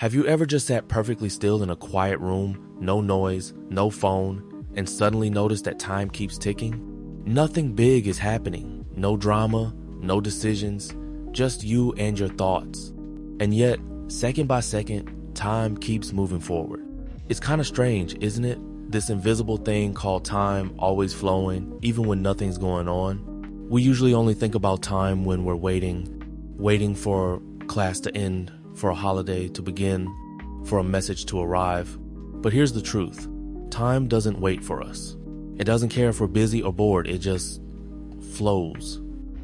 Have you ever just sat perfectly still in a quiet room, no noise, no phone, and suddenly noticed that time keeps ticking? Nothing big is happening, no drama, no decisions, just you and your thoughts. And yet, second by second, time keeps moving forward. It's kind of strange, isn't it? This invisible thing called time always flowing, even when nothing's going on. We usually only think about time when we're waiting for class to end, for a holiday to begin, for a message to arrive. But here's the truth. Time doesn't wait for us. It doesn't care if we're busy or bored, it just flows.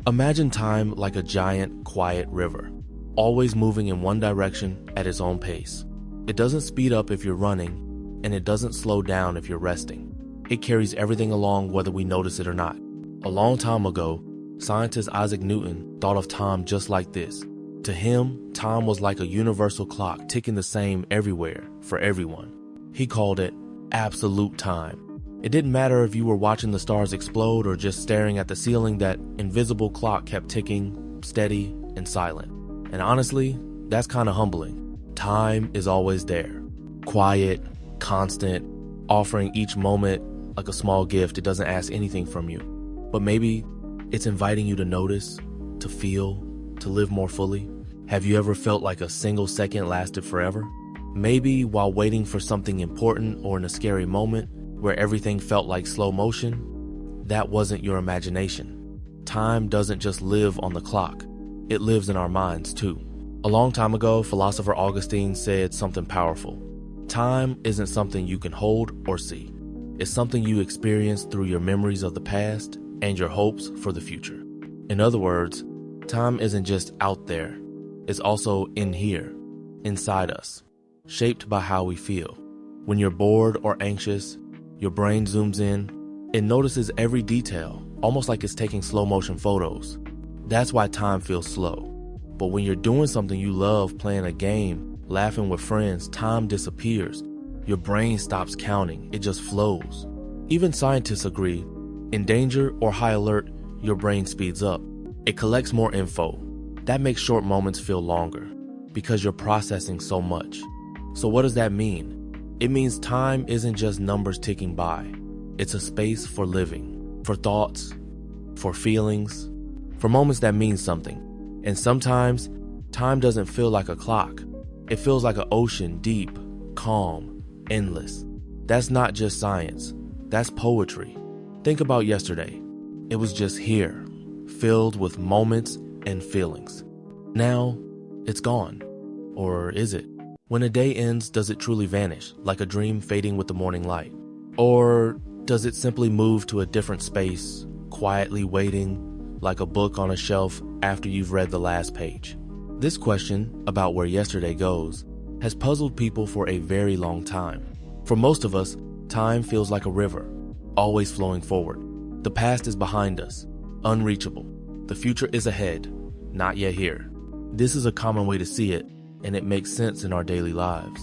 Imagine time like a giant, quiet river, always moving in one direction at its own pace. It doesn't speed up if you're running, and it doesn't slow down if you're resting. It carries everything along whether we notice it or not. A long time ago, scientist Isaac Newton thought of time just like this. To him, time was like a universal clock ticking the same everywhere for everyone. He called it absolute time. It didn't matter if you were watching the stars explode or just staring at the ceiling, that invisible clock kept ticking, steady and silent. And honestly, that's kind of humbling. Time is always there. Quiet, constant, offering each moment like a small gift. It doesn't ask anything from you. But maybe it's inviting you to notice, to feel, to live more fully. Have you ever felt like a single second lasted forever? Maybe while waiting for something important or in a scary moment where everything felt like slow motion. That wasn't your imagination. Time doesn't just live on the clock. It lives in our minds too. A long time ago, philosopher Augustine said something powerful. Time isn't something you can hold or see. It's something you experience through your memories of the past and your hopes for the future. In other words, time isn't just out there. It's also in here, inside us, shaped by how we feel. When you're bored or anxious, your brain zooms in. It notices every detail, almost like it's taking slow motion photos. That's why time feels slow. But when you're doing something you love, playing a game, laughing with friends, time disappears. Your brain stops counting. It just flows. Even scientists agree, in danger or high alert, your brain speeds up. It collects more info. That makes short moments feel longer because you're processing so much. So what does that mean? It means time isn't just numbers ticking by. It's a space for living, for thoughts, for feelings, for moments that mean something. And sometimes, time doesn't feel like a clock. It feels like an ocean, deep, calm, endless. That's not just science. That's poetry. Think about yesterday. It was just here, filled with moments and feelings. Now, it's gone. Or is it? When a day ends, does it truly vanish, like a dream fading with the morning light? Or does it simply move to a different space, quietly waiting, like a book on a shelf after you've read the last page? This question, about where yesterday goes, has puzzled people for a very long time. For most of us, time feels like a river, always flowing forward. The past is behind us, unreachable. The future is ahead, not yet here. This is a common way to see it, and it makes sense in our daily lives.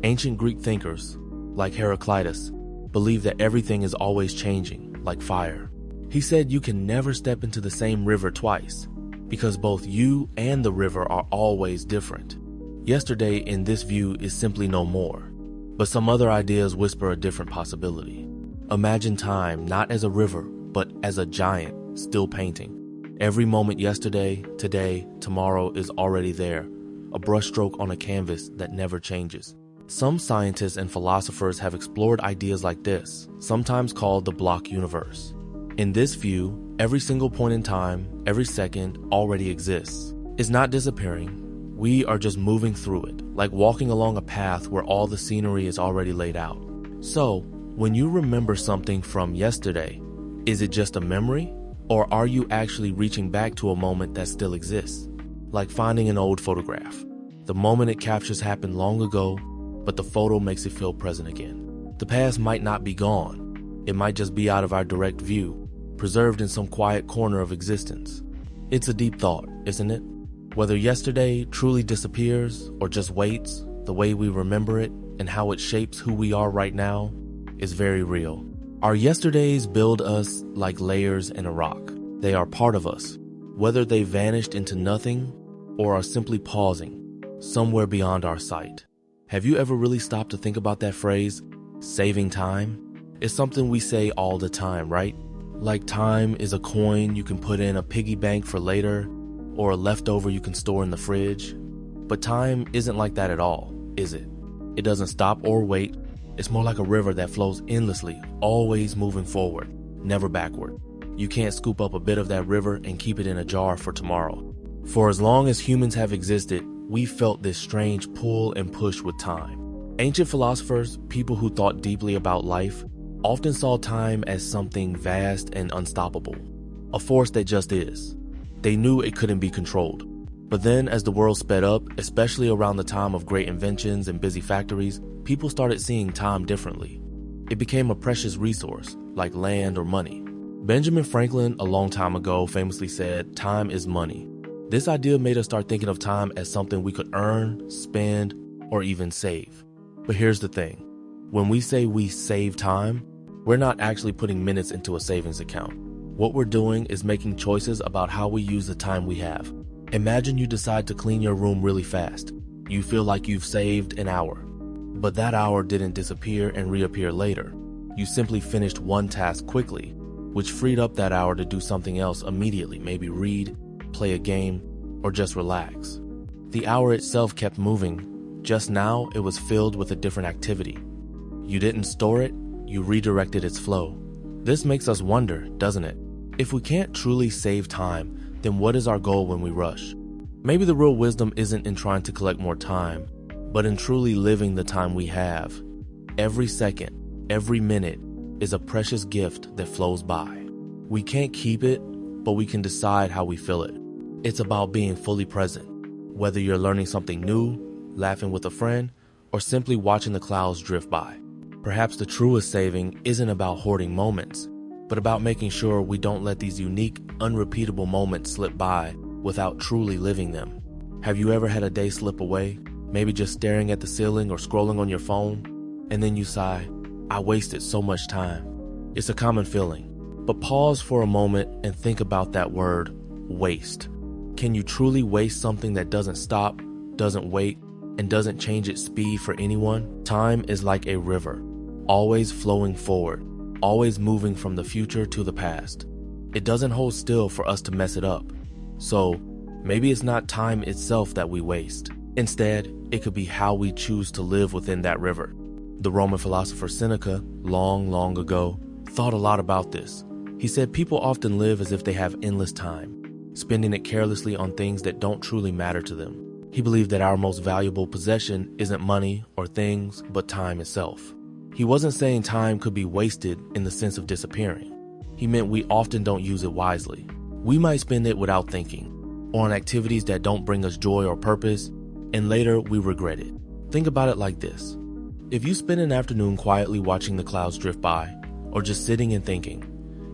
Ancient Greek thinkers, like Heraclitus, believed that everything is always changing, like fire. He said you can never step into the same river twice, because both you and the river are always different. Yesterday in this view is simply no more, but some other ideas whisper a different possibility. Imagine time not as a river, but as a giant, still painting. Every moment yesterday, today, tomorrow is already there, a brushstroke on a canvas that never changes. Some scientists and philosophers have explored ideas like this, sometimes called the block universe. In this view, every single point in time, every second, already exists. It's not disappearing. We are just moving through it, like walking along a path where all the scenery is already laid out. So, when you remember something from yesterday, is it just a memory? Or are you actually reaching back to a moment that still exists? Like finding an old photograph. The moment it captures happened long ago, but the photo makes it feel present again. The past might not be gone. It might just be out of our direct view, preserved in some quiet corner of existence. It's a deep thought, isn't it? Whether yesterday truly disappears or just waits, the way we remember it and how it shapes who we are right now is very real. Our yesterdays build us like layers in a rock. They are part of us, whether they vanished into nothing or are simply pausing somewhere beyond our sight. Have you ever really stopped to think about that phrase, saving time? It's something we say all the time, right? Like time is a coin you can put in a piggy bank for later, or a leftover you can store in the fridge. But time isn't like that at all, is it? It doesn't stop or wait. It's more like a river that flows endlessly, always moving forward, never backward. You can't scoop up a bit of that river and keep it in a jar for tomorrow. For as long as humans have existed, we felt this strange pull and push with time. Ancient philosophers, people who thought deeply about life, often saw time as something vast and unstoppable, a force that just is. They knew it couldn't be controlled. But then as the world sped up, especially around the time of great inventions and busy factories, people started seeing time differently. It became a precious resource, like land or money. Benjamin Franklin, a long time ago, famously said, "Time is money." This idea made us start thinking of time as something we could earn, spend, or even save. But here's the thing. When we say we save time, we're not actually putting minutes into a savings account. What we're doing is making choices about how we use the time we have. Imagine you decide to clean your room really fast. You feel like you've saved an hour. But that hour didn't disappear and reappear later. You simply finished one task quickly, which freed up that hour to do something else immediately, maybe read, play a game, or just relax. The hour itself kept moving. Just now, it was filled with a different activity. You didn't store it, you redirected its flow. This makes us wonder, doesn't it? If we can't truly save time, then what is our goal when we rush? Maybe the real wisdom isn't in trying to collect more time, but in truly living the time we have. Every second, every minute is a precious gift that flows by. We can't keep it, but we can decide how we fill it. It's about being fully present, whether you're learning something new, laughing with a friend, or simply watching the clouds drift by. Perhaps the truest saving isn't about hoarding moments, but about making sure we don't let these unique, unrepeatable moments slip by without truly living them. Have you ever had a day slip away, maybe just staring at the ceiling or scrolling on your phone, and then you sigh, "I wasted so much time." It's a common feeling, but pause for a moment and think about that word, waste. Can you truly waste something that doesn't stop, doesn't wait, and doesn't change its speed for anyone? Time is like a river, always flowing forward, always moving from the future to the past. It doesn't hold still for us to mess it up. So, maybe it's not time itself that we waste. Instead, it could be how we choose to live within that river. The Roman philosopher Seneca, long ago, thought a lot about this. He said people often live as if they have endless time, spending it carelessly on things that don't truly matter to them. He believed that our most valuable possession isn't money or things, but time itself. He wasn't saying time could be wasted in the sense of disappearing. He meant we often don't use it wisely. We might spend it without thinking, or on activities that don't bring us joy or purpose, and later we regret it. Think about it like this. If you spend an afternoon quietly watching the clouds drift by, or just sitting and thinking,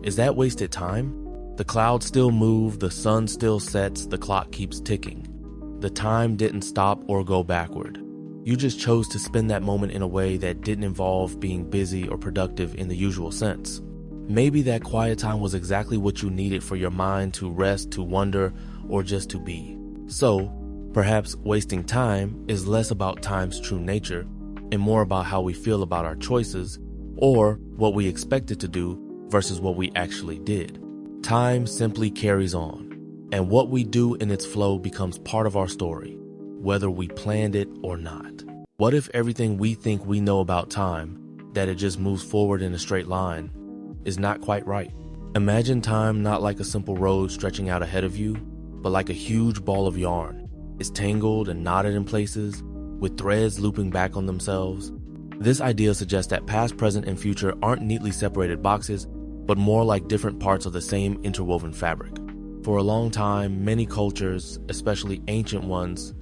is that wasted time? The clouds still move, the sun still sets, the clock keeps ticking. The time didn't stop or go backward. You just chose to spend that moment in a way that didn't involve being busy or productive in the usual sense. Maybe that quiet time was exactly what you needed for your mind to rest, to wonder, or just to be. So, perhaps wasting time is less about time's true nature and more about how we feel about our choices or what we expected to do versus what we actually did. Time simply carries on, and what we do in its flow becomes part of our story, whether we planned it or not. What if everything we think we know about time, that it just moves forward in a straight line, is not quite right? Imagine time not like a simple road stretching out ahead of you, but like a huge ball of yarn. It's tangled and knotted in places, with threads looping back on themselves. This idea suggests that past, present, and future aren't neatly separated boxes, but more like different parts of the same interwoven fabric. For a long time, many cultures, especially ancient ones,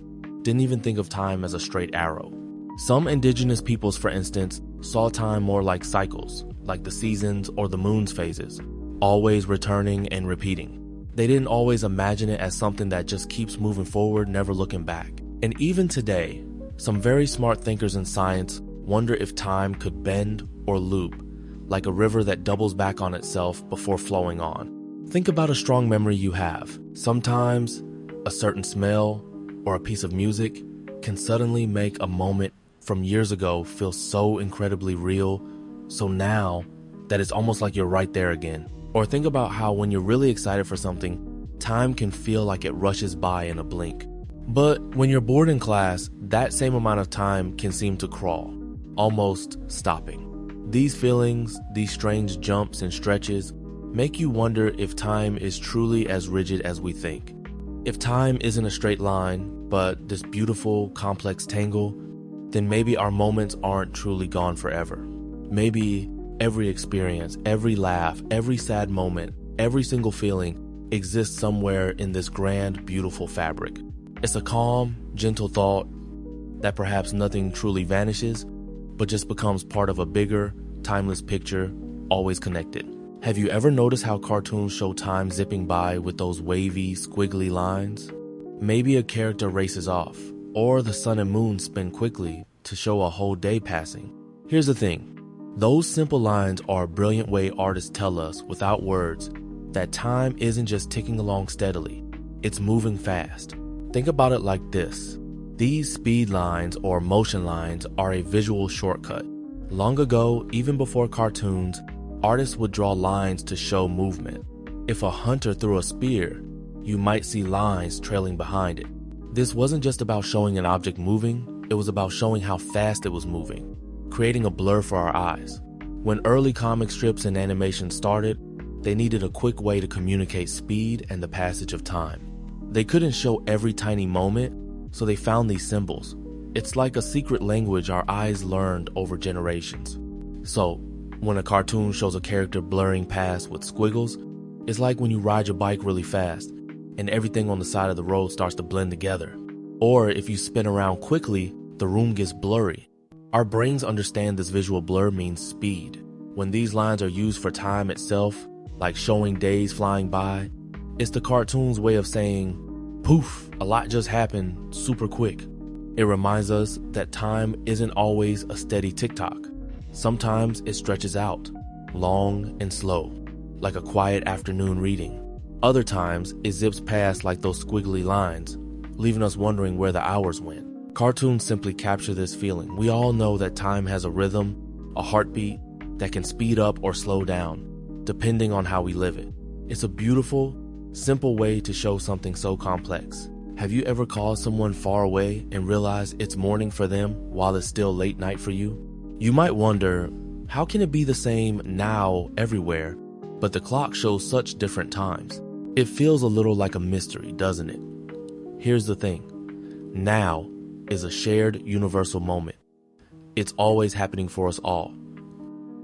didn't even think of time as a straight arrow. Some indigenous peoples, for instance, saw time more like cycles, like the seasons or the moon's phases, always returning and repeating. They didn't always imagine it as something that just keeps moving forward, never looking back. And even today, some very smart thinkers in science wonder if time could bend or loop, like a river that doubles back on itself before flowing on. Think about a strong memory you have. Sometimes a certain smell or a piece of music can suddenly make a moment from years ago feel so incredibly real, so now that it's almost like you're right there again. Or think about how when you're really excited for something, time can feel like it rushes by in a blink. But when you're bored in class, that same amount of time can seem to crawl, almost stopping. These feelings, these strange jumps and stretches, make you wonder if time is truly as rigid as we think. If time isn't a straight line, but this beautiful, complex tangle, then maybe our moments aren't truly gone forever. Maybe every experience, every laugh, every sad moment, every single feeling exists somewhere in this grand, beautiful fabric. It's a calm, gentle thought that perhaps nothing truly vanishes, but just becomes part of a bigger, timeless picture, always connected. Have you ever noticed how cartoons show time zipping by with those wavy, squiggly lines? Maybe a character races off, or the sun and moon spin quickly to show a whole day passing. Here's the thing. Those simple lines are a brilliant way artists tell us, without words, that time isn't just ticking along steadily. It's moving fast. Think about it like this. These speed lines or motion lines are a visual shortcut. Long ago, even before cartoons, artists would draw lines to show movement. If a hunter threw a spear, you might see lines trailing behind it. This wasn't just about showing an object moving, it was about showing how fast it was moving, creating a blur for our eyes. When early comic strips and animation started, they needed a quick way to communicate speed and the passage of time. They couldn't show every tiny moment, so they found these symbols. It's like a secret language our eyes learned over generations. So, when a cartoon shows a character blurring past with squiggles, it's like when you ride your bike really fast and everything on the side of the road starts to blend together. Or if you spin around quickly, the room gets blurry. Our brains understand this visual blur means speed. When these lines are used for time itself, like showing days flying by, it's the cartoon's way of saying, poof, a lot just happened super quick. It reminds us that time isn't always a steady tick-tock. Sometimes it stretches out, long and slow, like a quiet afternoon reading. Other times it zips past like those squiggly lines, leaving us wondering where the hours went. Cartoons simply capture this feeling. We all know that time has a rhythm, a heartbeat that can speed up or slow down, depending on how we live it. It's a beautiful, simple way to show something so complex. Have you ever called someone far away and realized it's morning for them while it's still late night for you? You might wonder, how can it be the same now everywhere, but the clock shows such different times? It feels a little like a mystery, doesn't it? Here's the thing. Now is a shared universal moment. It's always happening for us all.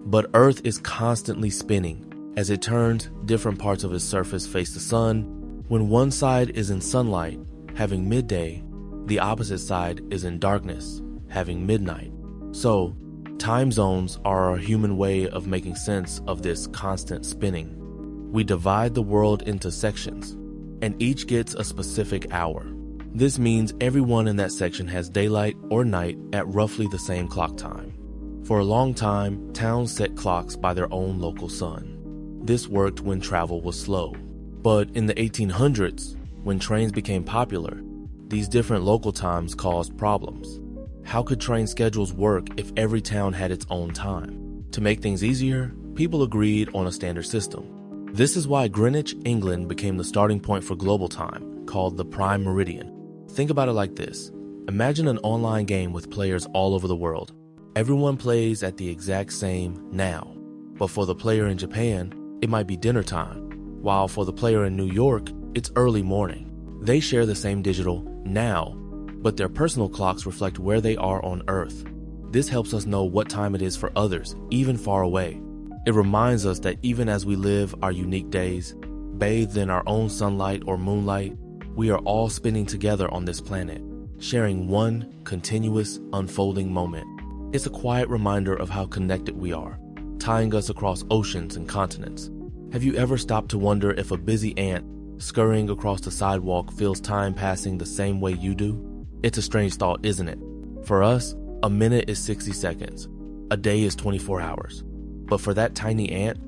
But Earth is constantly spinning. As it turns, different parts of its surface face the sun. When one side is in sunlight, having midday, the opposite side is in darkness, having midnight. So, time zones are our human way of making sense of this constant spinning. We divide the world into sections, and each gets a specific hour. This means everyone in that section has daylight or night at roughly the same clock time. For a long time, towns set clocks by their own local sun. This worked when travel was slow. But in the 1800s, when trains became popular, these different local times caused problems. How could train schedules work if every town had its own time? To make things easier, people agreed on a standard system. This is why Greenwich, England became the starting point for global time, called the Prime Meridian. Think about it like this. Imagine an online game with players all over the world. Everyone plays at the exact same now. But for the player in Japan, it might be dinner time, while for the player in New York, it's early morning. They share the same digital now, but their personal clocks reflect where they are on Earth. This helps us know what time it is for others, even far away. It reminds us that even as we live our unique days, bathed in our own sunlight or moonlight, we are all spinning together on this planet, sharing one continuous, unfolding moment. It's a quiet reminder of how connected we are, tying us across oceans and continents. Have you ever stopped to wonder if a busy ant scurrying across the sidewalk feels time passing the same way you do? It's a strange thought, isn't it? For us, a minute is 60 seconds. A day is 24 hours. But for that tiny ant,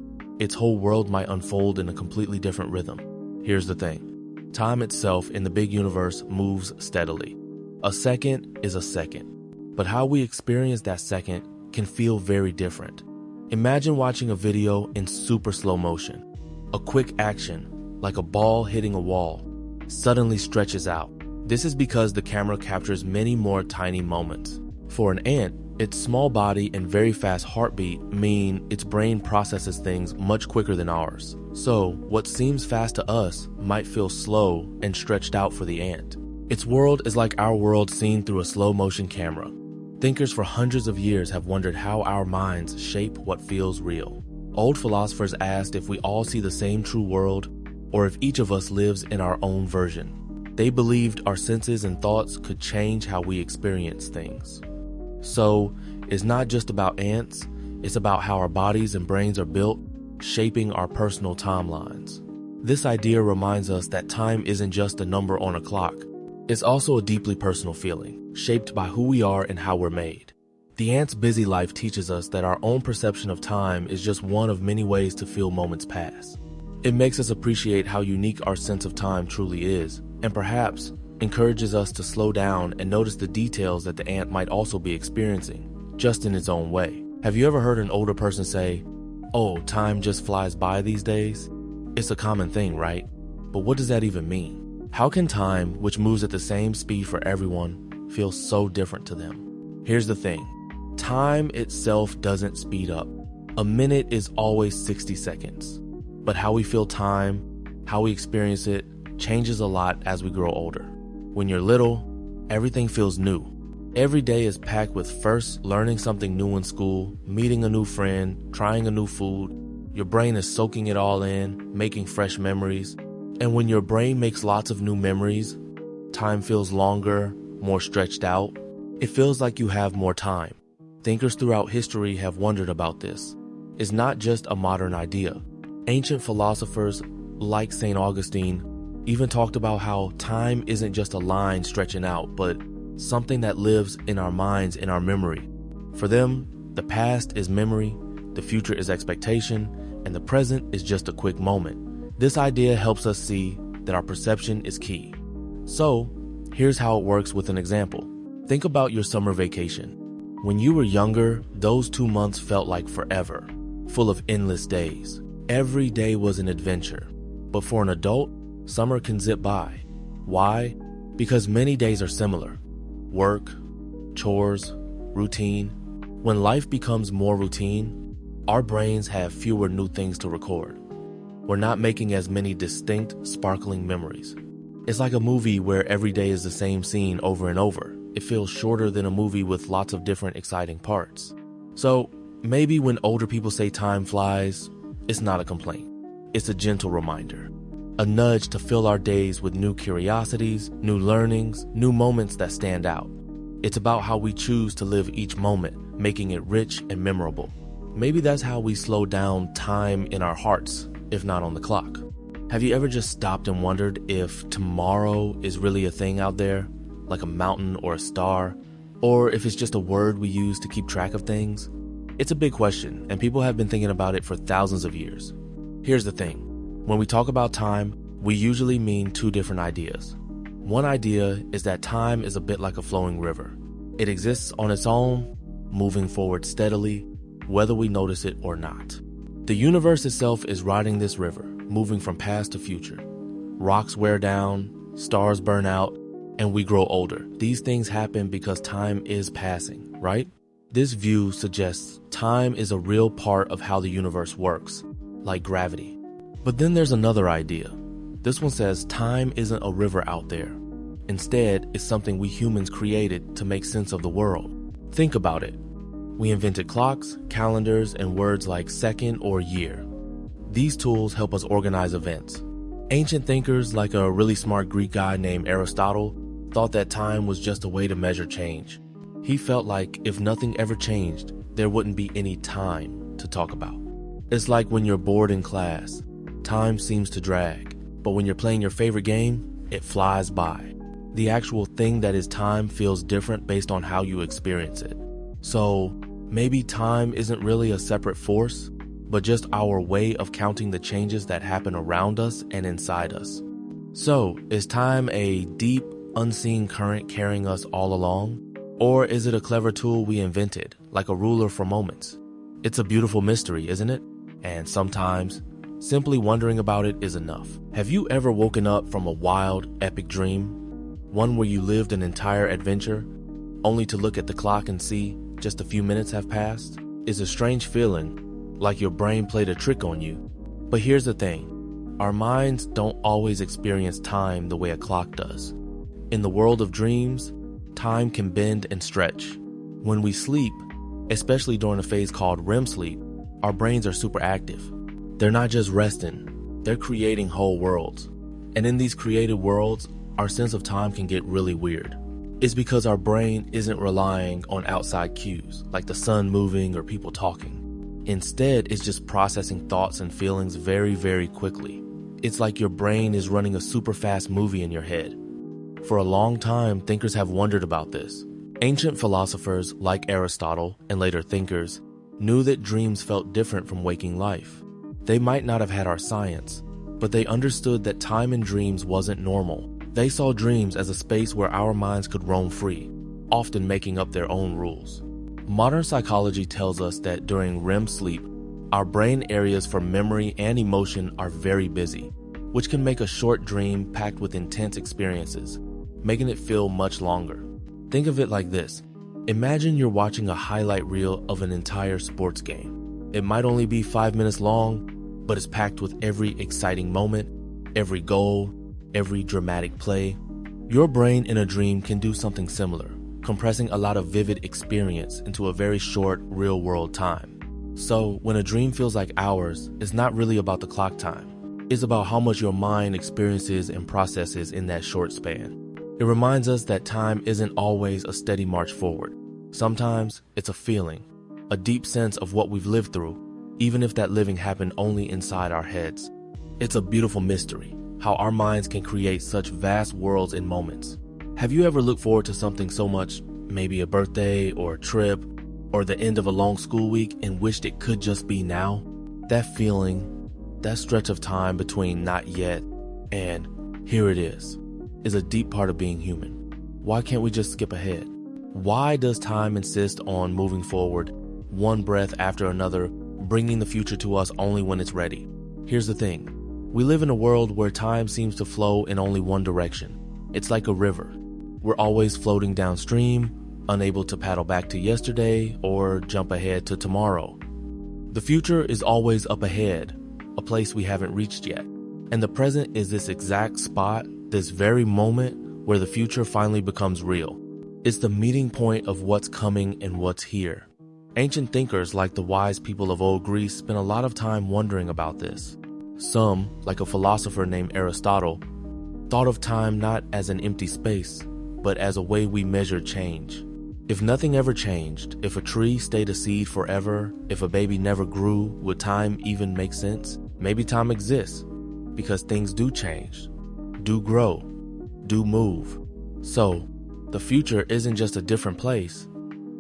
its whole world might unfold in a completely different rhythm. Here's the thing. Time itself in the big universe moves steadily. A second is a second. but how we experience that second can feel very different. Imagine watching a video in super slow motion. A quick action, like a ball hitting a wall, suddenly stretches out. This is because the camera captures many more tiny moments. For an ant, its small body and very fast heartbeat mean its brain processes things much quicker than ours. So, what seems fast to us might feel slow and stretched out for the ant. Its world is like our world seen through a slow motion camera. Thinkers for hundreds of years have wondered how our minds shape what feels real. Old philosophers asked if we all see the same true world or if each of us lives in our own version. They believed our senses and thoughts could change how we experience things. So, it's not just about ants, it's about how our bodies and brains are built, shaping our personal timelines. This idea reminds us that time isn't just a number on a clock. It's also a deeply personal feeling, shaped by who we are and how we're made. The ant's busy life teaches us that our own perception of time is just one of many ways to feel moments pass. It makes us appreciate how unique our sense of time truly is, and perhaps encourages us to slow down and notice the details that the ant might also be experiencing, just in its own way. Have you ever heard an older person say, "Oh, time just flies by these days"? It's a common thing, right? But what does that even mean? How can time, which moves at the same speed for everyone, feel so different to them? Here's the thing. Time itself doesn't speed up. A minute is always 60 seconds. But how we feel time, how we experience it, changes a lot as we grow older. When you're little, everything feels new. Every day is packed with first learning something new in school, meeting a new friend, trying a new food. Your brain is soaking it all in, making fresh memories. And when your brain makes lots of new memories, time feels longer, more stretched out. It feels like you have more time. Thinkers throughout history have wondered about this. It's not just a modern idea. Ancient philosophers like St. Augustine even talked about how time isn't just a line stretching out, but something that lives in our minds, in our memory. For them, the past is memory, the future is expectation, and the present is just a quick moment. This idea helps us see that our perception is key. So, here's how it works with an example. Think about your summer vacation. When you were younger, those 2 months felt like forever, full of endless days. Every day was an adventure. But for an adult, summer can zip by. Why? Because many days are similar. Work, chores, routine. When life becomes more routine, our brains have fewer new things to record. We're not making as many distinct, sparkling memories. It's like a movie where every day is the same scene over and over. It feels shorter than a movie with lots of different exciting parts. So maybe when older people say time flies, it's not a complaint. It's a gentle reminder. A nudge to fill our days with new curiosities, new learnings, new moments that stand out. It's about how we choose to live each moment, making it rich and memorable. Maybe that's how we slow down time in our hearts, if not on the clock. Have you ever just stopped and wondered if tomorrow is really a thing out there, like a mountain or a star, or if it's just a word we use to keep track of things? It's a big question, and people have been thinking about it for thousands of years. Here's the thing. When we talk about time, we usually mean two different ideas. One idea is that time is a bit like a flowing river. It exists on its own, moving forward steadily, whether we notice it or not. The universe itself is riding this river, moving from past to future. Rocks wear down, stars burn out, and we grow older. These things happen because time is passing, right? This view suggests time is a real part of how the universe works, like gravity. But then there's another idea. This one says time isn't a river out there. Instead, it's something we humans created to make sense of the world. Think about it. We invented clocks, calendars, and words like second or year. These tools help us organize events. Ancient thinkers, like a really smart Greek guy named Aristotle, thought that time was just a way to measure change. He felt like if nothing ever changed, there wouldn't be any time to talk about. It's like when you're bored in class. Time seems to drag, but when you're playing your favorite game, it flies by. The actual thing that is time feels different based on how you experience it. So maybe time isn't really a separate force, but just our way of counting the changes that happen around us and inside us. So is time a deep, unseen current carrying us all along? Or is it a clever tool we invented, like a ruler for moments? It's a beautiful mystery, isn't it? And sometimes, simply wondering about it is enough. Have you ever woken up from a wild, epic dream? One where you lived an entire adventure, only to look at the clock and see just a few minutes have passed? It's a strange feeling, like your brain played a trick on you. But here's the thing, our minds don't always experience time the way a clock does. In the world of dreams, time can bend and stretch. When we sleep, especially during a phase called REM sleep, our brains are super active. They're not just resting, they're creating whole worlds. And in these created worlds, our sense of time can get really weird. It's because our brain isn't relying on outside cues, like the sun moving or people talking. Instead, it's just processing thoughts and feelings very, very quickly. It's like your brain is running a super fast movie in your head. For a long time, thinkers have wondered about this. Ancient philosophers like Aristotle and later thinkers knew that dreams felt different from waking life. They might not have had our science, but they understood that time in dreams wasn't normal. They saw dreams as a space where our minds could roam free, often making up their own rules. Modern psychology tells us that during REM sleep, our brain areas for memory and emotion are very busy, which can make a short dream packed with intense experiences, making it feel much longer. Think of it like this. Imagine you're watching a highlight reel of an entire sports game. It might only be 5 minutes long, but it's packed with every exciting moment, every goal, every dramatic play. Your brain in a dream can do something similar, compressing a lot of vivid experience into a very short, real-world time. So, when a dream feels like hours, it's not really about the clock time. It's about how much your mind experiences and processes in that short span. It reminds us that time isn't always a steady march forward. Sometimes, it's a feeling, a deep sense of what we've lived through, even if that living happened only inside our heads. It's a beautiful mystery, how our minds can create such vast worlds in moments. Have you ever looked forward to something so much, maybe a birthday or a trip, or the end of a long school week, and wished it could just be now? That feeling, that stretch of time between not yet and here it is a deep part of being human. Why can't we just skip ahead? Why does time insist on moving forward, one breath after another, bringing the future to us only when it's ready? Here's the thing. We live in a world where time seems to flow in only one direction. It's like a river. We're always floating downstream, unable to paddle back to yesterday or jump ahead to tomorrow. The future is always up ahead, a place we haven't reached yet. And the present is this exact spot, this very moment where the future finally becomes real. It's the meeting point of what's coming and what's here. Ancient thinkers like the wise people of old Greece spent a lot of time wondering about this. Some, like a philosopher named Aristotle, thought of time not as an empty space, but as a way we measure change. If nothing ever changed, if a tree stayed a seed forever, if a baby never grew, would time even make sense? Maybe time exists, because things do change, do grow, do move. So, the future isn't just a different place,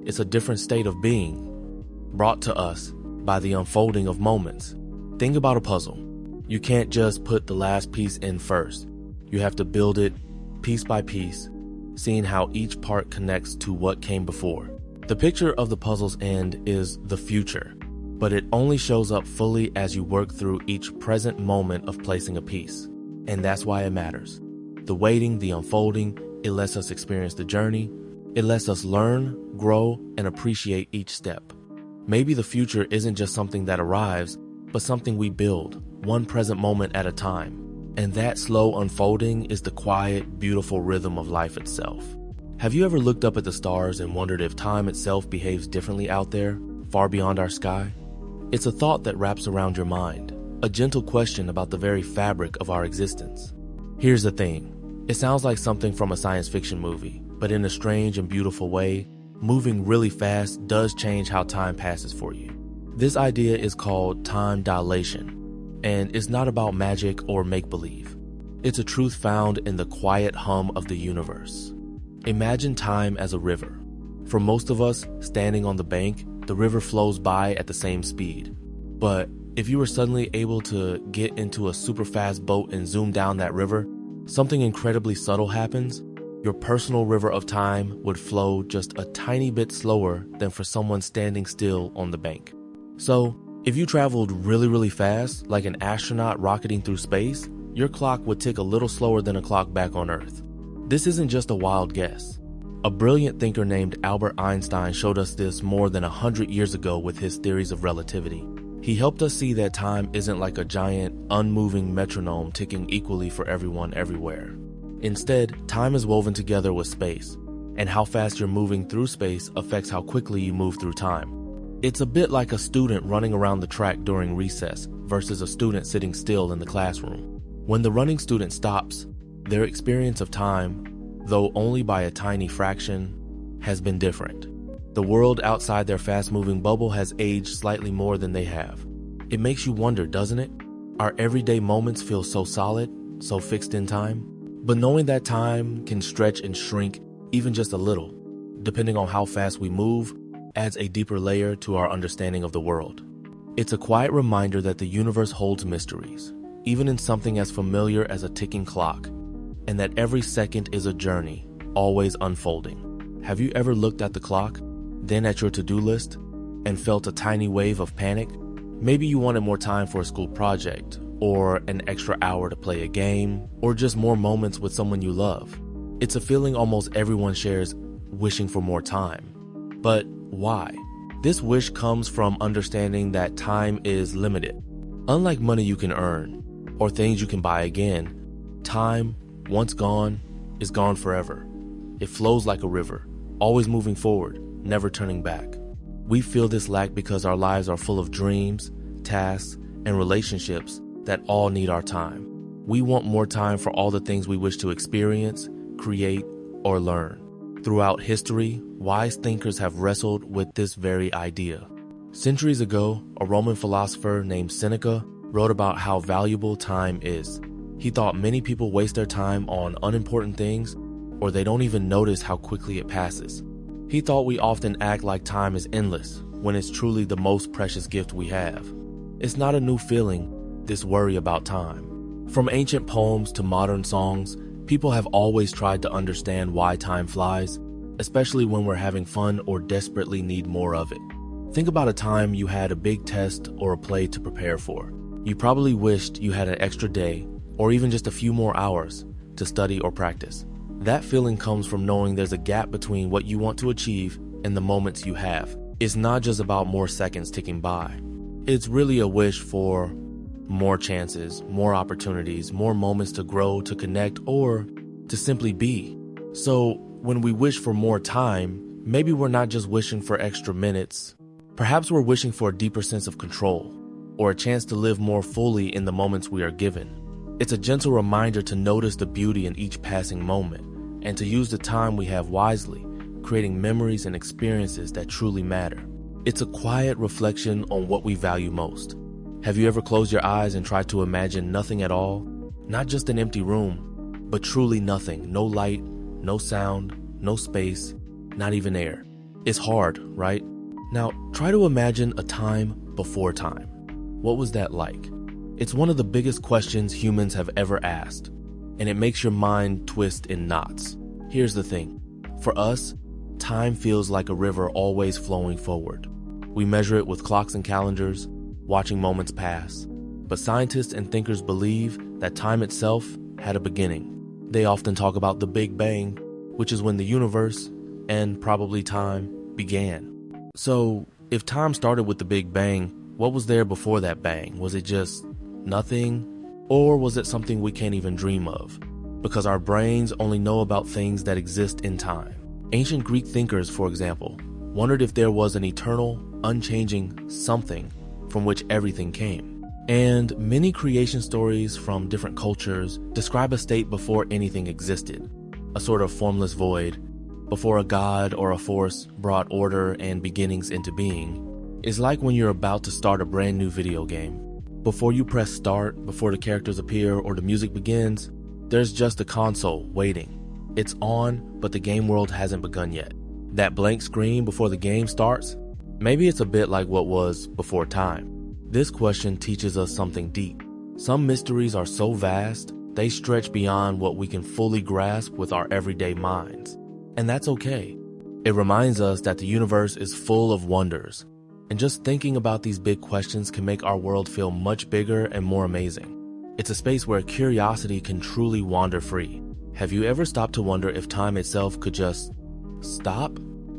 it's a different state of being, brought to us by the unfolding of moments. Think about a puzzle. You can't just put the last piece in first. You have to build it piece by piece, seeing how each part connects to what came before. The picture of the puzzle's end is the future, but it only shows up fully as you work through each present moment of placing a piece. And that's why it matters. The waiting, the unfolding, it lets us experience the journey. It lets us learn, grow, and appreciate each step. Maybe the future isn't just something that arrives, but something we build, one present moment at a time. And that slow unfolding is the quiet, beautiful rhythm of life itself. Have you ever looked up at the stars and wondered if time itself behaves differently out there, far beyond our sky? It's a thought that wraps around your mind, a gentle question about the very fabric of our existence. Here's the thing. It sounds like something from a science fiction movie, but in a strange and beautiful way, moving really fast does change how time passes for you. This idea is called time dilation. And it's not about magic or make-believe. It's a truth found in the quiet hum of the universe. Imagine time as a river. For most of us, standing on the bank, the river flows by at the same speed. But if you were suddenly able to get into a super fast boat and zoom down that river, something incredibly subtle happens. your personal river of time would flow just a tiny bit slower than for someone standing still on the bank. So, if you traveled really, really fast, like an astronaut rocketing through space, your clock would tick a little slower than a clock back on Earth. This isn't just a wild guess. A brilliant thinker named Albert Einstein showed us this more than 100 years ago with his theories of relativity. He helped us see that time isn't like a giant, unmoving metronome ticking equally for everyone everywhere. Instead, time is woven together with space, and how fast you're moving through space affects how quickly you move through time. It's a bit like a student running around the track during recess versus a student sitting still in the classroom. When the running student stops, their experience of time, though only by a tiny fraction, has been different. The world outside their fast-moving bubble has aged slightly more than they have. It makes you wonder, doesn't it? Our everyday moments feel so solid, so fixed in time. But knowing that time can stretch and shrink even just a little, depending on how fast we move, adds a deeper layer to our understanding of the world. It's a quiet reminder that the universe holds mysteries, even in something as familiar as a ticking clock, and that every second is a journey, always unfolding. Have you ever looked at the clock, then at your to-do list, and felt a tiny wave of panic? Maybe you wanted more time for a school project, or an extra hour to play a game, or just more moments with someone you love. It's a feeling almost everyone shares, wishing for more time. But why? This wish comes from understanding that time is limited. Unlike money you can earn, or things you can buy again, time, once gone, is gone forever. It flows like a river, always moving forward, never turning back. We feel this lack because our lives are full of dreams, tasks, and relationships that all need our time. We want more time for all the things we wish to experience, create, or learn. Throughout history, wise thinkers have wrestled with this very idea. Centuries ago, a Roman philosopher named Seneca wrote about how valuable time is. He thought many people waste their time on unimportant things, or they don't even notice how quickly it passes. He thought we often act like time is endless, when it's truly the most precious gift we have. It's not a new feeling, this worry about time. From ancient poems to modern songs, people have always tried to understand why time flies, especially when we're having fun or desperately need more of it. Think about a time you had a big test or a play to prepare for. You probably wished you had an extra day, or even just a few more hours, to study or practice. That feeling comes from knowing there's a gap between what you want to achieve and the moments you have. It's not just about more seconds ticking by. It's really a wish for more chances, more opportunities, more moments to grow, to connect, or to simply be. So when we wish for more time, maybe we're not just wishing for extra minutes. Perhaps we're wishing for a deeper sense of control, or a chance to live more fully in the moments we are given. It's a gentle reminder to notice the beauty in each passing moment, and to use the time we have wisely, creating memories and experiences that truly matter. It's a quiet reflection on what we value most. Have you ever closed your eyes and tried to imagine nothing at all? Not just an empty room, but truly nothing. No light, no sound, no space, not even air. It's hard, right? Now, try to imagine a time before time. What was that like? It's one of the biggest questions humans have ever asked, and it makes your mind twist in knots. Here's the thing. For us, time feels like a river always flowing forward. We measure it with clocks and calendars, watching moments pass. But scientists and thinkers believe that time itself had a beginning. They often talk about the Big Bang, which is when the universe, and probably time, began. So, if time started with the Big Bang, what was there before that bang? Was it just nothing? Or was it something we can't even dream of? Because our brains only know about things that exist in time. Ancient Greek thinkers, for example, wondered if there was an eternal, unchanging something from which everything came. And many creation stories from different cultures describe a state before anything existed, a sort of formless void, before a god or a force brought order and beginnings into being. It's like when you're about to start a brand new video game. Before you press start, before the characters appear or the music begins, there's just a console waiting. It's on, but the game world hasn't begun yet. That blank screen before the game starts, maybe it's a bit like what was before time. This question teaches us something deep. Some mysteries are so vast, They stretch beyond what we can fully grasp with our everyday minds. And that's okay. It reminds us that the universe is full of wonders. And just thinking about these big questions can make our world feel much bigger and more amazing. It's a space where curiosity can truly wander free. Have you ever stopped to wonder if time itself could just stop?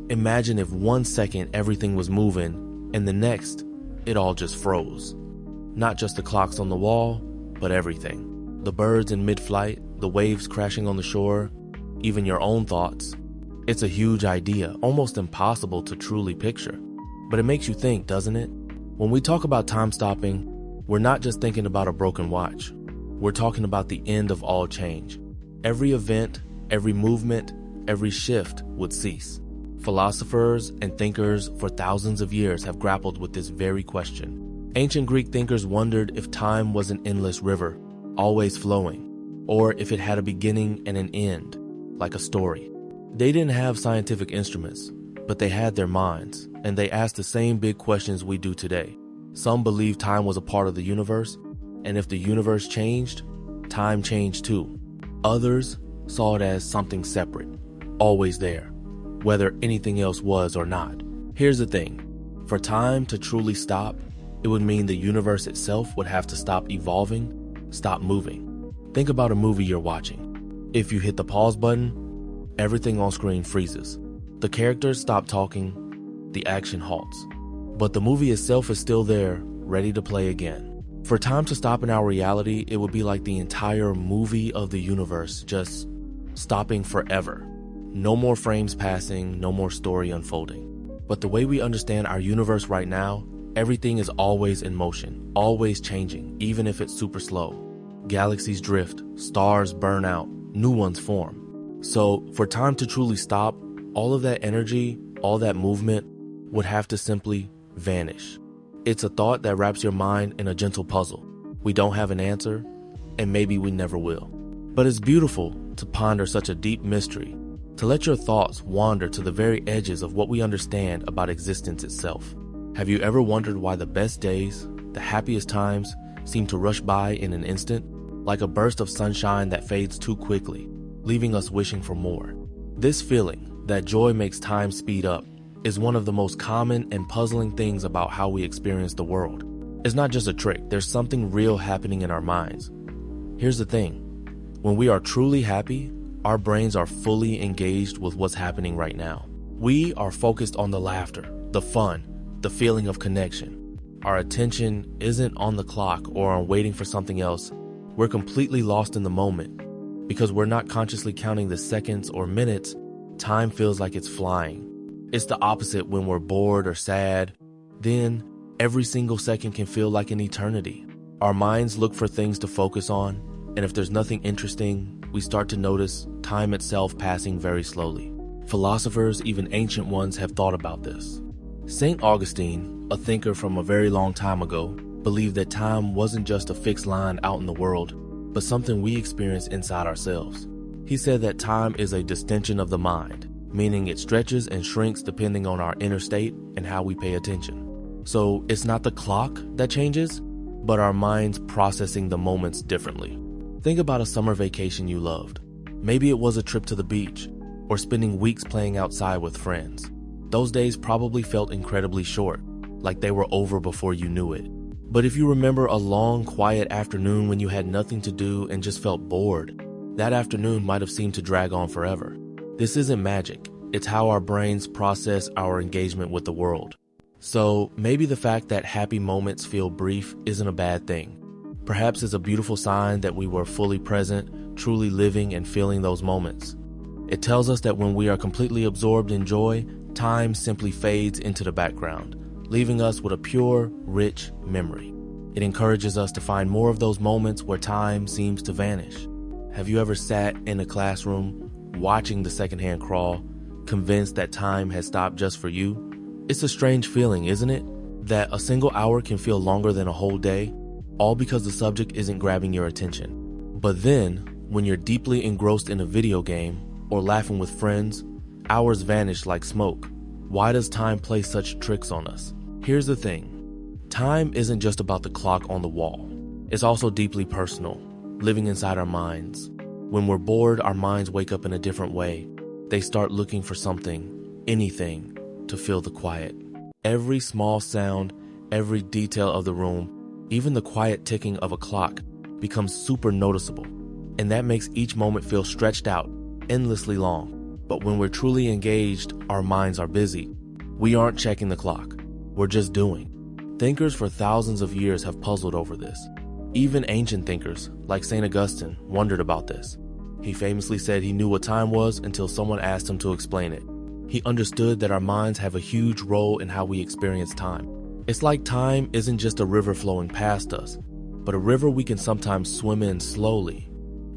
Imagine if 1 second everything was moving and the next, it all just froze. Not just the clocks on the wall, but everything. The birds in mid-flight, the waves crashing on the shore, even your own thoughts. It's a huge idea, almost impossible to truly picture. But it makes you think, doesn't it? When we talk about time stopping, we're not just thinking about a broken watch. We're talking about the end of all change. Every event, every movement, every shift would cease. Philosophers and thinkers for thousands of years have grappled with this very question. Ancient Greek thinkers wondered if time was an endless river, always flowing, or if it had a beginning and an end, like a story. They didn't have scientific instruments, but they had their minds, and they asked the same big questions we do today. Some believed time was a part of the universe, and if the universe changed, time changed too. Others saw it as something separate, always there, whether anything else was or not. Here's the thing, for time to truly stop, it would mean the universe itself would have to stop evolving, stop moving. Think about a movie you're watching. If you hit the pause button, everything on screen freezes. The characters stop talking, the action halts. But the movie itself is still there, ready to play again. For time to stop in our reality, it would be like the entire movie of the universe just stopping forever. No more frames passing, no more story unfolding. But the way we understand our universe right now, everything is always in motion, always changing, even if it's super slow. Galaxies drift, stars burn out, new ones form. So for time to truly stop, all of that energy, all that movement would have to simply vanish. It's a thought that wraps your mind in a gentle puzzle. We don't have an answer, and maybe we never will. But it's beautiful to ponder such a deep mystery, to let your thoughts wander to the very edges of what we understand about existence itself. Have you ever wondered why the best days, the happiest times, seem to rush by in an instant, like a burst of sunshine that fades too quickly, leaving us wishing for more? This feeling, that joy makes time speed up, is one of the most common and puzzling things about how we experience the world. It's not just a trick, there's something real happening in our minds. Here's the thing, when we are truly happy, our brains are fully engaged with what's happening right now. We are focused on the laughter, the fun, the feeling of connection. Our attention isn't on the clock or on waiting for something else. We're completely lost in the moment. Because we're not consciously counting the seconds or minutes, time feels like it's flying. It's the opposite when we're bored or sad. Then, every single second can feel like an eternity. Our minds look for things to focus on, and if there's nothing interesting, we start to notice time itself passing very slowly. Philosophers, even ancient ones, have thought about this. St. Augustine, a thinker from a very long time ago, believed that time wasn't just a fixed line out in the world, but something we experience inside ourselves. He said that time is a distension of the mind, meaning it stretches and shrinks depending on our inner state and how we pay attention. So it's not the clock that changes, but our minds processing the moments differently. Think about a summer vacation you loved. Maybe it was a trip to the beach, or spending weeks playing outside with friends. Those days probably felt incredibly short, like they were over before you knew it. But if you remember a long, quiet afternoon when you had nothing to do and just felt bored, that afternoon might have seemed to drag on forever. This isn't magic. It's how our brains process our engagement with the world. So maybe the fact that happy moments feel brief isn't a bad thing. Perhaps it's a beautiful sign that we were fully present, truly living and feeling those moments. It tells us that when we are completely absorbed in joy, time simply fades into the background, leaving us with a pure, rich memory. It encourages us to find more of those moments where time seems to vanish. Have you ever sat in a classroom, watching the secondhand crawl, convinced that time has stopped just for you? It's a strange feeling, isn't it? That a single hour can feel longer than a whole day, all because the subject isn't grabbing your attention. But then, when you're deeply engrossed in a video game or laughing with friends, hours vanish like smoke. Why does time play such tricks on us? Here's the thing. Time isn't just about the clock on the wall. It's also deeply personal. living inside our minds. When we're bored, our minds wake up in a different way. They start looking for something, anything, to fill the quiet. Every small sound, every detail of the room, even the quiet ticking of a clock becomes super noticeable. And that makes each moment feel stretched out, endlessly long. But when we're truly engaged, our minds are busy. We aren't checking the clock. We're just doing. Thinkers for thousands of years have puzzled over this. Even ancient thinkers, like St. Augustine, wondered about this. He famously said he knew what time was until someone asked him to explain it. He understood that our minds have a huge role in how we experience time. It's like time isn't just a river flowing past us, but a river we can sometimes swim in slowly,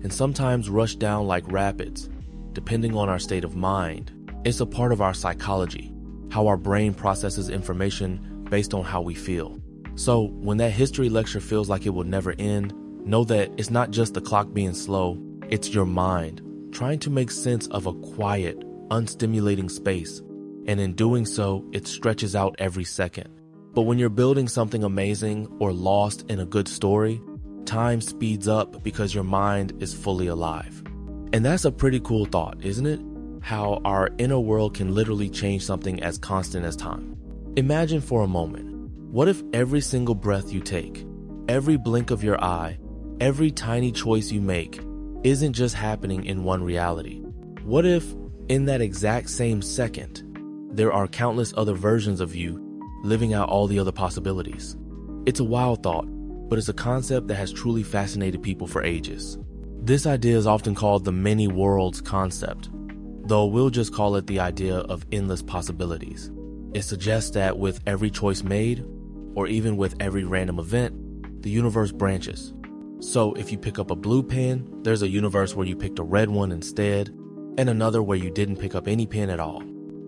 and sometimes rush down like rapids, depending on our state of mind. It's a part of our psychology, how our brain processes information based on how we feel. So when that history lecture feels like it will never end, know that it's not just the clock being slow, it's your mind trying to make sense of a quiet, unstimulating space. And in doing so, it stretches out every second. But when you're building something amazing or lost in a good story, time speeds up because your mind is fully alive. And that's a pretty cool thought, isn't it? How our inner world can literally change something as constant as time. Imagine for a moment, what if every single breath you take, every blink of your eye, every tiny choice you make isn't just happening in one reality? What if in that exact same second, there are countless other versions of you living out all the other possibilities? It's a wild thought, but it's a concept that has truly fascinated people for ages. This idea is often called the many worlds concept, though we'll just call it the idea of endless possibilities. It suggests that with every choice made, or even with every random event, the universe branches. So if you pick up a blue pen, there's a universe where you picked a red one instead, and another where you didn't pick up any pen at all.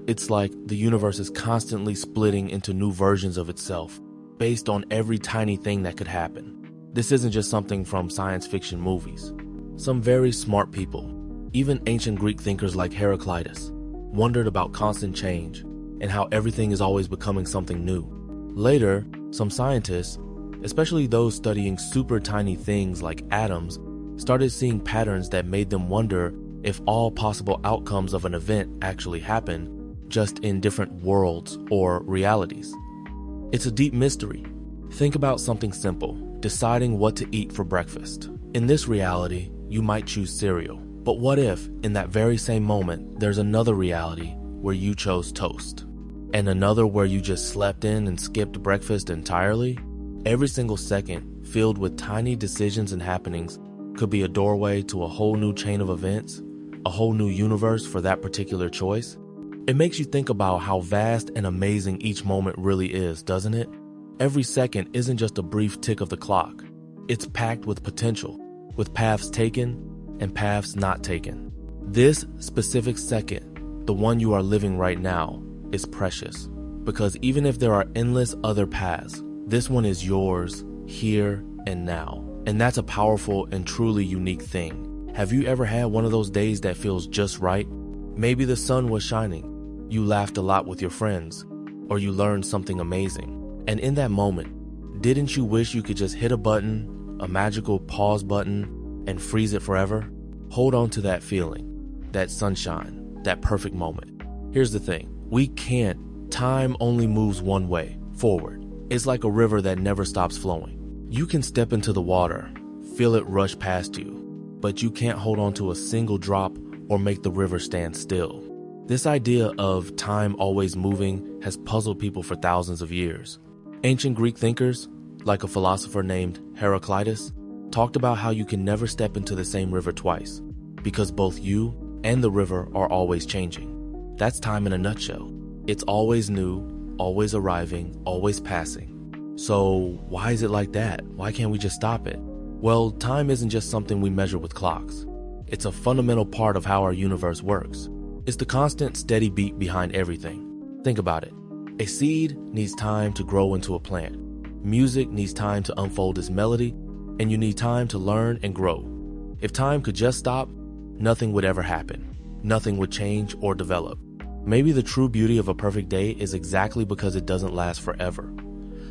It's like the universe is constantly splitting into new versions of itself, based on every tiny thing that could happen. This isn't just something from science fiction movies. Some very smart people, even ancient Greek thinkers like Heraclitus, wondered about constant change and how everything is always becoming something new. Later, some scientists, especially those studying super tiny things like atoms, started seeing patterns that made them wonder if all possible outcomes of an event actually happen, just in different worlds or realities. It's a deep mystery. Think about something simple, deciding what to eat for breakfast. In this reality, you might choose cereal. But what if, in that very same moment, there's another reality where you chose toast? And another where you just slept in and skipped breakfast entirely? Every single second, filled with tiny decisions and happenings, could be a doorway to a whole new chain of events, a whole new universe for that particular choice. It makes you think about how vast and amazing each moment really is, doesn't it? Every second isn't just a brief tick of the clock. It's packed with potential, with paths taken and paths not taken. This specific second, the one you are living right now, is precious, because even if there are endless other paths, this one is yours, here and now. And that's a powerful and truly unique thing. Have you ever had one of those days that feels just right? Maybe the sun was shining, you laughed a lot with your friends, or you learned something amazing. And in that moment, didn't you wish you could just hit a button, a magical pause button, and freeze it forever? Hold on to that feeling, that sunshine, that perfect moment. Here's the thing, we can't. Time only moves one way, forward. It's like a river that never stops flowing. You can step into the water, feel it rush past you, but you can't hold on to a single drop or make the river stand still. This idea of time always moving has puzzled people for thousands of years. Ancient Greek thinkers, like a philosopher named Heraclitus, talked about how you can never step into the same river twice, because both you and the river are always changing. That's time in a nutshell. It's always new, always arriving, always passing. So why is it like that? Why can't we just stop it? Well, time isn't just something we measure with clocks. It's a fundamental part of how our universe works. It's the constant, steady beat behind everything. Think about it. A seed needs time to grow into a plant. Music needs time to unfold its melody, and you need time to learn and grow. If time could just stop, nothing would ever happen. Nothing would change or develop. Maybe the true beauty of a perfect day is exactly because it doesn't last forever.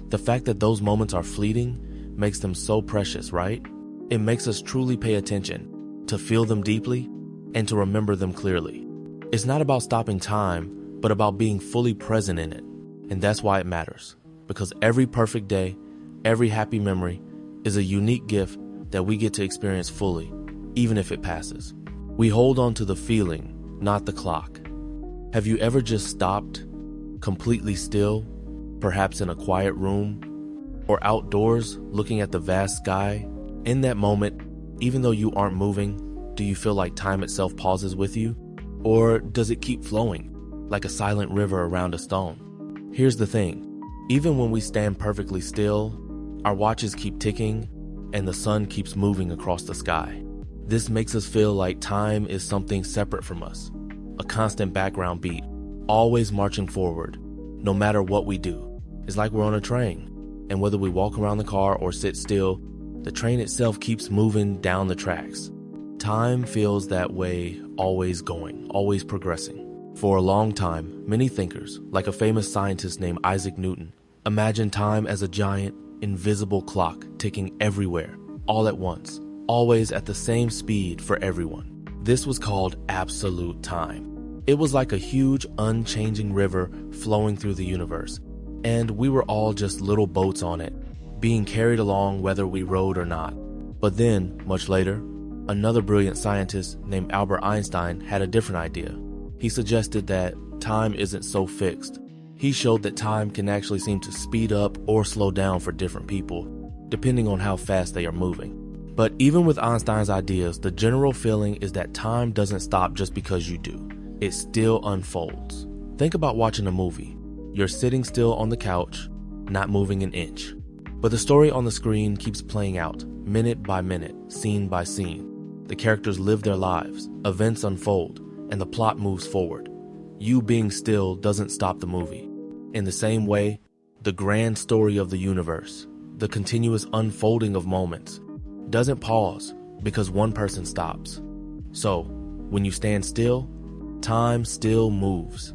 The fact that those moments are fleeting makes them so precious, right? It makes us truly pay attention, to feel them deeply, and to remember them clearly. It's not about stopping time, but about being fully present in it. And that's why it matters, because every perfect day, every happy memory is a unique gift that we get to experience fully, even if it passes. We hold on to the feeling, not the clock. Have you ever just stopped, completely still, perhaps in a quiet room, or outdoors looking at the vast sky? In that moment, even though you aren't moving, do you feel like time itself pauses with you? Or does it keep flowing, like a silent river around a stone? Here's the thing, even when we stand perfectly still, our watches keep ticking and the sun keeps moving across the sky. This makes us feel like time is something separate from us, a constant background beat, always marching forward, no matter what we do. It's like we're on a train, and whether we walk around the car or sit still, the train itself keeps moving down the tracks. Time feels that way, always going, always progressing. For a long time, many thinkers, like a famous scientist named Isaac Newton, imagined time as a giant, invisible clock ticking everywhere, all at once, always at the same speed for everyone. This was called absolute time. It was like a huge, unchanging river flowing through the universe, and we were all just little boats on it, being carried along whether we rowed or not. But then, much later, another brilliant scientist named Albert Einstein had a different idea. He suggested that time isn't so fixed. He showed that time can actually seem to speed up or slow down for different people, depending on how fast they are moving. But even with Einstein's ideas, the general feeling is that time doesn't stop just because you do. It still unfolds. Think about watching a movie. You're sitting still on the couch, not moving an inch. But the story on the screen keeps playing out, minute by minute, scene by scene. The characters live their lives, events unfold, and the plot moves forward. You being still doesn't stop the movie. In the same way, the grand story of the universe, the continuous unfolding of moments, doesn't pause because one person stops. So, when you stand still, time still moves.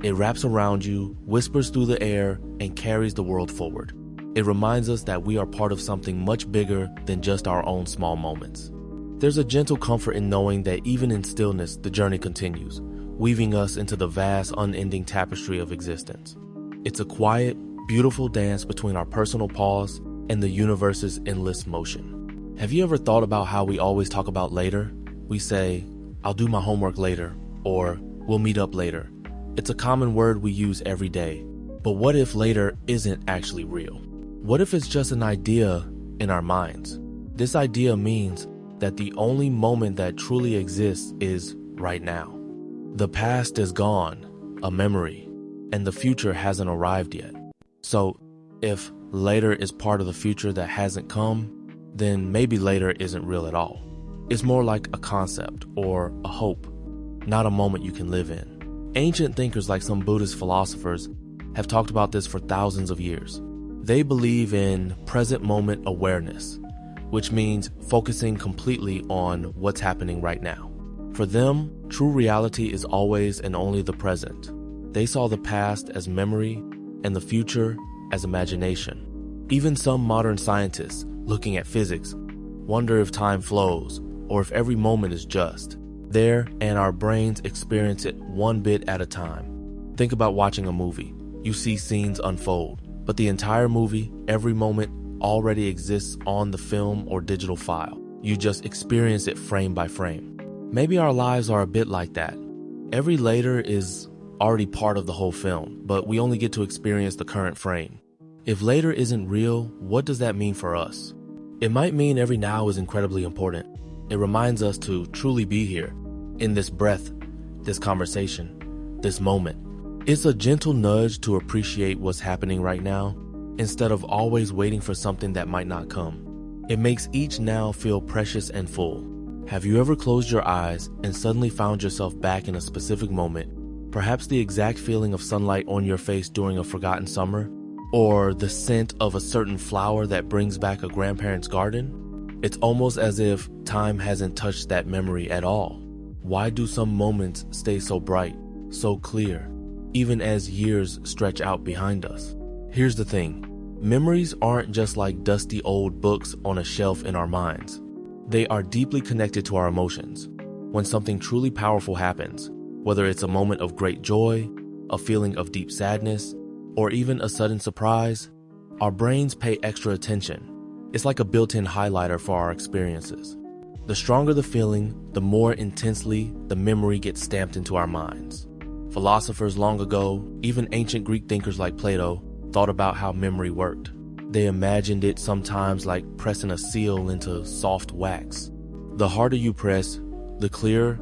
It wraps around you, whispers through the air, and carries the world forward. It reminds us that we are part of something much bigger than just our own small moments. There's a gentle comfort in knowing that even in stillness, the journey continues, weaving us into the vast, unending tapestry of existence. It's a quiet, beautiful dance between our personal pause and the universe's endless motion. Have you ever thought about how we always talk about later? We say, "I'll do my homework later," or "we'll meet up later." It's a common word we use every day. But what if later isn't actually real? What if it's just an idea in our minds? This idea means that the only moment that truly exists is right now. The past is gone, a memory, and the future hasn't arrived yet. So, if later is part of the future that hasn't come, then maybe later isn't real at all. It's more like a concept or a hope, not a moment you can live in. Ancient thinkers like some Buddhist philosophers have talked about this for thousands of years. They believe in present moment awareness, which means focusing completely on what's happening right now. For them, true reality is always and only the present. They saw the past as memory and the future as imagination. Even some modern scientists, looking at physics, wonder if time flows or if every moment is just there and our brains experience it one bit at a time. Think about watching a movie. You see scenes unfold, but the entire movie, every moment, already exists on the film or digital file. You just experience it frame by frame. Maybe our lives are a bit like that. Every later is already part of the whole film, but we only get to experience the current frame. If later isn't real, what does that mean for us? It might mean every now is incredibly important. It reminds us to truly be here, in this breath, this conversation, this moment. It's a gentle nudge to appreciate what's happening right now, instead of always waiting for something that might not come. It makes each now feel precious and full. Have you ever closed your eyes and suddenly found yourself back in a specific moment? Perhaps the exact feeling of sunlight on your face during a forgotten summer? Or the scent of a certain flower that brings back a grandparent's garden? It's almost as if time hasn't touched that memory at all. Why do some moments stay so bright, so clear, even as years stretch out behind us? Here's the thing. Memories aren't just like dusty old books on a shelf in our minds. They are deeply connected to our emotions. When something truly powerful happens, whether it's a moment of great joy, a feeling of deep sadness, or even a sudden surprise, our brains pay extra attention. It's like a built-in highlighter for our experiences. The stronger the feeling, the more intensely the memory gets stamped into our minds. Philosophers long ago, even ancient Greek thinkers like Plato, thought about how memory worked. They imagined it sometimes like pressing a seal into soft wax. The harder you press, the clearer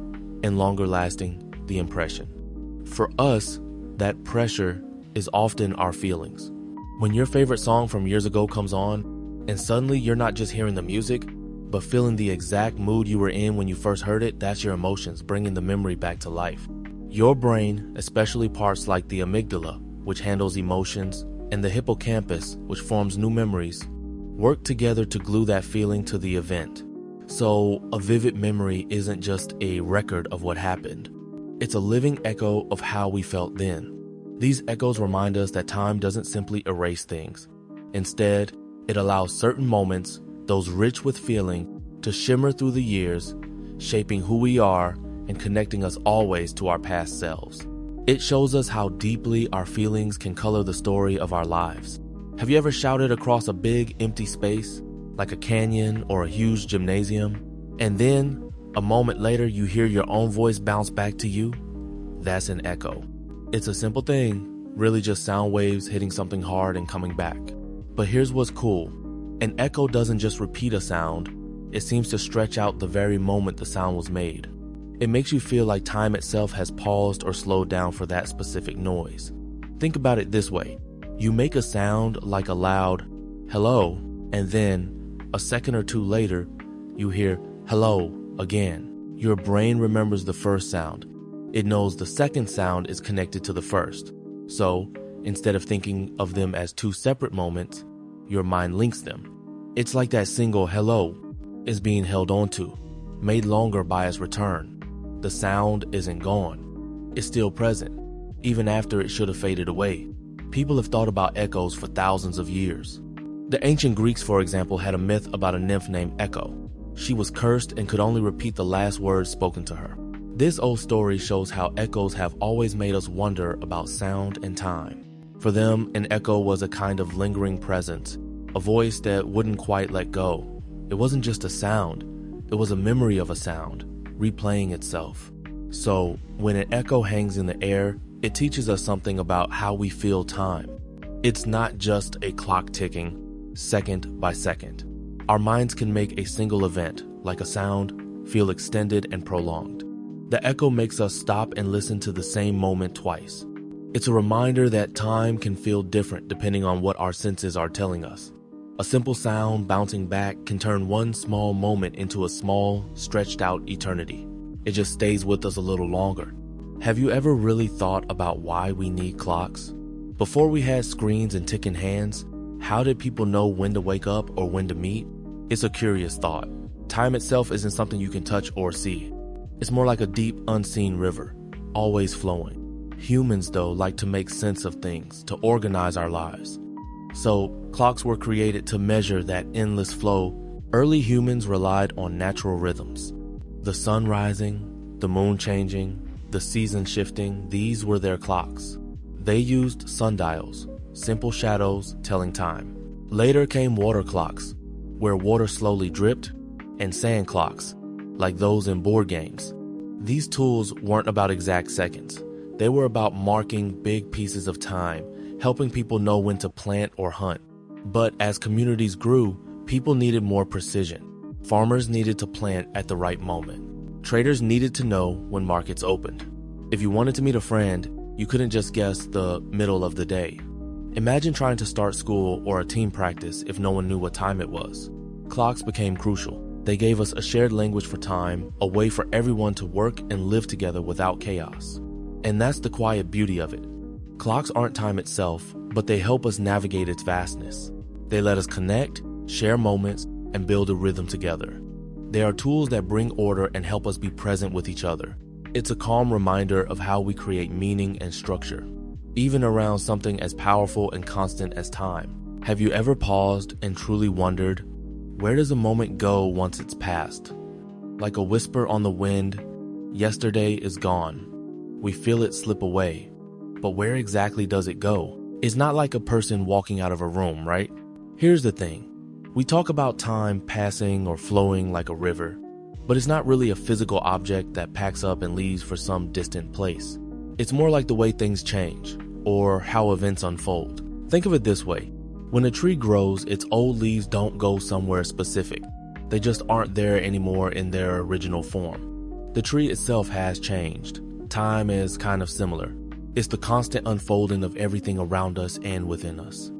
and longer lasting the impression. For us, that pressure is often our feelings. When your favorite song from years ago comes on, and suddenly you're not just hearing the music, but feeling the exact mood you were in when you first heard it, that's your emotions bringing the memory back to life. Your brain, especially parts like the amygdala, which handles emotions, and the hippocampus, which forms new memories, work together to glue that feeling to the event. So a vivid memory isn't just a record of what happened. It's a living echo of how we felt then. These echoes remind us that time doesn't simply erase things. Instead, it allows certain moments, those rich with feeling, to shimmer through the years, shaping who we are and connecting us always to our past selves. It shows us how deeply our feelings can color the story of our lives. Have you ever shouted across a big empty space, like a canyon or a huge gymnasium, and then, a moment later, you hear your own voice bounce back to you? That's an echo. It's a simple thing, really just sound waves hitting something hard and coming back. But here's what's cool. An echo doesn't just repeat a sound, it seems to stretch out the very moment the sound was made. It makes you feel like time itself has paused or slowed down for that specific noise. Think about it this way. You make a sound like a loud hello, and then, a second or two later, you hear hello again. Your brain remembers the first sound. It knows the second sound is connected to the first. So, instead of thinking of them as two separate moments, your mind links them. It's like that single hello is being held onto, made longer by its return. The sound isn't gone. It's still present, even after it should have faded away. People have thought about echoes for thousands of years. The ancient Greeks, for example, had a myth about a nymph named Echo. She was cursed and could only repeat the last words spoken to her. This old story shows how echoes have always made us wonder about sound and time. For them, an echo was a kind of lingering presence, a voice that wouldn't quite let go. It wasn't just a sound, it was a memory of a sound, replaying itself. So, when an echo hangs in the air, it teaches us something about how we feel time. It's not just a clock ticking, second by second. Our minds can make a single event, like a sound, feel extended and prolonged. The echo makes us stop and listen to the same moment twice. It's a reminder that time can feel different depending on what our senses are telling us. A simple sound bouncing back can turn one small moment into a small, stretched out eternity. It just stays with us a little longer. Have you ever really thought about why we need clocks? Before we had screens and ticking hands, how did people know when to wake up or when to meet? It's a curious thought. Time itself isn't something you can touch or see. It's more like a deep, unseen river, always flowing. Humans, though, like to make sense of things, to organize our lives. So, clocks were created to measure that endless flow. Early humans relied on natural rhythms. The sun rising, the moon changing, the season shifting, these were their clocks. They used sundials, simple shadows telling time. Later came water clocks, where water slowly dripped, and sand clocks, like those in board games. These tools weren't about exact seconds. They were about marking big pieces of time, helping people know when to plant or hunt. But as communities grew, people needed more precision. Farmers needed to plant at the right moment. Traders needed to know when markets opened. If you wanted to meet a friend, you couldn't just guess the middle of the day. Imagine trying to start school or a team practice if no one knew what time it was. Clocks became crucial. They gave us a shared language for time, a way for everyone to work and live together without chaos. And that's the quiet beauty of it. Clocks aren't time itself, but they help us navigate its vastness. They let us connect, share moments, and build a rhythm together. They are tools that bring order and help us be present with each other. It's a calm reminder of how we create meaning and structure, even around something as powerful and constant as time. Have you ever paused and truly wondered, Where does a moment go once it's passed? Like a whisper on the wind, yesterday is gone. We feel it slip away. But where exactly does it go? It's not like a person walking out of a room, right? Here's the thing. We talk about time passing or flowing like a river, but it's not really a physical object that packs up and leaves for some distant place. It's more like the way things change, or how events unfold. Think of it this way. When a tree grows, its old leaves don't go somewhere specific. They just aren't there anymore in their original form. The tree itself has changed. Time is kind of similar. It's the constant unfolding of everything around us and within us.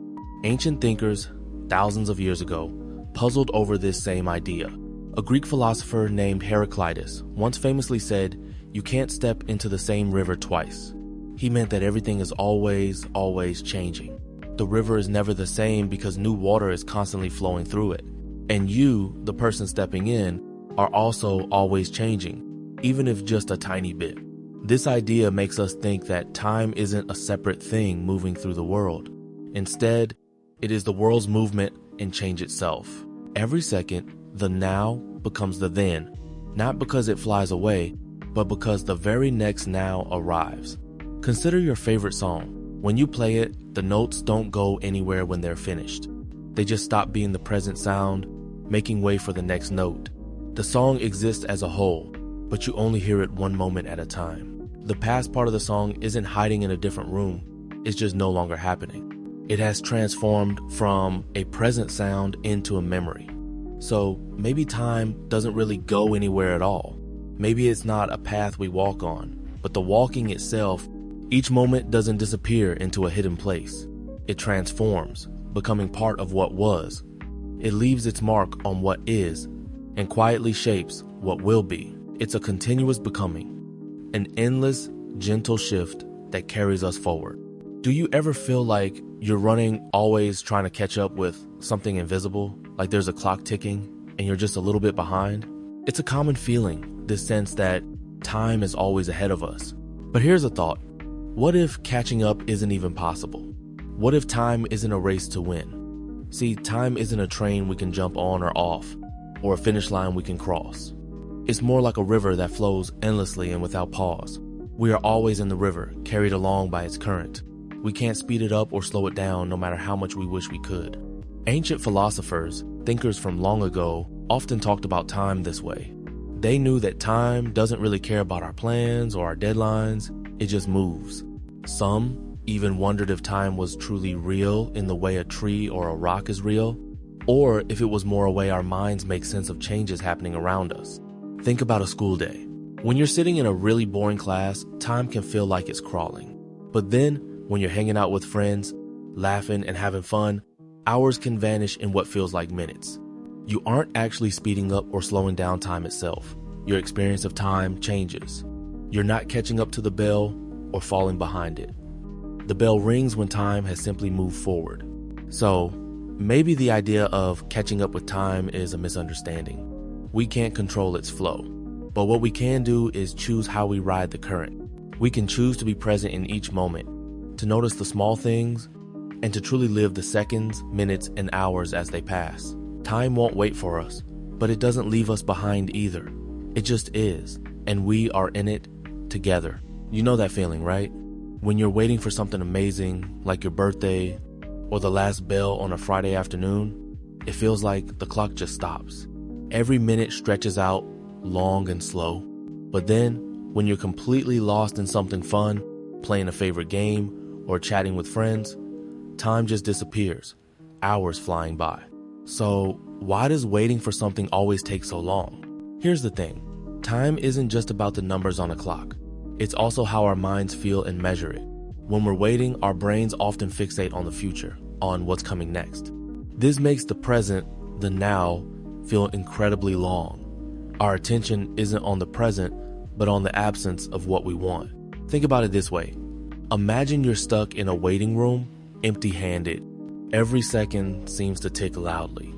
Ancient thinkers, thousands of years ago, puzzled over this same idea. A Greek philosopher named Heraclitus once famously said, "You can't step into the same river twice." He meant that everything is always changing. The river is never the same because new water is constantly flowing through it. And you, the person stepping in, are also always changing, even if just a tiny bit. This idea makes us think that time isn't a separate thing moving through the world. Instead, it is the world's movement and change itself. Every second, the now becomes the then, not because it flies away, but because the very next now arrives. Consider your favorite song. When you play it, the notes don't go anywhere when they're finished. They just stop being the present sound, making way for the next note. The song exists as a whole, but you only hear it one moment at a time. The past part of the song isn't hiding in a different room, it's just no longer happening. It has transformed from a present sound into a memory. So maybe time doesn't really go anywhere at all. Maybe it's not a path we walk on, but the walking itself, each moment doesn't disappear into a hidden place. It transforms, becoming part of what was. It leaves its mark on what is, and quietly shapes what will be. It's a continuous becoming, an endless, gentle shift that carries us forward. Do you ever feel like you're running, always trying to catch up with something invisible, like there's a clock ticking and you're just a little bit behind? It's a common feeling, this sense that time is always ahead of us. But here's a thought. What if catching up isn't even possible? What if time isn't a race to win? See, time isn't a train we can jump on or off, or a finish line we can cross. It's more like a river that flows endlessly and without pause. We are always in the river, carried along by its current. We can't speed it up or slow it down no matter how much we wish we could. Ancient philosophers, thinkers from long ago, often talked about time this way. They knew that time doesn't really care about our plans or our deadlines, it just moves. Some even wondered if time was truly real in the way a tree or a rock is real, or if it was more a way our minds make sense of changes happening around us. Think about a school day. When you're sitting in a really boring class, time can feel like it's crawling. But then, when you're hanging out with friends, laughing and having fun, hours can vanish in what feels like minutes. You aren't actually speeding up or slowing down time itself. Your experience of time changes. You're not catching up to the bell or falling behind it. The bell rings when time has simply moved forward. So, maybe the idea of catching up with time is a misunderstanding. We can't control its flow. But what we can do is choose how we ride the current. We can choose to be present in each moment, to notice the small things, and to truly live the seconds, minutes, and hours as they pass. Time won't wait for us, but it doesn't leave us behind either. It just is, and we are in it together. You know that feeling, right? When you're waiting for something amazing, like your birthday, or the last bell on a Friday afternoon, it feels like the clock just stops. Every minute stretches out, long and slow. But then, when you're completely lost in something fun, playing a favorite game, or chatting with friends, time just disappears, hours flying by. So, why does waiting for something always take so long? Here's the thing. Time isn't just about the numbers on a clock. It's also how our minds feel and measure it. When we're waiting, our brains often fixate on the future, on what's coming next. This makes the present, the now, feel incredibly long. Our attention isn't on the present, but on the absence of what we want. Think about it this way. Imagine you're stuck in a waiting room, empty-handed. Every second seems to tick loudly.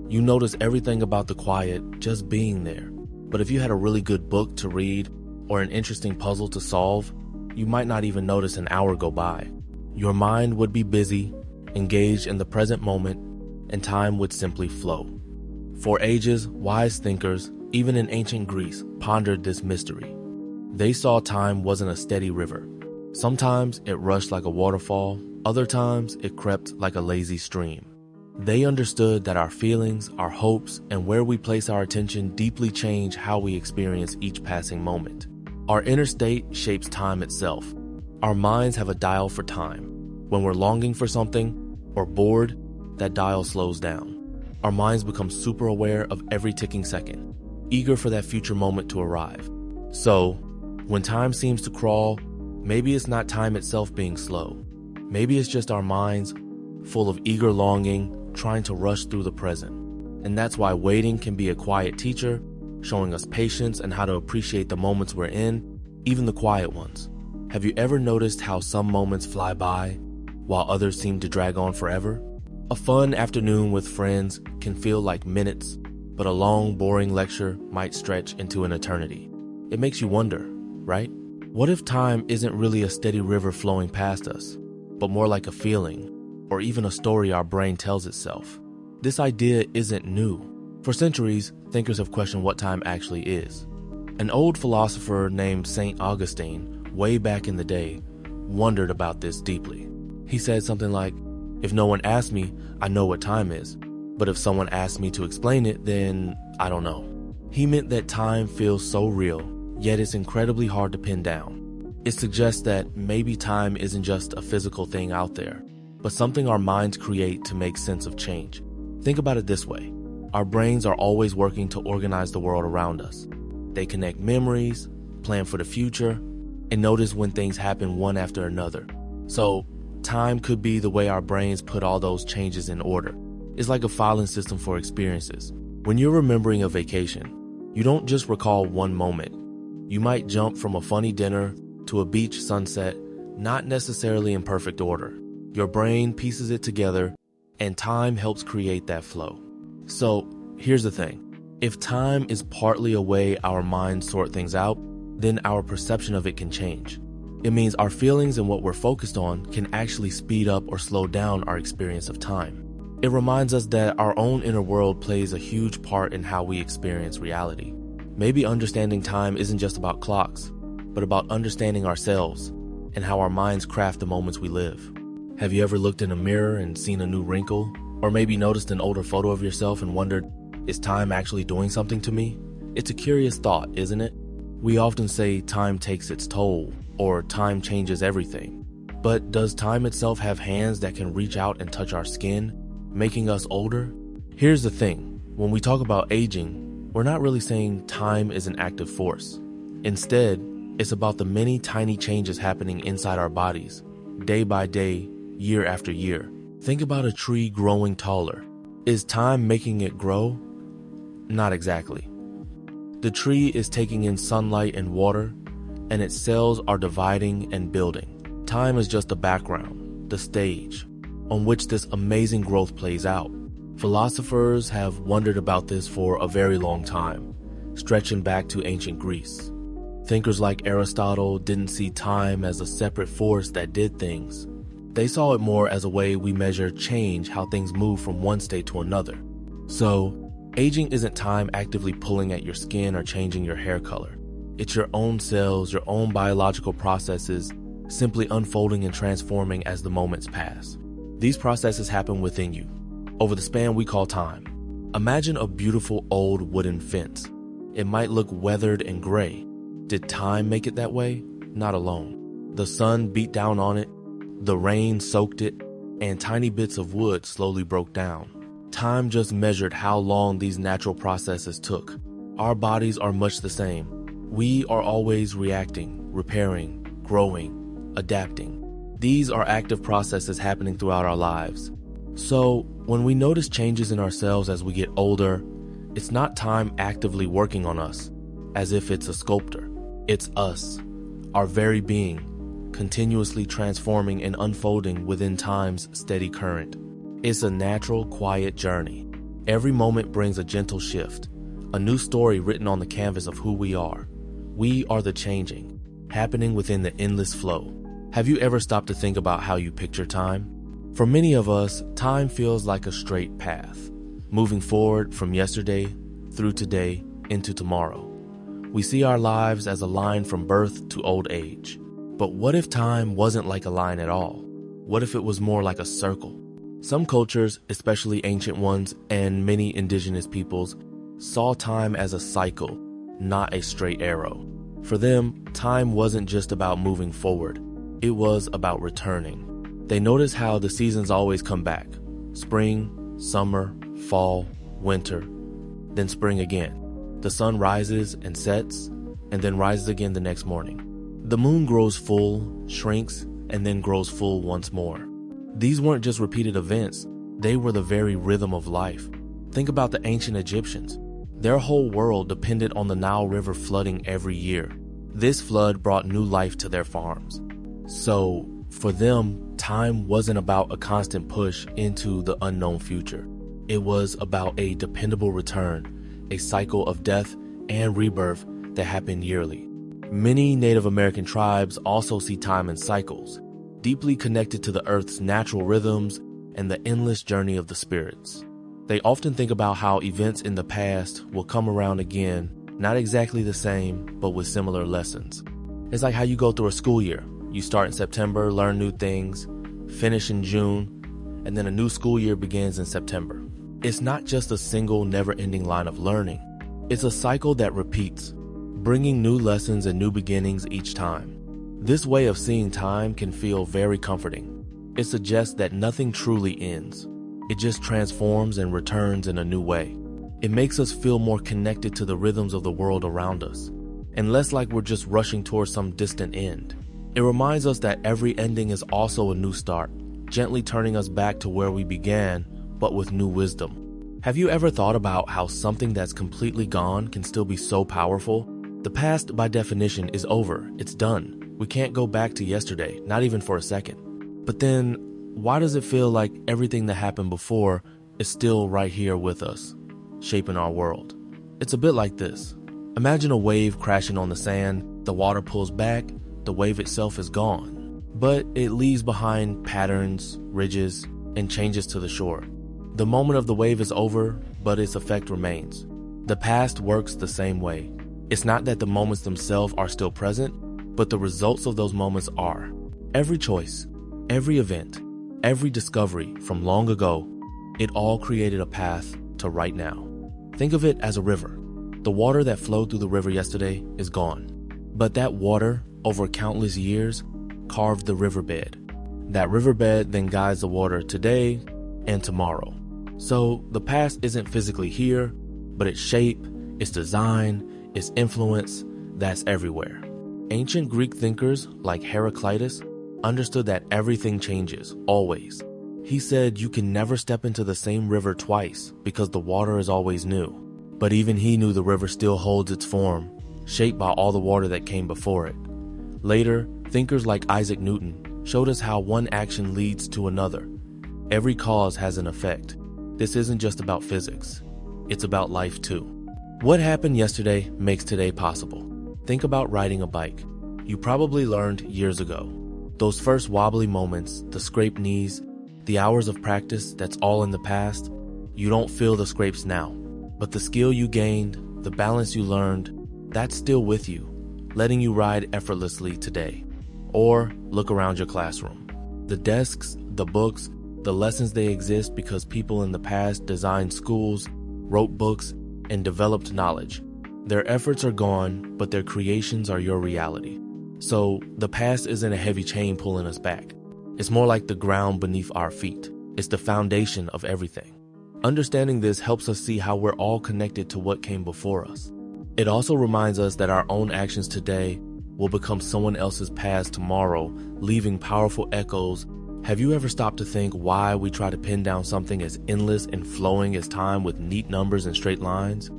You notice everything about the quiet just being there. But if you had a really good book to read or an interesting puzzle to solve, you might not even notice an hour go by. Your mind would be busy, engaged in the present moment, and time would simply flow. For ages, wise thinkers, even in ancient Greece, pondered this mystery. They saw time wasn't a steady river. Sometimes it rushed like a waterfall, other times it crept like a lazy stream. They understood that our feelings, our hopes, and where we place our attention deeply change how we experience each passing moment. Our inner state shapes time itself. Our minds have a dial for time. When we're longing for something or bored, that dial slows down. Our minds become super aware of every ticking second, eager for that future moment to arrive. So, when time seems to crawl, maybe it's not time itself being slow. Maybe it's just our minds, full of eager longing, trying to rush through the present. And that's why waiting can be a quiet teacher, showing us patience and how to appreciate the moments we're in, even the quiet ones. Have you ever noticed how some moments fly by, while others seem to drag on forever? A fun afternoon with friends can feel like minutes, but a long, boring lecture might stretch into an eternity. It makes you wonder, right? What if time isn't really a steady river flowing past us, but more like a feeling, or even a story our brain tells itself? This idea isn't new. For centuries, thinkers have questioned what time actually is. An old philosopher named St. Augustine, way back in the day, wondered about this deeply. He said something like, "If no one asks me, I know what time is. But if someone asks me to explain it, then I don't know." He meant that time feels so real, yet it's incredibly hard to pin down. It suggests that maybe time isn't just a physical thing out there, but something our minds create to make sense of change. Think about it this way. Our brains are always working to organize the world around us. They connect memories, plan for the future, and notice when things happen one after another. So, time could be the way our brains put all those changes in order. It's like a filing system for experiences. When you're remembering a vacation, you don't just recall one moment. You might jump from a funny dinner to a beach sunset, not necessarily in perfect order. Your brain pieces it together, and time helps create that flow. So, here's the thing. If time is partly a way our minds sort things out, then our perception of it can change. It means our feelings and what we're focused on can actually speed up or slow down our experience of time. It reminds us that our own inner world plays a huge part in how we experience reality. Maybe understanding time isn't just about clocks, but about understanding ourselves and how our minds craft the moments we live. Have you ever looked in a mirror and seen a new wrinkle? Or maybe noticed an older photo of yourself and wondered, is time actually doing something to me? It's a curious thought, isn't it? We often say time takes its toll, or time changes everything. But does time itself have hands that can reach out and touch our skin, making us older? Here's the thing. When we talk about aging, we're not really saying time is an active force. Instead, it's about the many tiny changes happening inside our bodies, day by day, year after year. Think about a tree growing taller. Is time making it grow? Not exactly. The tree is taking in sunlight and water, and its cells are dividing and building. Time is just the background, the stage, on which this amazing growth plays out. Philosophers have wondered about this for a very long time, stretching back to ancient Greece. Thinkers like Aristotle didn't see time as a separate force that did things. They saw it more as a way we measure change, how things move from one state to another. So, aging isn't time actively pulling at your skin or changing your hair color. It's your own cells, your own biological processes, simply unfolding and transforming as the moments pass. These processes happen within you, over the span we call time. Imagine a beautiful old wooden fence. It might look weathered and gray. Did time make it that way? Not alone. The sun beat down on it, the rain soaked it, and tiny bits of wood slowly broke down. Time just measured how long these natural processes took. Our bodies are much the same. We are always reacting, repairing, growing, adapting. These are active processes happening throughout our lives. So, when we notice changes in ourselves as we get older, it's not time actively working on us, as if it's a sculptor. It's us, our very being, continuously transforming and unfolding within time's steady current. It's a natural, quiet journey. Every moment brings a gentle shift, a new story written on the canvas of who we are. We are the changing, happening within the endless flow. Have you ever stopped to think about how you picture time? For many of us, time feels like a straight path. moving forward from yesterday through today into tomorrow. We see our lives as a line from birth to old age. But what if time wasn't like a line at all? What if it was more like a circle? Some cultures, especially ancient ones and many indigenous peoples, saw time as a cycle, not a straight arrow. For them, time wasn't just about moving forward. It was about returning. They noticed how the seasons always come back. Spring, summer, fall, winter, then spring again. The sun rises and sets, and then rises again the next morning. The moon grows full, shrinks, and then grows full once more. These weren't just repeated events, they were the very rhythm of life. Think about the ancient Egyptians. Their whole world depended on the Nile River flooding every year. This flood brought new life to their farms. So, for them, time wasn't about a constant push into the unknown future. It was about a dependable return, a cycle of death and rebirth that happened yearly. Many Native American tribes also see time in cycles, deeply connected to the earth's natural rhythms and the endless journey of the spirits. They often think about how events in the past will come around again, not exactly the same, but with similar lessons. It's like how you go through a school year. You start in September, learn new things, finish in June, and then a new school year begins in September. It's not just a single never-ending line of learning. It's a cycle that repeats, bringing new lessons and new beginnings each time. This way of seeing time can feel very comforting. It suggests that nothing truly ends. It just transforms and returns in a new way. It makes us feel more connected to the rhythms of the world around us, and less like we're just rushing towards some distant end. It reminds us that every ending is also a new start, gently turning us back to where we began, but with new wisdom. Have you ever thought about how something that's completely gone can still be so powerful? The past, by definition, is over. It's done. We can't go back to yesterday, not even for a second. But then, why does it feel like everything that happened before is still right here with us, shaping our world? It's a bit like this. Imagine a wave crashing on the sand. The water pulls back, the wave itself is gone, but it leaves behind patterns, ridges, and changes to the shore. The moment of the wave is over, but its effect remains. The past works the same way. It's not that the moments themselves are still present, but the results of those moments are. Every choice, every event, every discovery from long ago, it all created a path to right now. Think of it as a river. The water that flowed through the river yesterday is gone, but that water, over countless years, carved the riverbed. That riverbed then guides the water today and tomorrow. So the past isn't physically here, but its shape, its design, its influence, that's everywhere. Ancient Greek thinkers like Heraclitus understood that everything changes, always. He said you can never step into the same river twice because the water is always new. But even he knew the river still holds its form, shaped by all the water that came before it. Later, thinkers like Isaac Newton showed us how one action leads to another. Every cause has an effect. This isn't just about physics. It's about life too. What happened yesterday makes today possible. Think about riding a bike. You probably learned years ago. Those first wobbly moments, the scraped knees, the hours of practice, that's all in the past. You don't feel the scrapes now. But the skill you gained, the balance you learned, that's still with you, letting you ride effortlessly today. Or look around your classroom. The desks, the books, the lessons, they exist because people in the past designed schools, wrote books, and developed knowledge. Their efforts are gone, but their creations are your reality. So the past isn't a heavy chain pulling us back. It's more like the ground beneath our feet. It's the foundation of everything. Understanding this helps us see how we're all connected to what came before us. It also reminds us that our own actions today will become someone else's past tomorrow, leaving powerful echoes. Have you ever stopped to think why we try to pin down something as endless and flowing as time with neat numbers and straight lines?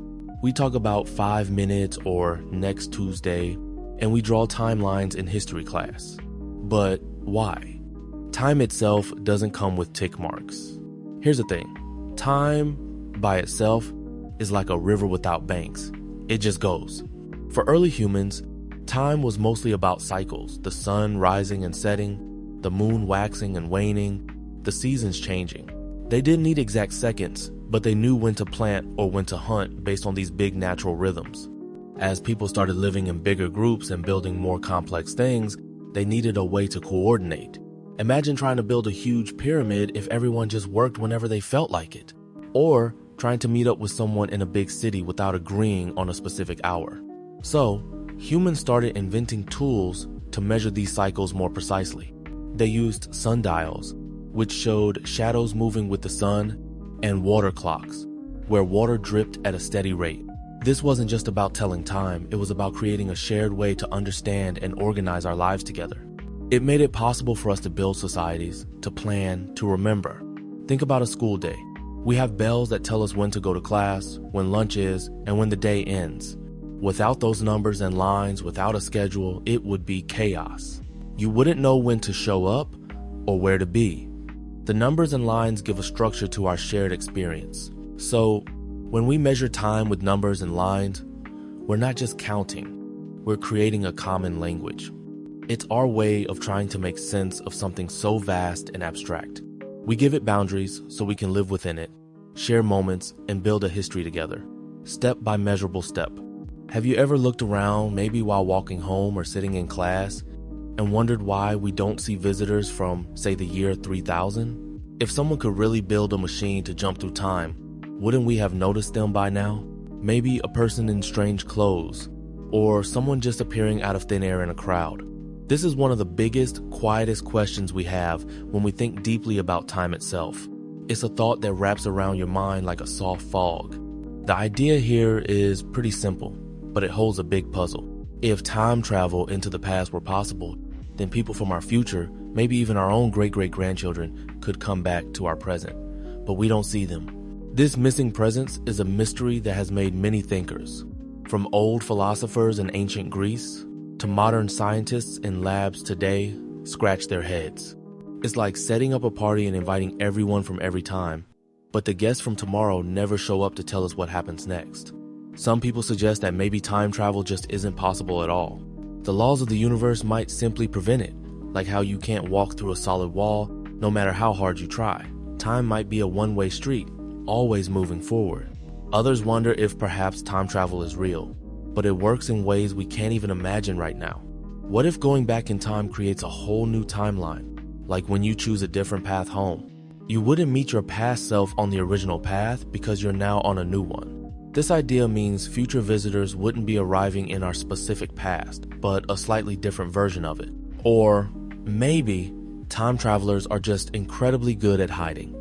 We talk about 5 minutes or next Tuesday, and we draw timelines in history class. But why? Time itself doesn't come with tick marks. Here's the thing. Time, by itself, is like a river without banks. It just goes. For early humans, time was mostly about cycles, the sun rising and setting, the moon waxing and waning, the seasons changing. They didn't need exact seconds, but they knew when to plant or when to hunt based on these big natural rhythms. As people started living in bigger groups and building more complex things, they needed a way to coordinate. Imagine trying to build a huge pyramid if everyone just worked whenever they felt like it. Or trying to meet up with someone in a big city without agreeing on a specific hour. So, humans started inventing tools to measure these cycles more precisely. They used sundials, which showed shadows moving with the sun, and water clocks, where water dripped at a steady rate. This wasn't just about telling time, it was about creating a shared way to understand and organize our lives together. It made it possible for us to build societies, to plan, to remember. Think about a school day. We have bells that tell us when to go to class, when lunch is, and when the day ends. Without those numbers and lines, without a schedule, it would be chaos. You wouldn't know when to show up or where to be. The numbers and lines give a structure to our shared experience. So, when we measure time with numbers and lines, we're not just counting, we're creating a common language. It's our way of trying to make sense of something so vast and abstract. We give it boundaries so we can live within it, share moments, and build a history together, step by measurable step. Have you ever looked around, maybe while walking home or sitting in class, and wondered why we don't see visitors from, say, the year 3000? If someone could really build a machine to jump through time, wouldn't we have noticed them by now? Maybe a person in strange clothes, or someone just appearing out of thin air in a crowd. This is one of the biggest, quietest questions we have when we think deeply about time itself. It's a thought that wraps around your mind like a soft fog. The idea here is pretty simple, but it holds a big puzzle. If time travel into the past were possible, then people from our future, maybe even our own great-great-grandchildren, could come back to our present. But we don't see them. This missing presence is a mystery that has made many thinkers, from old philosophers in ancient Greece to modern scientists in labs today, scratch their heads. It's like setting up a party and inviting everyone from every time, but the guests from tomorrow never show up to tell us what happens next. Some people suggest that maybe time travel just isn't possible at all. The laws of the universe might simply prevent it, like how you can't walk through a solid wall no matter how hard you try. Time might be a one-way street, always moving forward. Others wonder if perhaps time travel is real, but it works in ways we can't even imagine right now. What if going back in time creates a whole new timeline, like when you choose a different path home? You wouldn't meet your past self on the original path because you're now on a new one. This idea means future visitors wouldn't be arriving in our specific past, but a slightly different version of it. Or maybe time travelers are just incredibly good at hiding.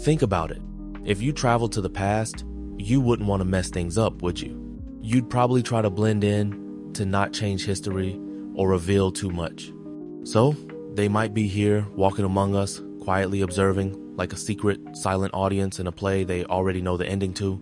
Think about it. If you traveled to the past, you wouldn't want to mess things up, would you? You'd probably try to blend in, to not change history or reveal too much. So, they might be here, walking among us, quietly observing, like a secret, silent audience in a play they already know the ending to.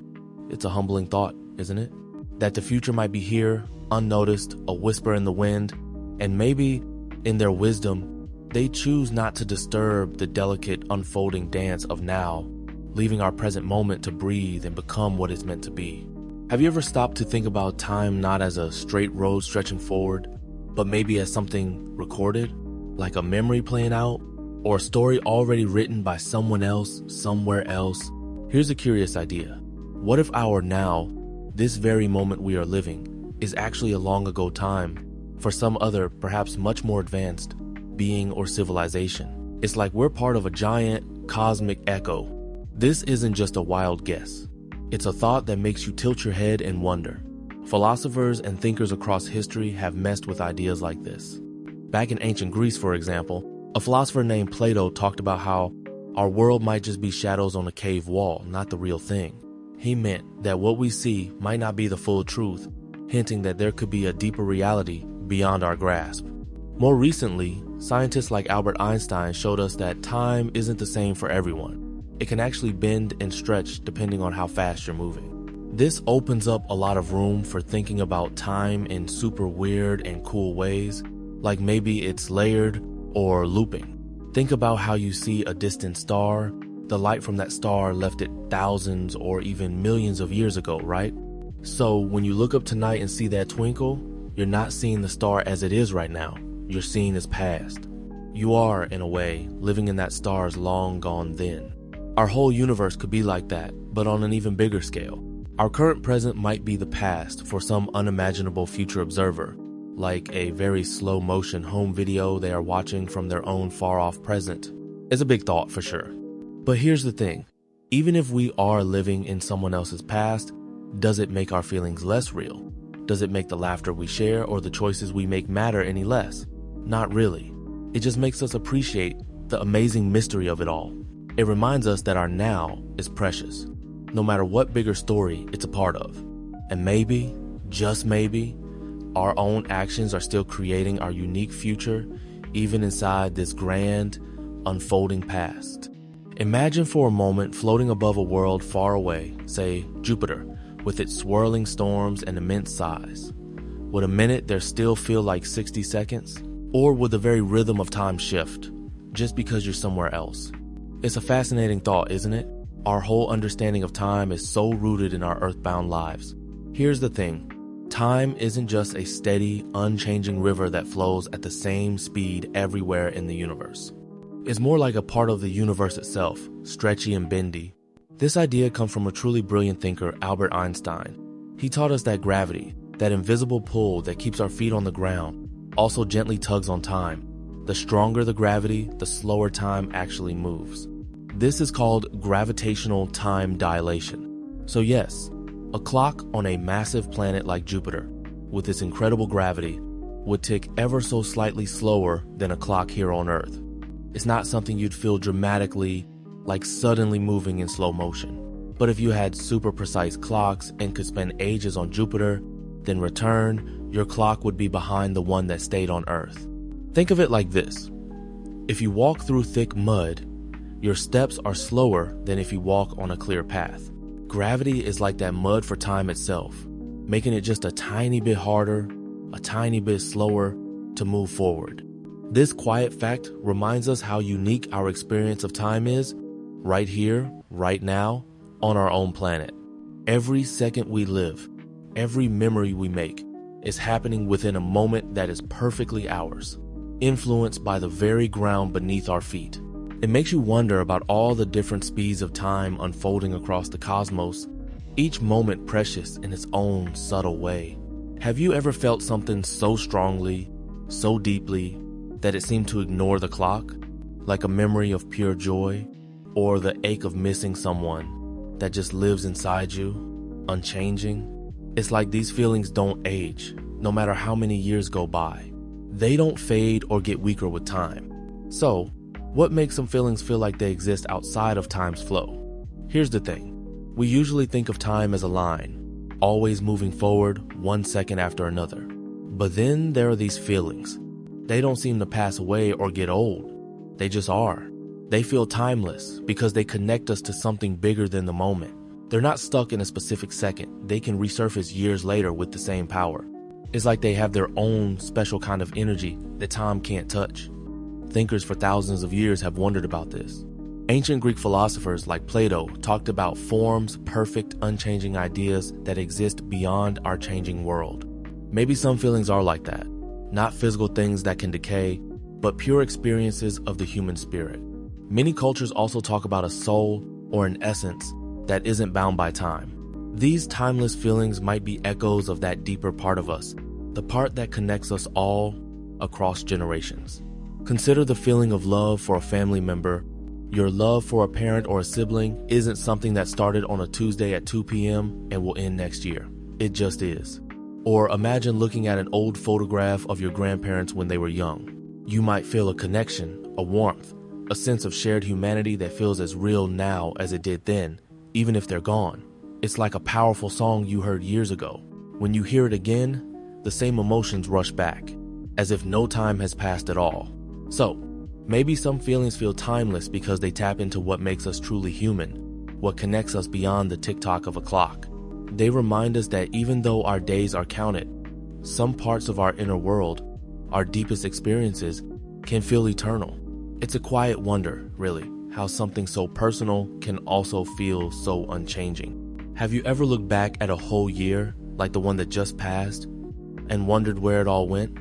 It's a humbling thought, isn't it? That the future might be here, unnoticed, a whisper in the wind, and maybe, in their wisdom, they choose not to disturb the delicate, unfolding dance of now, leaving our present moment to breathe and become what it's meant to be. Have you ever stopped to think about time not as a straight road stretching forward, but maybe as something recorded, like a memory playing out, or a story already written by someone else, somewhere else? Here's a curious idea. What if our now, this very moment we are living, is actually a long ago time for some other, perhaps much more advanced, being or civilization? It's like we're part of a giant, cosmic echo. This isn't just a wild guess. It's a thought that makes you tilt your head and wonder. Philosophers and thinkers across history have messed with ideas like this. Back in ancient Greece, for example, a philosopher named Plato talked about how our world might just be shadows on a cave wall, not the real thing. He meant that what we see might not be the full truth, hinting that there could be a deeper reality beyond our grasp. More recently, scientists like Albert Einstein showed us that time isn't the same for everyone. It can actually bend and stretch depending on how fast you're moving. This opens up a lot of room for thinking about time in super weird and cool ways, like maybe it's layered or looping. Think about how you see a distant star. The light from that star left it thousands or even millions of years ago, right? So when you look up tonight and see that twinkle, you're not seeing the star as it is right now. You're seeing its past. You are, in a way, living in that star's long gone then. Our whole universe could be like that, but on an even bigger scale. Our current present might be the past for some unimaginable future observer, like a very slow motion home video they are watching from their own far off present. It's a big thought for sure. But here's the thing, even if we are living in someone else's past, does it make our feelings less real? Does it make the laughter we share or the choices we make matter any less? Not really. It just makes us appreciate the amazing mystery of it all. It reminds us that our now is precious, no matter what bigger story it's a part of. And maybe, just maybe, our own actions are still creating our unique future, even inside this grand, unfolding past. Imagine for a moment floating above a world far away, say Jupiter, with its swirling storms and immense size. Would a minute there still feel like 60 seconds? Or would the very rhythm of time shift, just because you're somewhere else? It's a fascinating thought, isn't it? Our whole understanding of time is so rooted in our earthbound lives. Here's the thing. Time isn't just a steady, unchanging river that flows at the same speed everywhere in the universe. It's more like a part of the universe itself, stretchy and bendy. This idea comes from a truly brilliant thinker, Albert Einstein. He taught us that gravity, that invisible pull that keeps our feet on the ground, also gently tugs on time. The stronger the gravity, the slower time actually moves. This is called gravitational time dilation. So yes, a clock on a massive planet like Jupiter, with its incredible gravity, would tick ever so slightly slower than a clock here on Earth. It's not something you'd feel dramatically, like suddenly moving in slow motion. But if you had super precise clocks and could spend ages on Jupiter, then return, your clock would be behind the one that stayed on Earth. Think of it like this. If you walk through thick mud, your steps are slower than if you walk on a clear path. Gravity is like that mud for time itself, making it just a tiny bit harder, a tiny bit slower to move forward. This quiet fact reminds us how unique our experience of time is, right here, right now, on our own planet. Every second we live, every memory we make, is happening within a moment that is perfectly ours, influenced by the very ground beneath our feet. It makes you wonder about all the different speeds of time unfolding across the cosmos, each moment precious in its own subtle way. Have you ever felt something so strongly, so deeply, that it seemed to ignore the clock, like a memory of pure joy, or the ache of missing someone that just lives inside you, unchanging? It's like these feelings don't age, no matter how many years go by. They don't fade or get weaker with time. So, what makes some feelings feel like they exist outside of time's flow? Here's the thing. We usually think of time as a line, always moving forward 1 second after another. But then there are these feelings. They don't seem to pass away or get old. They just are. They feel timeless because they connect us to something bigger than the moment. They're not stuck in a specific second. They can resurface years later with the same power. It's like they have their own special kind of energy that time can't touch. Thinkers for thousands of years have wondered about this. Ancient Greek philosophers like Plato talked about forms, perfect, unchanging ideas that exist beyond our changing world. Maybe some feelings are like that. Not physical things that can decay, but pure experiences of the human spirit. Many cultures also talk about a soul or an essence that isn't bound by time. These timeless feelings might be echoes of that deeper part of us, the part that connects us all across generations. Consider the feeling of love for a family member. Your love for a parent or a sibling isn't something that started on a Tuesday at 2 p.m. and will end next year. It just is. Or imagine looking at an old photograph of your grandparents when they were young. You might feel a connection, a warmth, a sense of shared humanity that feels as real now as it did then, even if they're gone. It's like a powerful song you heard years ago. When you hear it again, the same emotions rush back, as if no time has passed at all. So, maybe some feelings feel timeless because they tap into what makes us truly human, what connects us beyond the tick-tock of a clock. They remind us that even though our days are counted, some parts of our inner world, our deepest experiences, can feel eternal. It's a quiet wonder, really, how something so personal can also feel so unchanging. Have you ever looked back at a whole year, like the one that just passed, and wondered where it all went?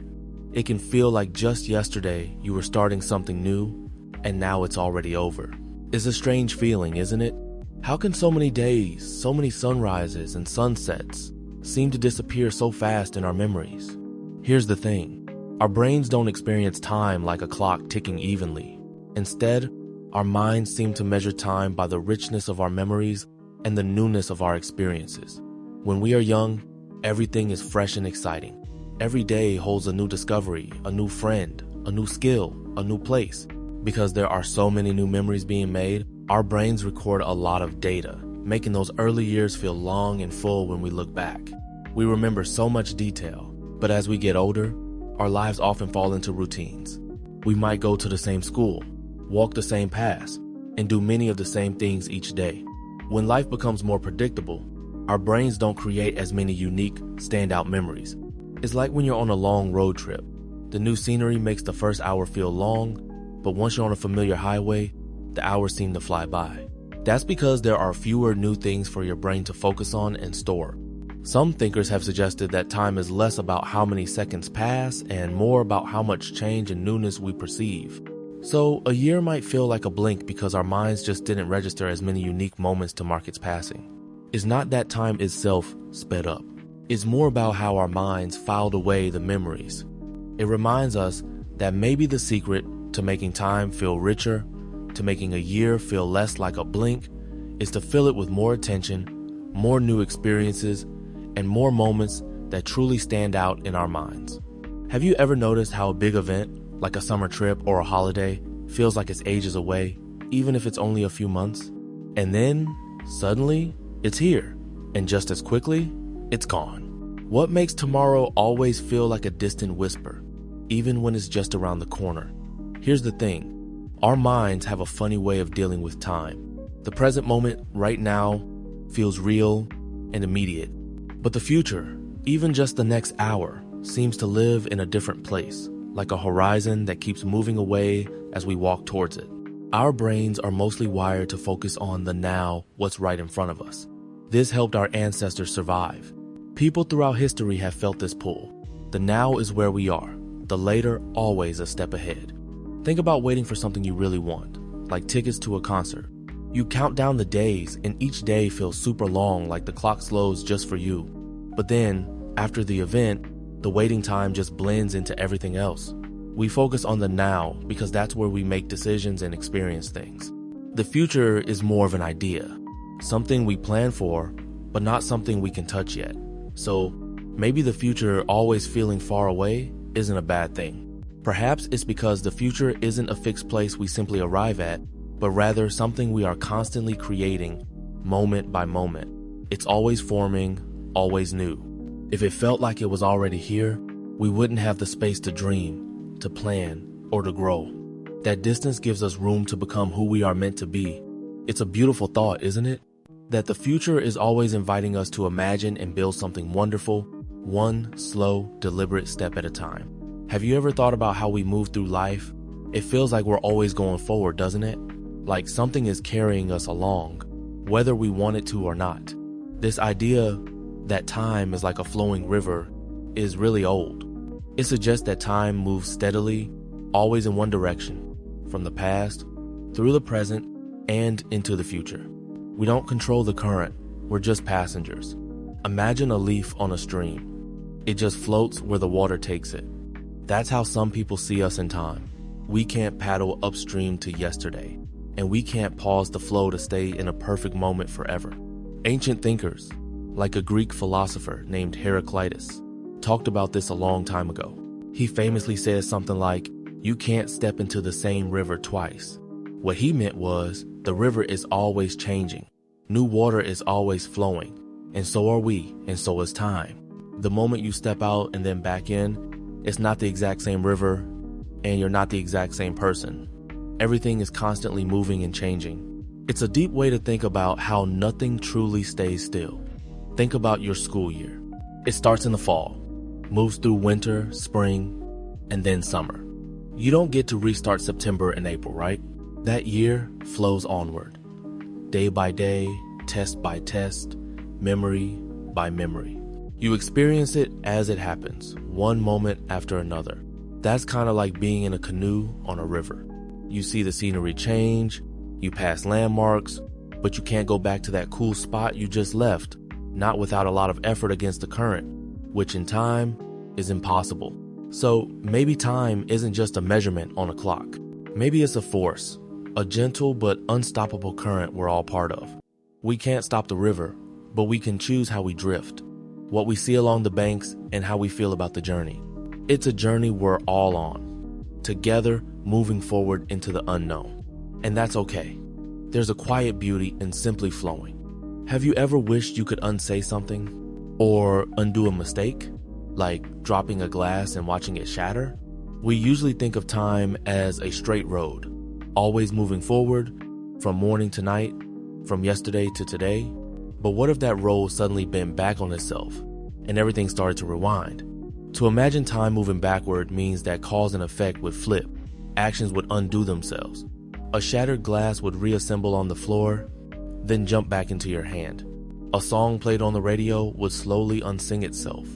It can feel like just yesterday you were starting something new, and now it's already over. It's a strange feeling, isn't it? How can so many days, so many sunrises and sunsets seem to disappear so fast in our memories? Here's the thing. Our brains don't experience time like a clock ticking evenly. Instead, our minds seem to measure time by the richness of our memories and the newness of our experiences. When we are young, everything is fresh and exciting. Every day holds a new discovery, a new friend, a new skill, a new place. Because there are so many new memories being made, our brains record a lot of data, making those early years feel long and full when we look back. We remember so much detail, but as we get older, our lives often fall into routines. We might go to the same school, walk the same paths, and do many of the same things each day. When life becomes more predictable, our brains don't create as many unique, standout memories. It's like when you're on a long road trip. The new scenery makes the first hour feel long, but once you're on a familiar highway, the hours seem to fly by. That's because there are fewer new things for your brain to focus on and store. Some thinkers have suggested that time is less about how many seconds pass and more about how much change and newness we perceive. So a year might feel like a blink because our minds just didn't register as many unique moments to mark its passing. It's not that time itself sped up. It's more about how our minds filed away the memories. It reminds us that maybe the secret to making time feel richer, to making a year feel less like a blink, is to fill it with more attention, more new experiences, and more moments that truly stand out in our minds. Have you ever noticed how a big event, like a summer trip or a holiday, feels like it's ages away, even if it's only a few months? And then, suddenly, it's here, and just as quickly, it's gone. What makes tomorrow always feel like a distant whisper, even when it's just around the corner? Here's the thing. Our minds have a funny way of dealing with time. The present moment, right now, feels real and immediate. But the future, even just the next hour, seems to live in a different place, like a horizon that keeps moving away as we walk towards it. Our brains are mostly wired to focus on the now, what's right in front of us. This helped our ancestors survive. People throughout history have felt this pull. The now is where we are, the later always a step ahead. Think about waiting for something you really want, like tickets to a concert. You count down the days, and each day feels super long, like the clock slows just for you. But then, after the event, the waiting time just blends into everything else. We focus on the now because that's where we make decisions and experience things. The future is more of an idea, something we plan for, but not something we can touch yet. So maybe the future always feeling far away isn't a bad thing. Perhaps it's because the future isn't a fixed place we simply arrive at, but rather something we are constantly creating, moment by moment. It's always forming, always new. If it felt like it was already here, we wouldn't have the space to dream, to plan, or to grow. That distance gives us room to become who we are meant to be. It's a beautiful thought, isn't it? That the future is always inviting us to imagine and build something wonderful, one slow, deliberate step at a time. Have you ever thought about how we move through life? It feels like we're always going forward, doesn't it? Like something is carrying us along, whether we want it to or not. This idea that time is like a flowing river is really old. It suggests that time moves steadily, always in one direction, from the past, through the present, and into the future. We don't control the current, we're just passengers. Imagine a leaf on a stream. It just floats where the water takes it. That's how some people see us in time. We can't paddle upstream to yesterday, and we can't pause the flow to stay in a perfect moment forever. Ancient thinkers, like a Greek philosopher named Heraclitus, talked about this a long time ago. He famously said something like, "You can't step into the same river twice." What he meant was, the river is always changing. New water is always flowing, and so are we, and so is time. The moment you step out and then back in, it's not the exact same river, and you're not the exact same person. Everything is constantly moving and changing. It's a deep way to think about how nothing truly stays still. Think about your school year. It starts in the fall, moves through winter, spring, and then summer. You don't get to restart September and April, right? That year flows onward. Day by day, test by test, memory by memory. You experience it as it happens, one moment after another. That's kind of like being in a canoe on a river. You see the scenery change, You pass landmarks, but you can't go back to that cool spot you just left, not without a lot of effort against the current, which in time is impossible. So maybe time isn't just a measurement on a clock. Maybe it's a force, a gentle but unstoppable current we're all part of. We can't stop the river, but we can choose how we drift, what we see along the banks, and how we feel about the journey. It's a journey we're all on, together moving forward into the unknown. And that's okay. There's a quiet beauty in simply flowing. Have you ever wished you could unsay something? Or undo a mistake? Like dropping a glass and watching it shatter? We usually think of time as a straight road, always moving forward, from morning to night, from yesterday to today. But what if that road suddenly bent back on itself and everything started to rewind? To imagine time moving backward means that cause and effect would flip, actions would undo themselves. A shattered glass would reassemble on the floor, then jump back into your hand. A song played on the radio would slowly unsing itself,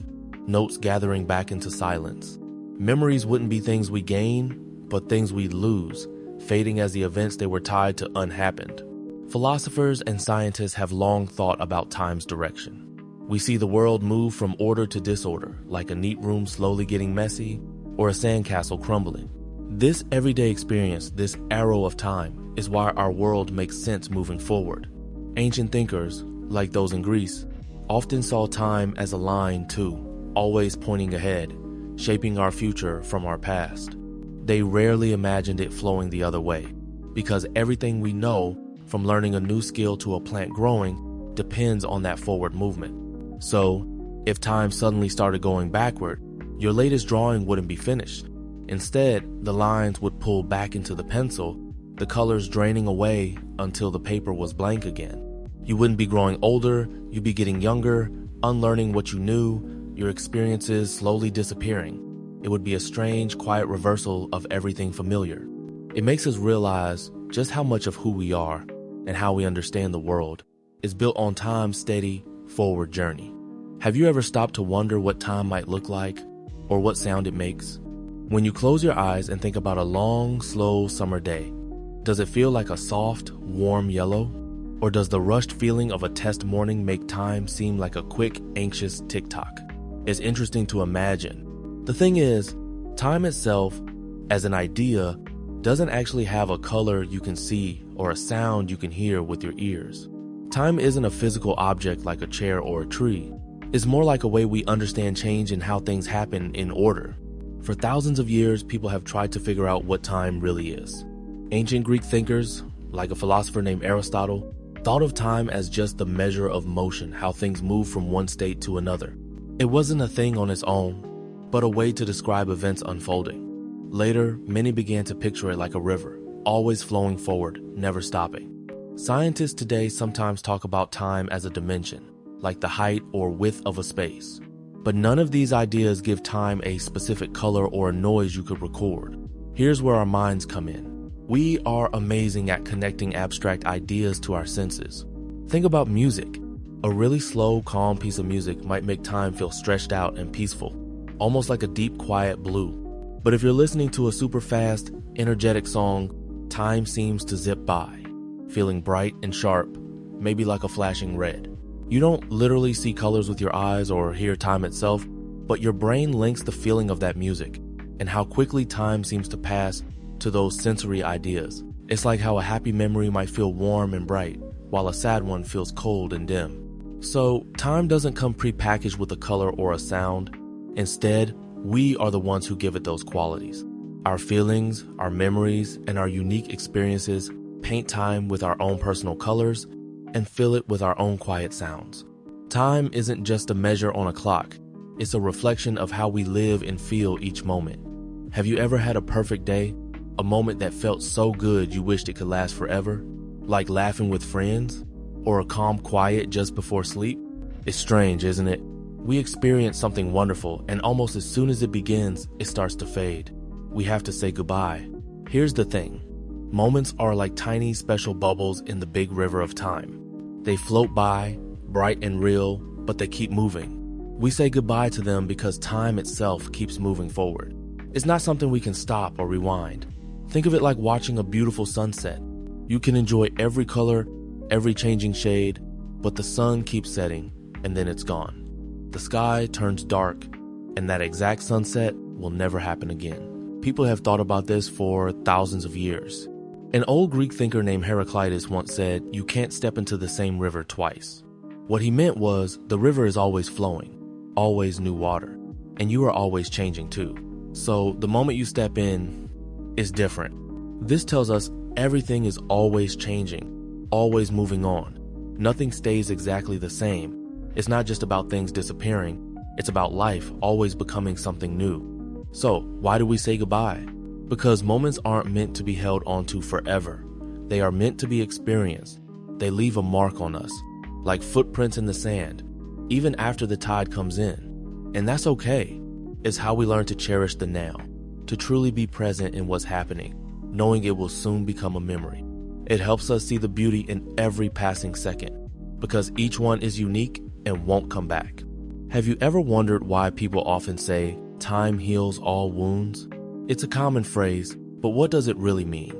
notes gathering back into silence. Memories wouldn't be things we gain, but things we lose, fading as the events they were tied to unhappened. Philosophers and scientists have long thought about time's direction. We see the world move from order to disorder, like a neat room slowly getting messy, or a sandcastle crumbling. This everyday experience, this arrow of time, is why our world makes sense moving forward. Ancient thinkers, like those in Greece, often saw time as a line too, always pointing ahead, shaping our future from our past. They rarely imagined it flowing the other way, because everything we know, from learning a new skill to a plant growing, depends on that forward movement. So, if time suddenly started going backward, your latest drawing wouldn't be finished. Instead, the lines would pull back into the pencil, the colors draining away until the paper was blank again. You wouldn't be growing older, you'd be getting younger, unlearning what you knew, your experiences slowly disappearing. It would be a strange, quiet reversal of everything familiar. It makes us realize just how much of who we are and how we understand the world is built on time's steady, forward journey. Have you ever stopped to wonder what time might look like or what sound it makes? When you close your eyes and think about a long, slow summer day, does it feel like a soft, warm yellow? Or does the rushed feeling of a test morning make time seem like a quick, anxious tick-tock? It's interesting to imagine. The thing is, time itself, as an idea, doesn't actually have a color you can see or a sound you can hear with your ears. Time isn't a physical object like a chair or a tree. It's more like a way we understand change and how things happen in order. For thousands of years, people have tried to figure out what time really is. Ancient Greek thinkers, like a philosopher named Aristotle, thought of time as just the measure of motion, how things move from one state to another. It wasn't a thing on its own, but a way to describe events unfolding. Later, many began to picture it like a river, always flowing forward, never stopping. Scientists today sometimes talk about time as a dimension, like the height or width of a space. But none of these ideas give time a specific color or a noise you could record. Here's where our minds come in. We are amazing at connecting abstract ideas to our senses. Think about music. A really slow, calm piece of music might make time feel stretched out and peaceful, almost like a deep, quiet blue. But if you're listening to a super fast, energetic song, time seems to zip by, feeling bright and sharp, maybe like a flashing red. You don't literally see colors with your eyes or hear time itself, but your brain links the feeling of that music and how quickly time seems to pass to those sensory ideas. It's like how a happy memory might feel warm and bright, while a sad one feels cold and dim. So, time doesn't come prepackaged with a color or a sound. Instead, we are the ones who give it those qualities. Our feelings, our memories, and our unique experiences paint time with our own personal colors and fill it with our own quiet sounds. Time isn't just a measure on a clock. It's a reflection of how we live and feel each moment. Have you ever had a perfect day? A moment that felt so good you wished it could last forever? Like laughing with friends? Or a calm quiet just before sleep? It's strange, isn't it? We experience something wonderful, and almost as soon as it begins, it starts to fade. We have to say goodbye. Here's the thing. Moments are like tiny special bubbles in the big river of time. They float by, bright and real, but they keep moving. We say goodbye to them because time itself keeps moving forward. It's not something we can stop or rewind. Think of it like watching a beautiful sunset. You can enjoy every color, every changing shade, but the sun keeps setting and then it's gone. The sky turns dark, and that exact sunset will never happen again. People have thought about this for thousands of years. An old Greek thinker named Heraclitus once said, "You can't step into the same river twice." What he meant was, the river is always flowing, always new water, and you are always changing too. So the moment you step in is different. This tells us everything is always changing, always moving on. Nothing stays exactly the same. It's not just about things disappearing, it's about life always becoming something new. So why do we say goodbye? Because moments aren't meant to be held onto forever. They are meant to be experienced. They leave a mark on us, like footprints in the sand, even after the tide comes in. And that's okay. It's how we learn to cherish the now, to truly be present in what's happening, knowing it will soon become a memory. It helps us see the beauty in every passing second, because each one is unique and won't come back. Have you ever wondered why people often say, "Time heals all wounds"? It's a common phrase, but what does it really mean?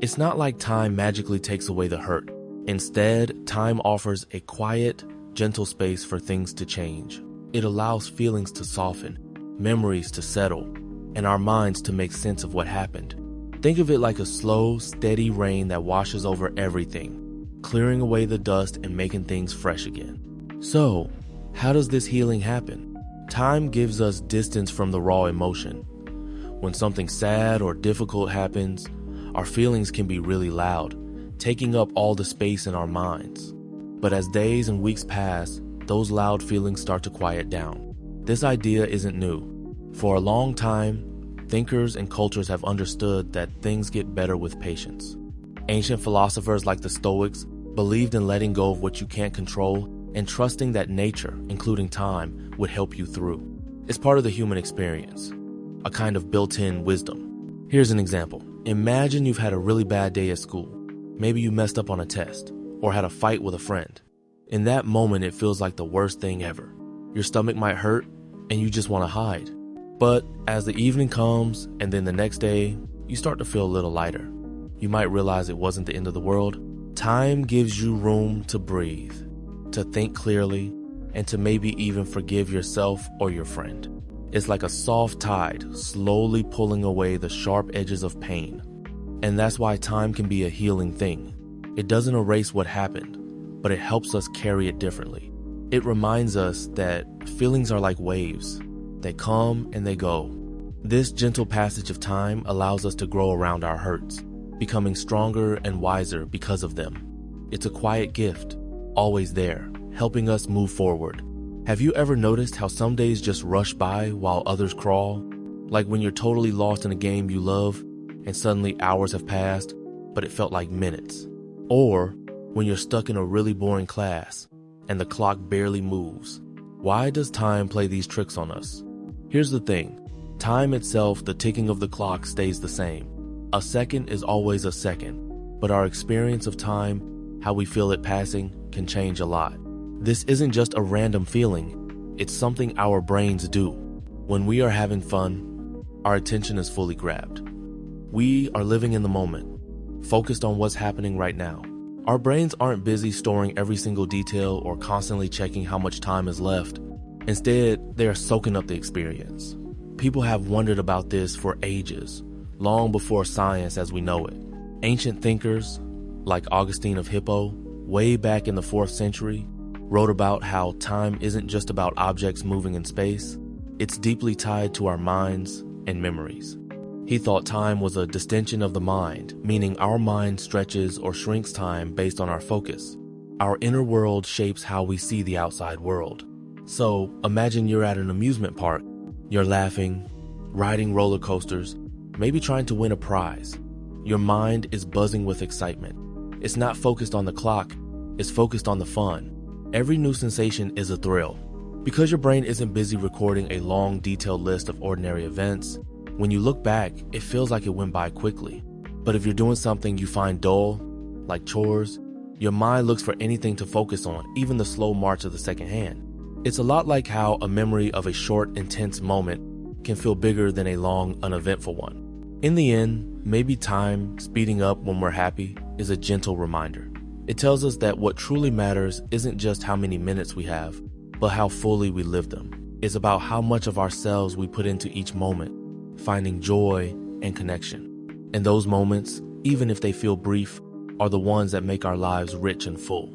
It's not like time magically takes away the hurt. Instead, time offers a quiet, gentle space for things to change. It allows feelings to soften, memories to settle, and our minds to make sense of what happened. Think of it like a slow, steady rain that washes over everything, clearing away the dust and making things fresh again. So, how does this healing happen? Time gives us distance from the raw emotion. When something sad or difficult happens, our feelings can be really loud, taking up all the space in our minds. But as days and weeks pass, those loud feelings start to quiet down. This idea isn't new. For a long time, thinkers and cultures have understood that things get better with patience. Ancient philosophers like the Stoics believed in letting go of what you can't control and trusting that nature, including time, would help you through. It's part of the human experience, a kind of built-in wisdom. Here's an example. Imagine you've had a really bad day at school. Maybe you messed up on a test or had a fight with a friend. In that moment, it feels like the worst thing ever. Your stomach might hurt and you just want to hide. But as the evening comes and then the next day, you start to feel a little lighter. You might realize it wasn't the end of the world. Time gives you room to breathe, to think clearly, and to maybe even forgive yourself or your friend. It's like a soft tide slowly pulling away the sharp edges of pain. And that's why time can be a healing thing. It doesn't erase what happened, but it helps us carry it differently. It reminds us that feelings are like waves. They come and they go. This gentle passage of time allows us to grow around our hurts, becoming stronger and wiser because of them. It's a quiet gift, always there, helping us move forward. Have you ever noticed how some days just rush by while others crawl? Like when you're totally lost in a game you love and suddenly hours have passed, but it felt like minutes. Or when you're stuck in a really boring class and the clock barely moves. Why does time play these tricks on us? Here's the thing. Time itself, the ticking of the clock, stays the same. A second is always a second, but our experience of time, how we feel it passing, can change a lot. This isn't just a random feeling, it's something our brains do. When we are having fun, our attention is fully grabbed. We are living in the moment, focused on what's happening right now. Our brains aren't busy storing every single detail or constantly checking how much time is left. Instead, they are soaking up the experience. People have wondered about this for ages, long before science as we know it. Ancient thinkers, like Augustine of Hippo, way back in the 4th century, wrote about how time isn't just about objects moving in space, it's deeply tied to our minds and memories. He thought time was a distension of the mind, meaning our mind stretches or shrinks time based on our focus. Our inner world shapes how we see the outside world. So imagine you're at an amusement park. You're laughing, riding roller coasters, maybe trying to win a prize. Your mind is buzzing with excitement. It's not focused on the clock, it's focused on the fun. Every new sensation is a thrill. Because your brain isn't busy recording a long, detailed list of ordinary events, when you look back, it feels like it went by quickly. But if you're doing something you find dull, like chores, your mind looks for anything to focus on, even the slow march of the second hand. It's a lot like how a memory of a short, intense moment can feel bigger than a long, uneventful one. In the end, maybe time speeding up when we're happy is a gentle reminder. It tells us that what truly matters isn't just how many minutes we have, but how fully we live them. It's about how much of ourselves we put into each moment, finding joy and connection. And those moments, even if they feel brief, are the ones that make our lives rich and full.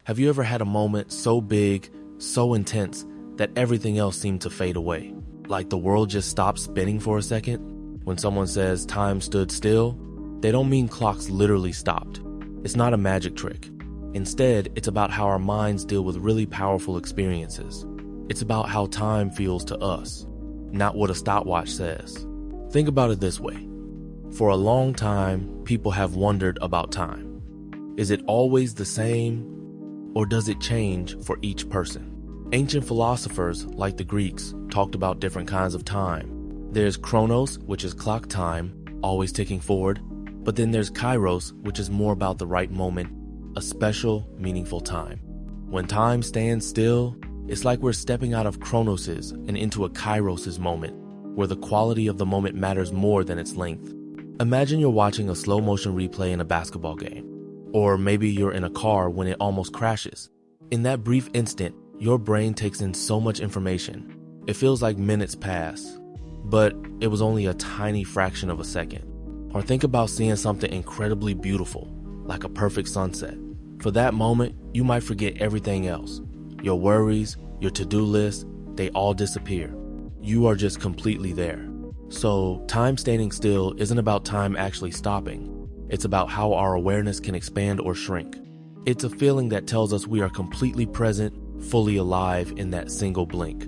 Have you ever had a moment so big, so intense, that everything else seemed to fade away? Like the world just stopped spinning for a second? When someone says time stood still, they don't mean clocks literally stopped. It's not a magic trick. Instead, it's about how our minds deal with really powerful experiences. It's about how time feels to us, not what a stopwatch says. Think about it this way. For a long time, people have wondered about time. Is it always the same, or does it change for each person? Ancient philosophers, like the Greeks, talked about different kinds of time. There's Chronos, which is clock time, always ticking forward. But then there's Kairos, which is more about the right moment, a special, meaningful time. When time stands still, it's like we're stepping out of Chronos's and into a Kairos's moment, where the quality of the moment matters more than its length. Imagine you're watching a slow motion replay in a basketball game. Or maybe you're in a car when it almost crashes. In that brief instant, your brain takes in so much information. It feels like minutes pass, but it was only a tiny fraction of a second. Or think about seeing something incredibly beautiful, like a perfect sunset. For that moment, you might forget everything else. Your worries, your to-do list, they all disappear. You are just completely there. So, time standing still isn't about time actually stopping. It's about how our awareness can expand or shrink. It's a feeling that tells us we are completely present, fully alive in that single blink.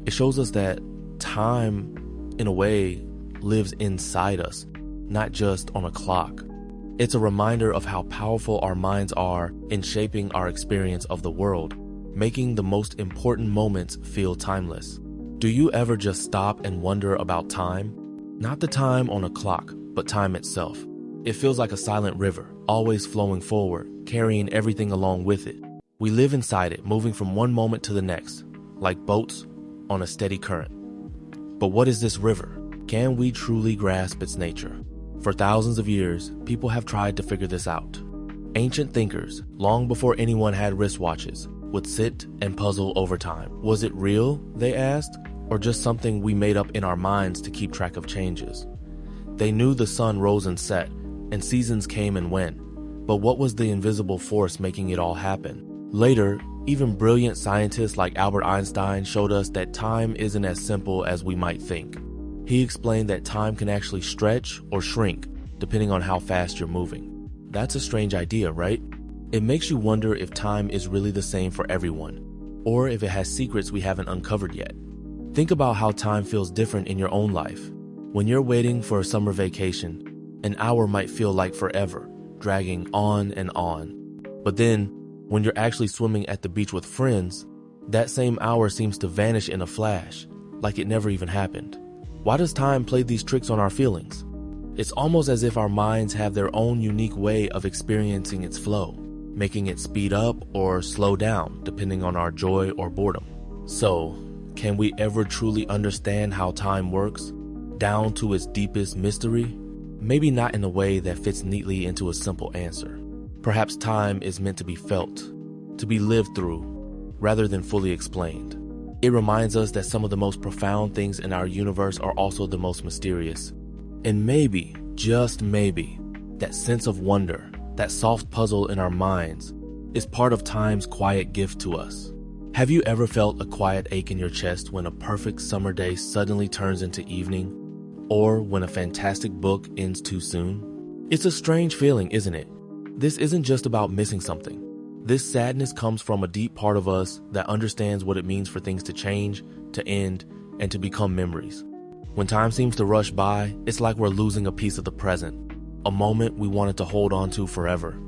It shows us that time, in a way, lives inside us, not just on a clock. It's a reminder of how powerful our minds are in shaping our experience of the world, making the most important moments feel timeless. Do you ever just stop and wonder about time? Not the time on a clock, but time itself. It feels like a silent river, always flowing forward, carrying everything along with it. We live inside it, moving from one moment to the next, like boats on a steady current. But what is this river? Can we truly grasp its nature? For thousands of years, people have tried to figure this out. Ancient thinkers, long before anyone had wristwatches, would sit and puzzle over time. Was it real, they asked, or just something we made up in our minds to keep track of changes? They knew the sun rose and set, and seasons came and went, but what was the invisible force making it all happen? Later, even brilliant scientists like Albert Einstein showed us that time isn't as simple as we might think. He explained that time can actually stretch or shrink, depending on how fast you're moving. That's a strange idea, right? It makes you wonder if time is really the same for everyone, or if it has secrets we haven't uncovered yet. Think about how time feels different in your own life. When you're waiting for a summer vacation, an hour might feel like forever, dragging on and on. But then, when you're actually swimming at the beach with friends, that same hour seems to vanish in a flash, like it never even happened. Why does time play these tricks on our feelings? It's almost as if our minds have their own unique way of experiencing its flow, making it speed up or slow down depending on our joy or boredom. So, can we ever truly understand how time works, down to its deepest mystery? Maybe not in a way that fits neatly into a simple answer. Perhaps time is meant to be felt, to be lived through, rather than fully explained. It reminds us that some of the most profound things in our universe are also the most mysterious. And maybe, just maybe, that sense of wonder, that soft puzzle in our minds, is part of time's quiet gift to us. Have you ever felt a quiet ache in your chest when a perfect summer day suddenly turns into evening? Or when a fantastic book ends too soon? It's a strange feeling, isn't it? This isn't just about missing something. This sadness comes from a deep part of us that understands what it means for things to change, to end, and to become memories. When time seems to rush by, it's like we're losing a piece of the present, a moment we wanted to hold on to forever.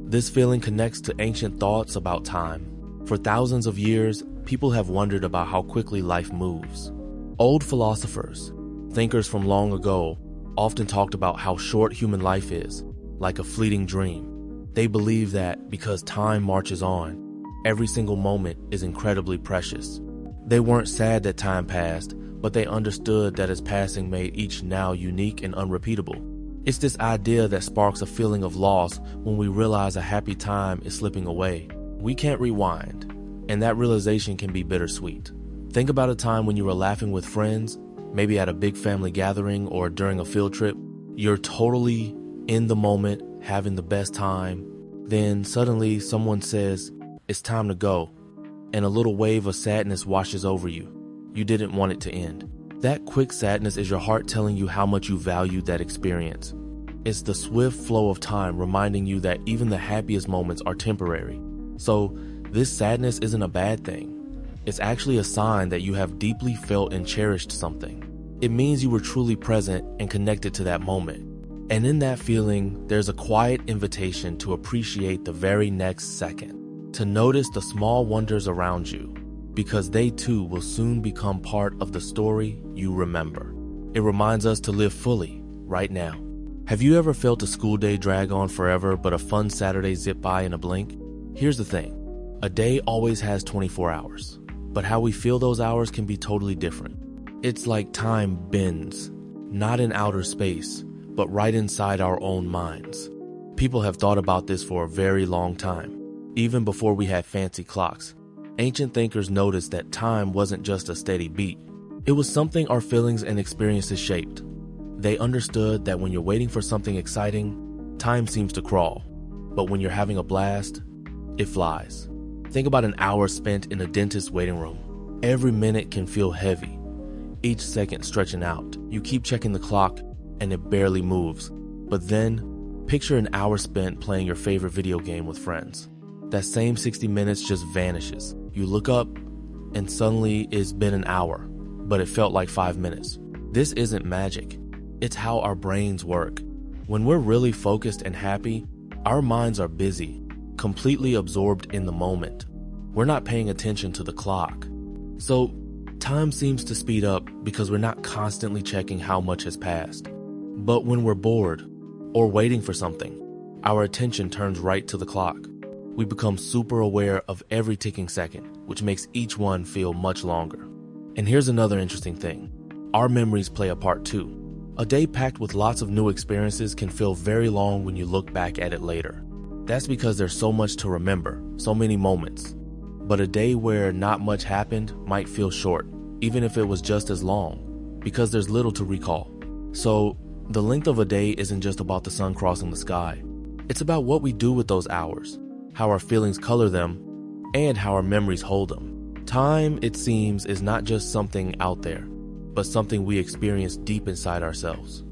This feeling connects to ancient thoughts about time. For thousands of years, people have wondered about how quickly life moves. Old philosophers, thinkers from long ago, often talked about how short human life is, like a fleeting dream. They believe that because time marches on, every single moment is incredibly precious. They weren't sad that time passed, but they understood that its passing made each now unique and unrepeatable. It's this idea that sparks a feeling of loss when we realize a happy time is slipping away. We can't rewind, and that realization can be bittersweet. Think about a time when you were laughing with friends, maybe at a big family gathering or during a field trip. You're totally in the moment, having the best time. Then suddenly someone says, "It's time to go," and a little wave of sadness washes over you. You didn't want it to end. That quick sadness is your heart telling you how much you valued that experience. It's the swift flow of time reminding you that even the happiest moments are temporary. So this sadness isn't a bad thing. It's actually a sign that you have deeply felt and cherished something. It means you were truly present and connected to that moment. And in that feeling, there's a quiet invitation to appreciate the very next second, to notice the small wonders around you, because they too will soon become part of the story you remember. It reminds us to live fully, right now. Have you ever felt a school day drag on forever, but a fun Saturday zip by in a blink? Here's the thing. A day always has 24 hours, but how we feel those hours can be totally different. It's like time bends, not in outer space, but right inside our own minds. People have thought about this for a very long time, even before we had fancy clocks. Ancient thinkers noticed that time wasn't just a steady beat. It was something our feelings and experiences shaped. They understood that when you're waiting for something exciting, time seems to crawl. But when you're having a blast, it flies. Think about an hour spent in a dentist's waiting room. Every minute can feel heavy, each second stretching out. You keep checking the clock and it barely moves. But then, picture an hour spent playing your favorite video game with friends. That same 60 minutes just vanishes. You look up and suddenly it's been an hour, but it felt like 5 minutes. This isn't magic. It's how our brains work. When we're really focused and happy, our minds are busy, completely absorbed in the moment. We're not paying attention to the clock. So, time seems to speed up because we're not constantly checking how much has passed. But when we're bored or waiting for something, our attention turns right to the clock. We become super aware of every ticking second, which makes each one feel much longer. And here's another interesting thing. Our memories play a part too. A day packed with lots of new experiences can feel very long when you look back at it later. That's because there's so much to remember, so many moments. But a day where not much happened might feel short, even if it was just as long, because there's little to recall. So, the length of a day isn't just about the sun crossing the sky. It's about what we do with those hours, how our feelings color them, and how our memories hold them. Time, it seems, is not just something out there, but something we experience deep inside ourselves.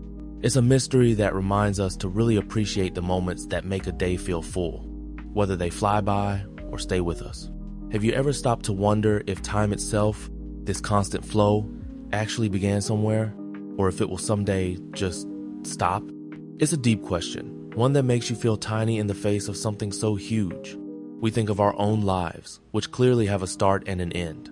It's a mystery that reminds us to really appreciate the moments that make a day feel full, whether they fly by or stay with us. Have you ever stopped to wonder if time itself, this constant flow, actually began somewhere, or if it will someday just stop? It's a deep question, one that makes you feel tiny in the face of something so huge. We think of our own lives, which clearly have a start and an end.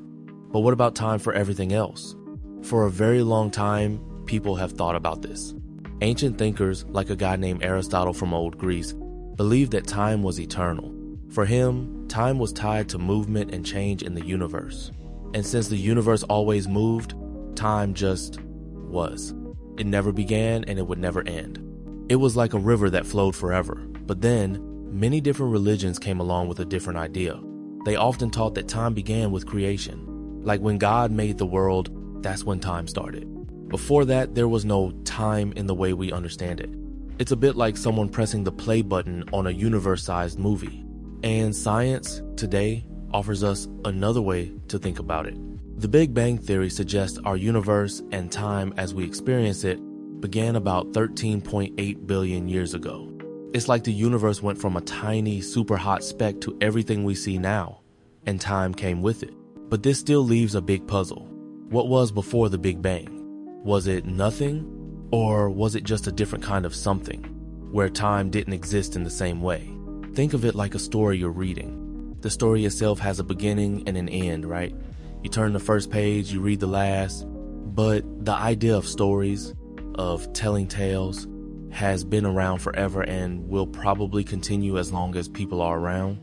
But what about time for everything else? For a very long time, people have thought about this. Ancient thinkers, like a guy named Aristotle from old Greece, believed that time was eternal. For him, time was tied to movement and change in the universe. And since the universe always moved, time just was. It never began and it would never end. It was like a river that flowed forever. But then, many different religions came along with a different idea. They often taught that time began with creation. Like when God made the world, that's when time started. Before that, there was no time in the way we understand it. It's a bit like someone pressing the play button on a universe-sized movie. And science, today, offers us another way to think about it. The Big Bang Theory suggests our universe and time as we experience it began about 13.8 billion years ago. It's like the universe went from a tiny, super hot speck to everything we see now, and time came with it. But this still leaves a big puzzle. What was before the Big Bang? Was it nothing? Or was it just a different kind of something, where time didn't exist in the same way? Think of it like a story you're reading. The story itself has a beginning and an end, right? You turn the first page, you read the last. But the idea of stories, of telling tales, has been around forever and will probably continue as long as people are around.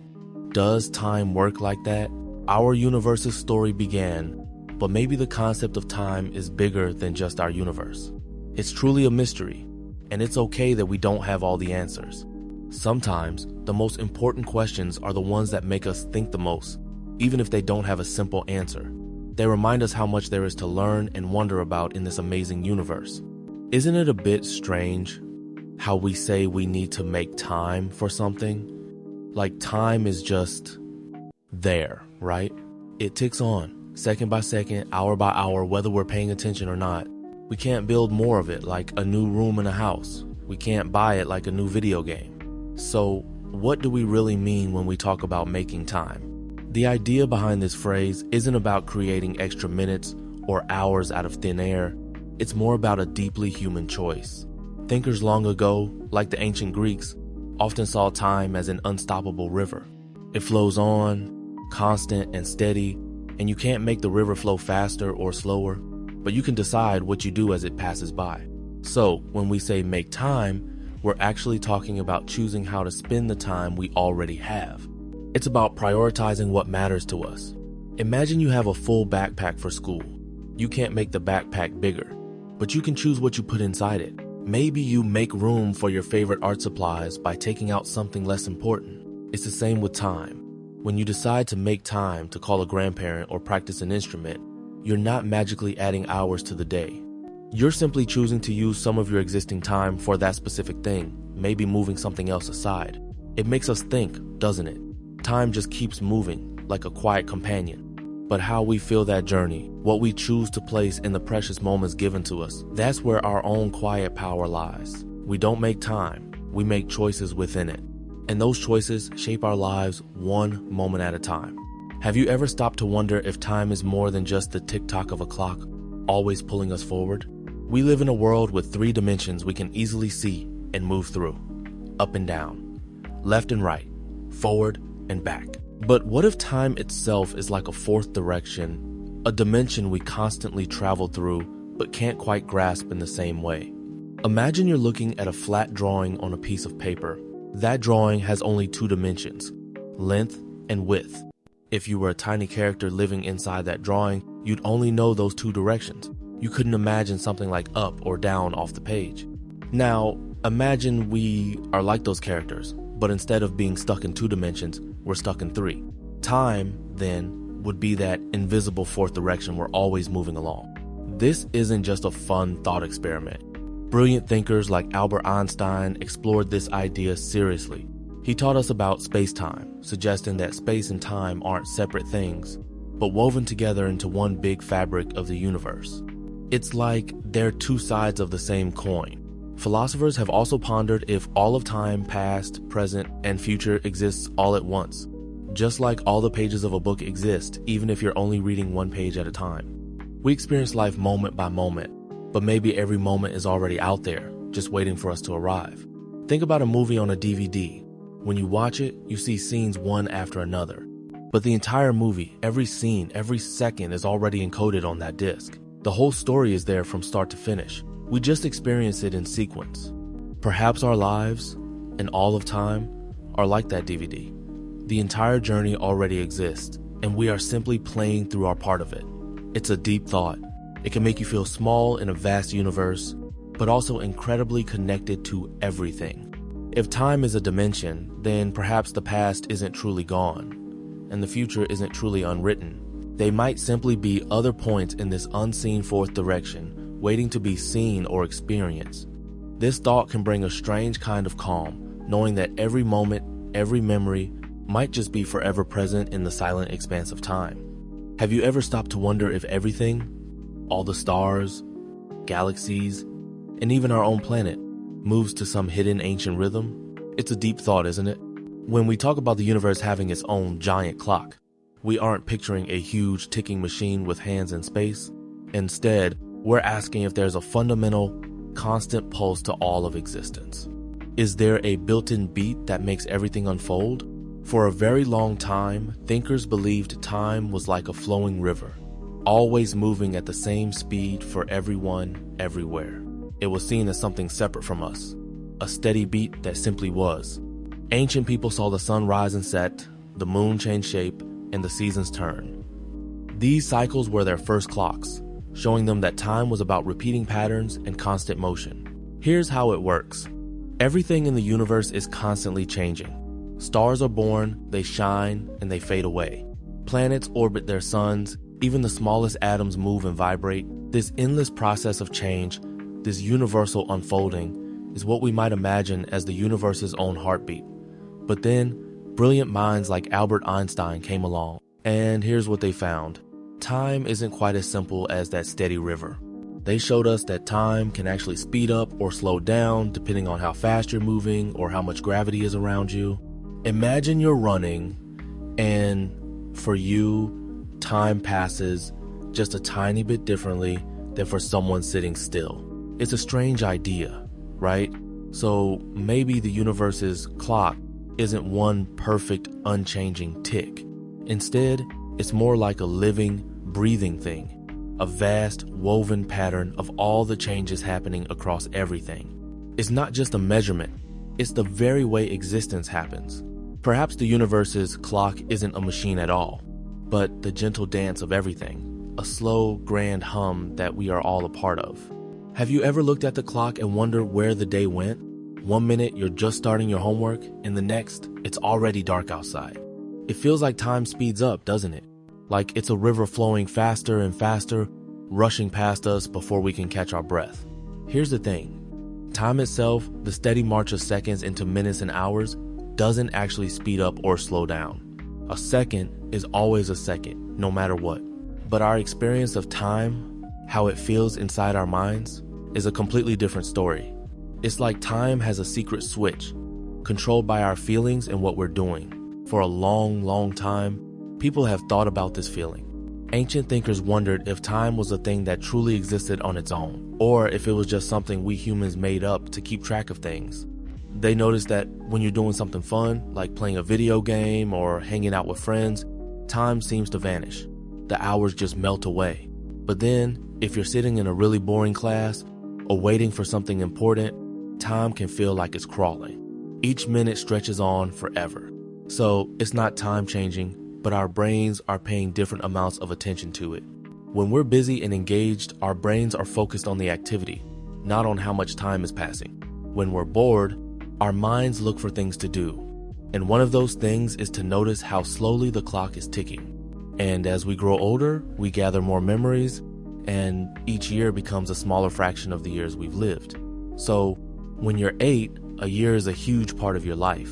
Does time work like that? Our universe's story began, but maybe the concept of time is bigger than just our universe. It's truly a mystery, and it's okay that we don't have all the answers. Sometimes, the most important questions are the ones that make us think the most, even if they don't have a simple answer. They remind us how much there is to learn and wonder about in this amazing universe. Isn't it a bit strange how we say we need to make time for something? Like time is just there, right? It ticks on, second by second, hour by hour, whether we're paying attention or not. We can't build more of it like a new room in a house. We can't buy it like a new video game. So, what do we really mean when we talk about making time? The idea behind this phrase isn't about creating extra minutes or hours out of thin air. It's more about a deeply human choice. Thinkers long ago, like the ancient Greeks, often saw time as an unstoppable river. It flows on, constant and steady, and you can't make the river flow faster or slower, but you can decide what you do as it passes by. So, when we say make time, we're actually talking about choosing how to spend the time we already have. It's about prioritizing what matters to us. Imagine you have a full backpack for school. You can't make the backpack bigger, but you can choose what you put inside it. Maybe you make room for your favorite art supplies by taking out something less important. It's the same with time. When you decide to make time to call a grandparent or practice an instrument, you're not magically adding hours to the day. You're simply choosing to use some of your existing time for that specific thing, maybe moving something else aside. It makes us think, doesn't it? Time just keeps moving, like a quiet companion. But how we feel that journey, what we choose to place in the precious moments given to us, that's where our own quiet power lies. We don't make time, we make choices within it. And those choices shape our lives one moment at a time. Have you ever stopped to wonder if time is more than just the tick-tock of a clock, always pulling us forward? We live in a world with 3 dimensions we can easily see and move through. Up and down, left and right, forward and back. But what if time itself is like a 4th direction, a dimension we constantly travel through but can't quite grasp in the same way? Imagine you're looking at a flat drawing on a piece of paper. That drawing has only 2 dimensions, length and width. If you were a tiny character living inside that drawing, you'd only know those 2 directions. You couldn't imagine something like up or down off the page. Now, imagine we are like those characters, but instead of being stuck in 2 dimensions, we're stuck in 3. Time, then, would be that invisible 4th direction we're always moving along. This isn't just a fun thought experiment. Brilliant thinkers like Albert Einstein explored this idea seriously. He taught us about space-time, suggesting that space and time aren't separate things, but woven together into one big fabric of the universe. It's like they're 2 sides of the same coin. Philosophers have also pondered if all of time, past, present, and future exists all at once, just like all the pages of a book exist, even if you're only reading 1 page at a time. We experience life moment by moment, but maybe every moment is already out there, just waiting for us to arrive. Think about a movie on a DVD. When you watch it, you see scenes one after another. But the entire movie, every scene, every second is already encoded on that disc. The whole story is there from start to finish. We just experience it in sequence. Perhaps our lives, and all of time, are like that DVD. The entire journey already exists, and we are simply playing through our part of it. It's a deep thought. It can make you feel small in a vast universe, but also incredibly connected to everything. If time is a dimension, then perhaps the past isn't truly gone, and the future isn't truly unwritten. They might simply be other points in this unseen 4th direction, waiting to be seen or experienced. This thought can bring a strange kind of calm, knowing that every moment, every memory, might just be forever present in the silent expanse of time. Have you ever stopped to wonder if everything, all the stars, galaxies, and even our own planet, moves to some hidden ancient rhythm? It's a deep thought, isn't it? When we talk about the universe having its own giant clock, we aren't picturing a huge ticking machine with hands in space. Instead, we're asking if there's a fundamental, constant pulse to all of existence. Is there a built-in beat that makes everything unfold? For a very long time, thinkers believed time was like a flowing river, always moving at the same speed for everyone, everywhere. It was seen as something separate from us, a steady beat that simply was. Ancient people saw the sun rise and set, the moon change shape, and the seasons turn. These cycles were their first clocks, showing them that time was about repeating patterns and constant motion. Here's how it works. Everything in the universe is constantly changing. Stars are born, they shine, and they fade away. Planets orbit their suns, even the smallest atoms move and vibrate. This endless process of change, this universal unfolding, is what we might imagine as the universe's own heartbeat. But then, brilliant minds like Albert Einstein came along, and here's what they found. Time isn't quite as simple as that steady river. They showed us that time can actually speed up or slow down depending on how fast you're moving or how much gravity is around you. Imagine you're running, and for you, time passes just a tiny bit differently than for someone sitting still. It's a strange idea, right? So maybe the universe's clock isn't one perfect, unchanging tick. Instead, it's more like a living, breathing thing. A vast, woven pattern of all the changes happening across everything. It's not just a measurement, it's the very way existence happens. Perhaps the universe's clock isn't a machine at all, but the gentle dance of everything, a slow, grand hum that we are all a part of. Have you ever looked at the clock and wondered where the day went? One minute you're just starting your homework, and the next, it's already dark outside. It feels like time speeds up, doesn't it? Like it's a river flowing faster and faster, rushing past us before we can catch our breath. Here's the thing. Time itself, the steady march of seconds into minutes and hours, doesn't actually speed up or slow down. A second is always a second, no matter what. But our experience of time, how it feels inside our minds, is a completely different story. It's like time has a secret switch, controlled by our feelings and what we're doing. For a long, long time, people have thought about this feeling. Ancient thinkers wondered if time was a thing that truly existed on its own, or if it was just something we humans made up to keep track of things. They noticed that when you're doing something fun, like playing a video game or hanging out with friends, time seems to vanish. The hours just melt away. But then, if you're sitting in a really boring class or waiting for something important, time can feel like it's crawling. Each minute stretches on forever. So it's not time changing, but our brains are paying different amounts of attention to it. When we're busy and engaged, our brains are focused on the activity, not on how much time is passing. When we're bored, our minds look for things to do. And one of those things is to notice how slowly the clock is ticking. And as we grow older, we gather more memories, and each year becomes a smaller fraction of the years we've lived. So when you're 8, a year is a huge part of your life.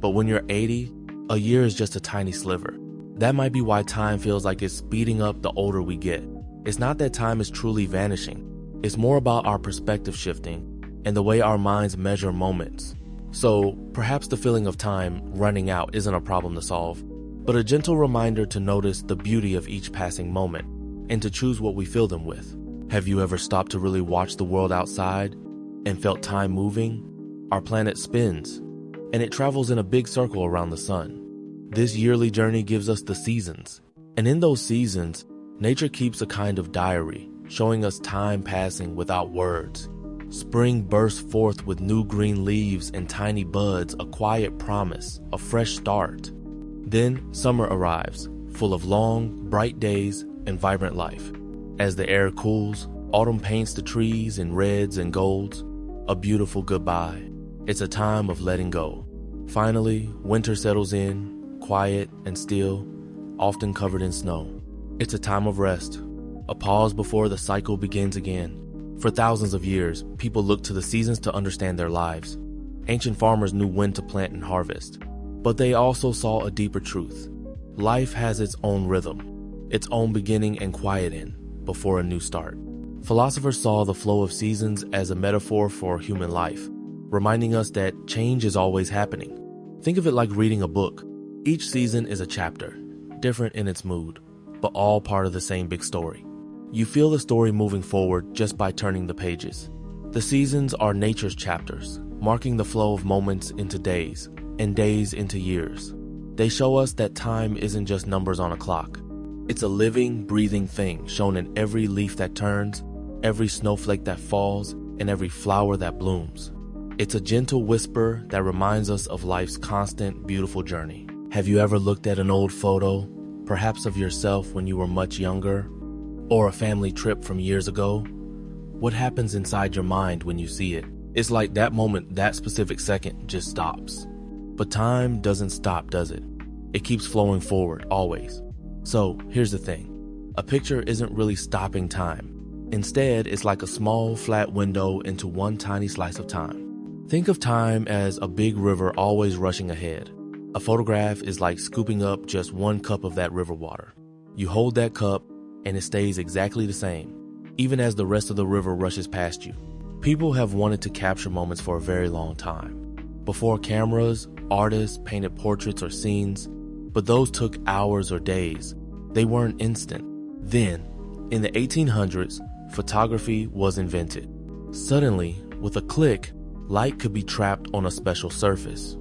But when you're 80, a year is just a tiny sliver. That might be why time feels like it's speeding up the older we get. It's not that time is truly vanishing. It's more about our perspective shifting and the way our minds measure moments. So perhaps the feeling of time running out isn't a problem to solve, but a gentle reminder to notice the beauty of each passing moment and to choose what we fill them with. Have you ever stopped to really watch the world outside and felt time moving? Our planet spins, and it travels in a big circle around the sun. This yearly journey gives us the seasons, and in those seasons, nature keeps a kind of diary, showing us time passing without words. Spring bursts forth with new green leaves and tiny buds, a quiet promise, a fresh start. Then summer arrives, full of long, bright days and vibrant life. As the air cools, autumn paints the trees in reds and golds, a beautiful goodbye. It's a time of letting go. Finally, winter settles in, quiet and still, often covered in snow. It's a time of rest, a pause before the cycle begins again. For thousands of years, people looked to the seasons to understand their lives. Ancient farmers knew when to plant and harvest, but they also saw a deeper truth. Life has its own rhythm, its own beginning and quiet end before a new start. Philosophers saw the flow of seasons as a metaphor for human life, reminding us that change is always happening. Think of it like reading a book. Each season is a chapter, different in its mood, but all part of the same big story. You feel the story moving forward just by turning the pages. The seasons are nature's chapters, marking the flow of moments into days, and days into years. They show us that time isn't just numbers on a clock. It's a living, breathing thing shown in every leaf that turns, every snowflake that falls, and every flower that blooms. It's a gentle whisper that reminds us of life's constant, beautiful journey. Have you ever looked at an old photo, perhaps of yourself when you were much younger, or a family trip from years ago? What happens inside your mind when you see it? It's like that moment, that specific second just stops. But time doesn't stop, does it? It keeps flowing forward, always. So here's the thing. A picture isn't really stopping time. Instead, it's like a small, flat window into one tiny slice of time. Think of time as a big river always rushing ahead. A photograph is like scooping up just one cup of that river water. You hold that cup, and it stays exactly the same, even as the rest of the river rushes past you. People have wanted to capture moments for a very long time. Before cameras, artists painted portraits or scenes, but those took hours or days. They weren't instant. Then, in the 1800s, photography was invented. Suddenly, with a click, light could be trapped on a special surface.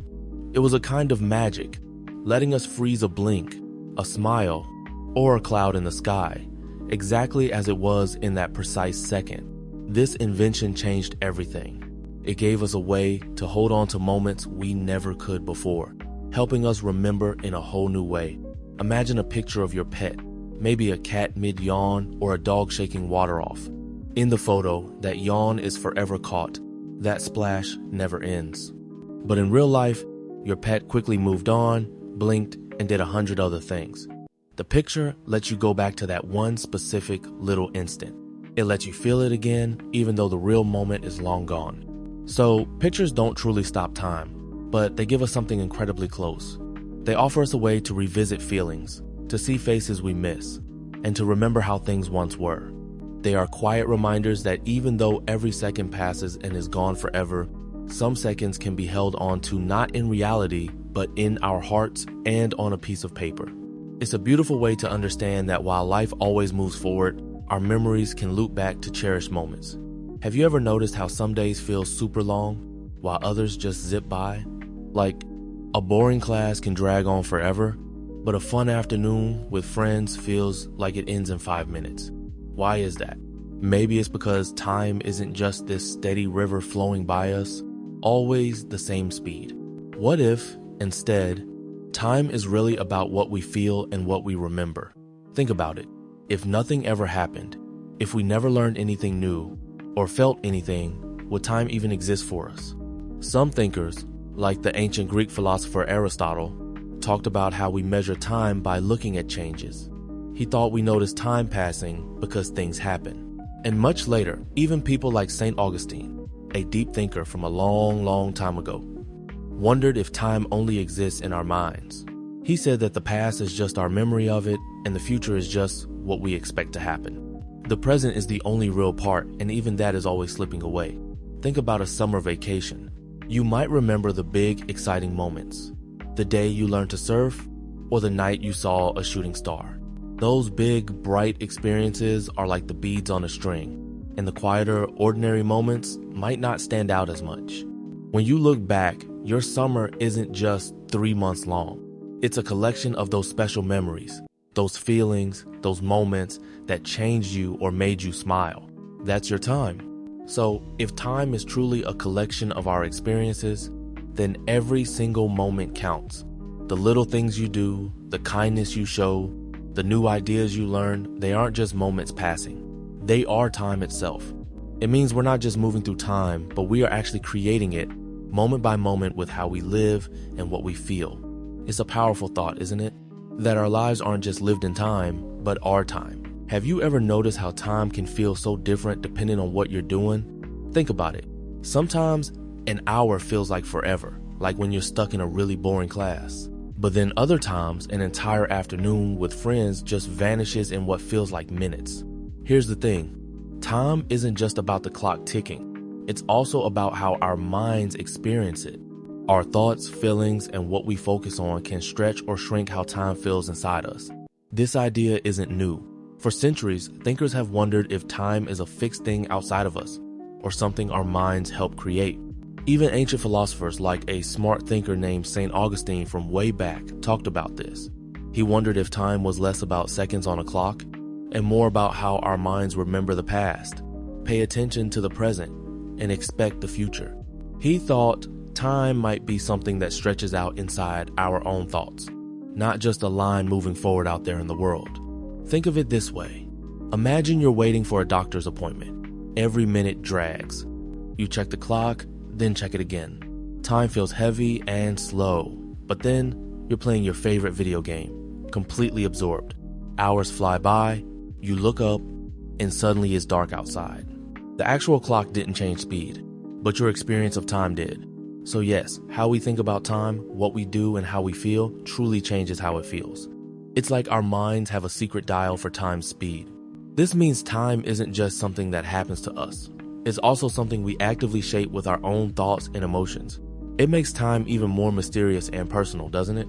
It was a kind of magic, letting us freeze a blink, a smile, or a cloud in the sky, exactly as it was in that precise second. This invention changed everything. It gave us a way to hold on to moments we never could before, helping us remember in a whole new way. Imagine a picture of your pet, maybe a cat mid-yawn or a dog shaking water off. In the photo, that yawn is forever caught. That splash never ends. But in real life, your pet quickly moved on, blinked, and did 100 other things. The picture lets you go back to that one specific little instant. It lets you feel it again, even though the real moment is long gone. So, pictures don't truly stop time, but they give us something incredibly close. They offer us a way to revisit feelings, to see faces we miss, and to remember how things once were. They are quiet reminders that even though every second passes and is gone forever, some seconds can be held on to not in reality, but in our hearts and on a piece of paper. It's a beautiful way to understand that while life always moves forward, our memories can loop back to cherished moments. Have you ever noticed how some days feel super long, while others just zip by? Like, a boring class can drag on forever, but a fun afternoon with friends feels like it ends in 5 minutes. Why is that? Maybe it's because time isn't just this steady river flowing by us, always the same speed. What if, instead, time is really about what we feel and what we remember? Think about it. If nothing ever happened, if we never learned anything new, or felt anything, would time even exist for us? Some thinkers, like the ancient Greek philosopher Aristotle, talked about how we measure time by looking at changes. He thought we notice time passing because things happen. And much later, even people like St. Augustine, a deep thinker from a long, long time ago, wondered if time only exists in our minds. He said that the past is just our memory of it, and the future is just what we expect to happen. The present is the only real part, and even that is always slipping away. Think about a summer vacation. You might remember the big, exciting moments. The day you learned to surf, or the night you saw a shooting star. Those big, bright experiences are like the beads on a string, and the quieter, ordinary moments might not stand out as much. When you look back, your summer isn't just 3 months long. It's a collection of those special memories, those feelings, those moments that changed you or made you smile. That's your time. So, if time is truly a collection of our experiences, then every single moment counts. The little things you do, the kindness you show, the new ideas you learn, they aren't just moments passing. They are time itself. It means we're not just moving through time, but we are actually creating it, moment by moment, with how we live and what we feel. It's a powerful thought, isn't it? That our lives aren't just lived in time, but our time. Have you ever noticed how time can feel so different depending on what you're doing? Think about it. Sometimes an hour feels like forever, like when you're stuck in a really boring class. But then other times, an entire afternoon with friends just vanishes in what feels like minutes. Here's the thing. Time isn't just about the clock ticking. It's also about how our minds experience it. Our thoughts, feelings, and what we focus on can stretch or shrink how time feels inside us. This idea isn't new. For centuries, thinkers have wondered if time is a fixed thing outside of us, or something our minds help create. Even ancient philosophers like a smart thinker named St. Augustine from way back talked about this. He wondered if time was less about seconds on a clock, and more about how our minds remember the past, pay attention to the present, and expect the future. He thought time might be something that stretches out inside our own thoughts, not just a line moving forward out there in the world. Think of it this way. Imagine you're waiting for a doctor's appointment. Every minute drags. You check the clock, then check it again. Time feels heavy and slow, but then you're playing your favorite video game, completely absorbed. Hours fly by, you look up, and suddenly it's dark outside. The actual clock didn't change speed, but your experience of time did. So yes, how we think about time, what we do, and how we feel truly changes how it feels. It's like our minds have a secret dial for time's speed. This means time isn't just something that happens to us. It's also something we actively shape with our own thoughts and emotions. It makes time even more mysterious and personal, doesn't it?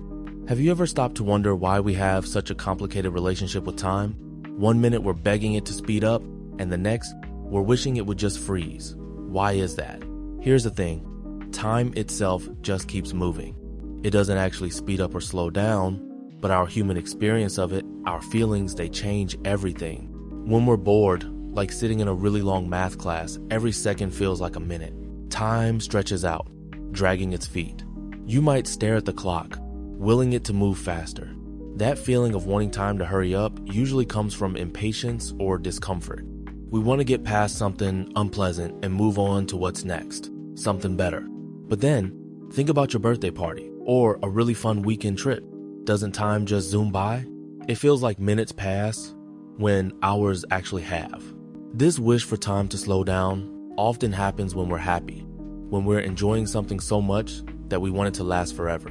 Have you ever stopped to wonder why we have such a complicated relationship with time? One minute we're begging it to speed up, and the next, we're wishing it would just freeze. Why is that? Here's the thing. Time itself just keeps moving. It doesn't actually speed up or slow down, but our human experience of it, our feelings, they change everything. When we're bored, like sitting in a really long math class, every second feels like a minute. Time stretches out, dragging its feet. You might stare at the clock, willing it to move faster. That feeling of wanting time to hurry up usually comes from impatience or discomfort. We want to get past something unpleasant and move on to what's next, something better. But then, think about your birthday party or a really fun weekend trip. Doesn't time just zoom by? It feels like minutes pass when hours actually have. This wish for time to slow down often happens when we're happy, when we're enjoying something so much that we want it to last forever.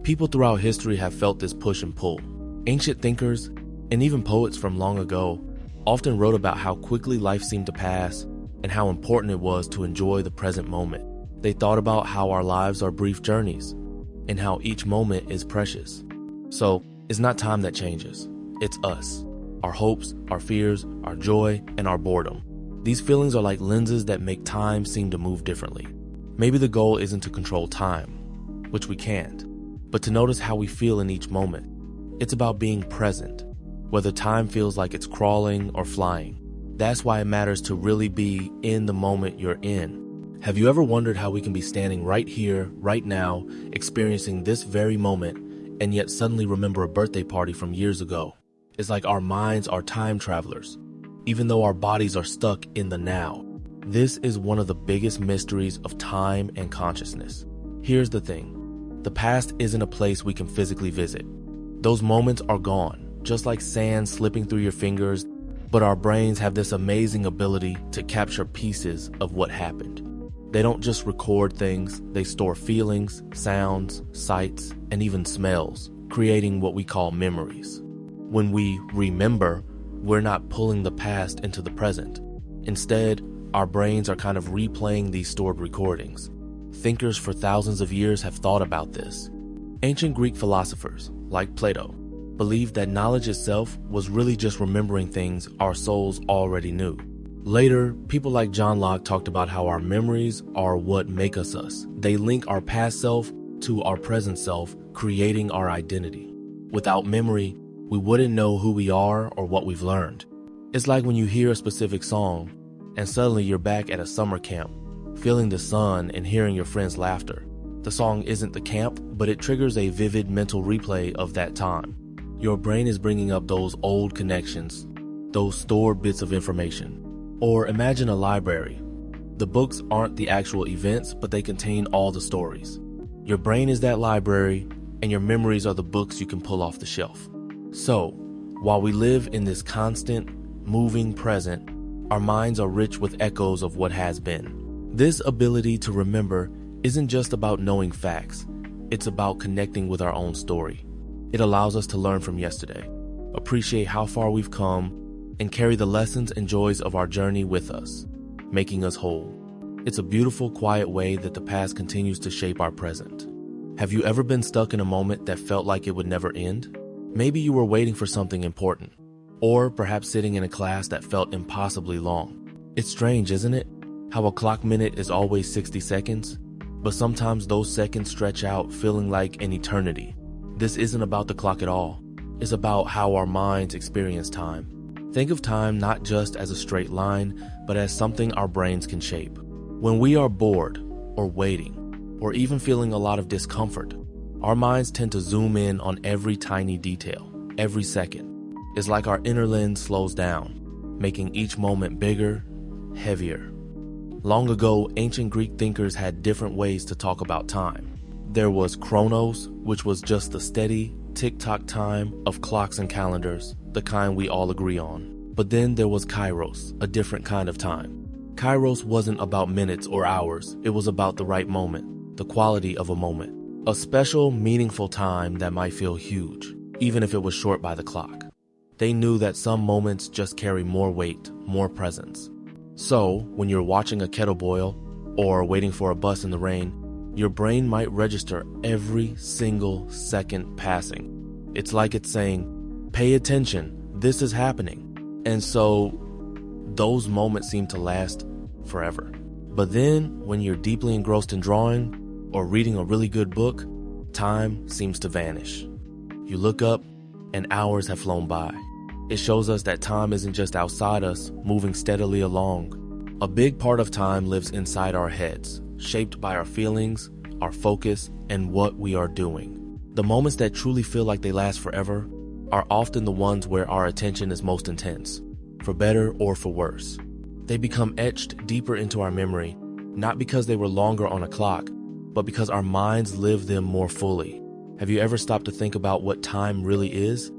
People throughout history have felt this push and pull. Ancient thinkers and even poets from long ago often wrote about how quickly life seemed to pass and how important it was to enjoy the present moment. They thought about how our lives are brief journeys and how each moment is precious. So, it's not time that changes. It's us. Our hopes, our fears, our joy, and our boredom. These feelings are like lenses that make time seem to move differently. Maybe the goal isn't to control time, which we can't, but to notice how we feel in each moment. It's about being present, whether time feels like it's crawling or flying. That's why it matters to really be in the moment you're in. Have you ever wondered how we can be standing right here, right now, experiencing this very moment, and yet suddenly remember a birthday party from years ago? It's like our minds are time travelers, even though our bodies are stuck in the now. This is one of the biggest mysteries of time and consciousness. Here's the thing. The past isn't a place we can physically visit. Those moments are gone, just like sand slipping through your fingers, but our brains have this amazing ability to capture pieces of what happened. They don't just record things, they store feelings, sounds, sights, and even smells, creating what we call memories. When we remember, we're not pulling the past into the present. Instead, our brains are kind of replaying these stored recordings. Thinkers for thousands of years have thought about this. Ancient Greek philosophers, like Plato, believed that knowledge itself was really just remembering things our souls already knew. Later, people like John Locke talked about how our memories are what make us us. They link our past self to our present self, creating our identity. Without memory, we wouldn't know who we are or what we've learned. It's like when you hear a specific song, and suddenly you're back at a summer camp, feeling the sun and hearing your friends' laughter. The song isn't the camp, but it triggers a vivid mental replay of that time. Your brain is bringing up those old connections, those stored bits of information. Or imagine a library. The books aren't the actual events, but they contain all the stories. Your brain is that library, and your memories are the books you can pull off the shelf. So, while we live in this constant, moving present, our minds are rich with echoes of what has been. This ability to remember isn't just about knowing facts. It's about connecting with our own story. It allows us to learn from yesterday, appreciate how far we've come, and carry the lessons and joys of our journey with us, making us whole. It's a beautiful, quiet way that the past continues to shape our present. Have you ever been stuck in a moment that felt like it would never end? Maybe you were waiting for something important, or perhaps sitting in a class that felt impossibly long. It's strange, isn't it? How a clock minute is always 60 seconds, but sometimes those seconds stretch out feeling like an eternity. This isn't about the clock at all. It's about how our minds experience time. Think of time not just as a straight line, but as something our brains can shape. When we are bored, or waiting, or even feeling a lot of discomfort, our minds tend to zoom in on every tiny detail, every second. It's like our inner lens slows down, making each moment bigger, heavier. Long ago, ancient Greek thinkers had different ways to talk about time. There was Chronos, which was just the steady, tick-tock time of clocks and calendars, the kind we all agree on. But then there was Kairos, a different kind of time. Kairos wasn't about minutes or hours, it was about the right moment, the quality of a moment. A special, meaningful time that might feel huge, even if it was short by the clock. They knew that some moments just carry more weight, more presence. So, when you're watching a kettle boil, or waiting for a bus in the rain, your brain might register every single second passing. It's like it's saying, pay attention, this is happening. And so, those moments seem to last forever. But then, when you're deeply engrossed in drawing, or reading a really good book, time seems to vanish. You look up, and hours have flown by. It shows us that time isn't just outside us, moving steadily along. A big part of time lives inside our heads, shaped by our feelings, our focus, and what we are doing. The moments that truly feel like they last forever are often the ones where our attention is most intense, for better or for worse. They become etched deeper into our memory, not because they were longer on a clock, but because our minds live them more fully. Have you ever stopped to think about what time really is?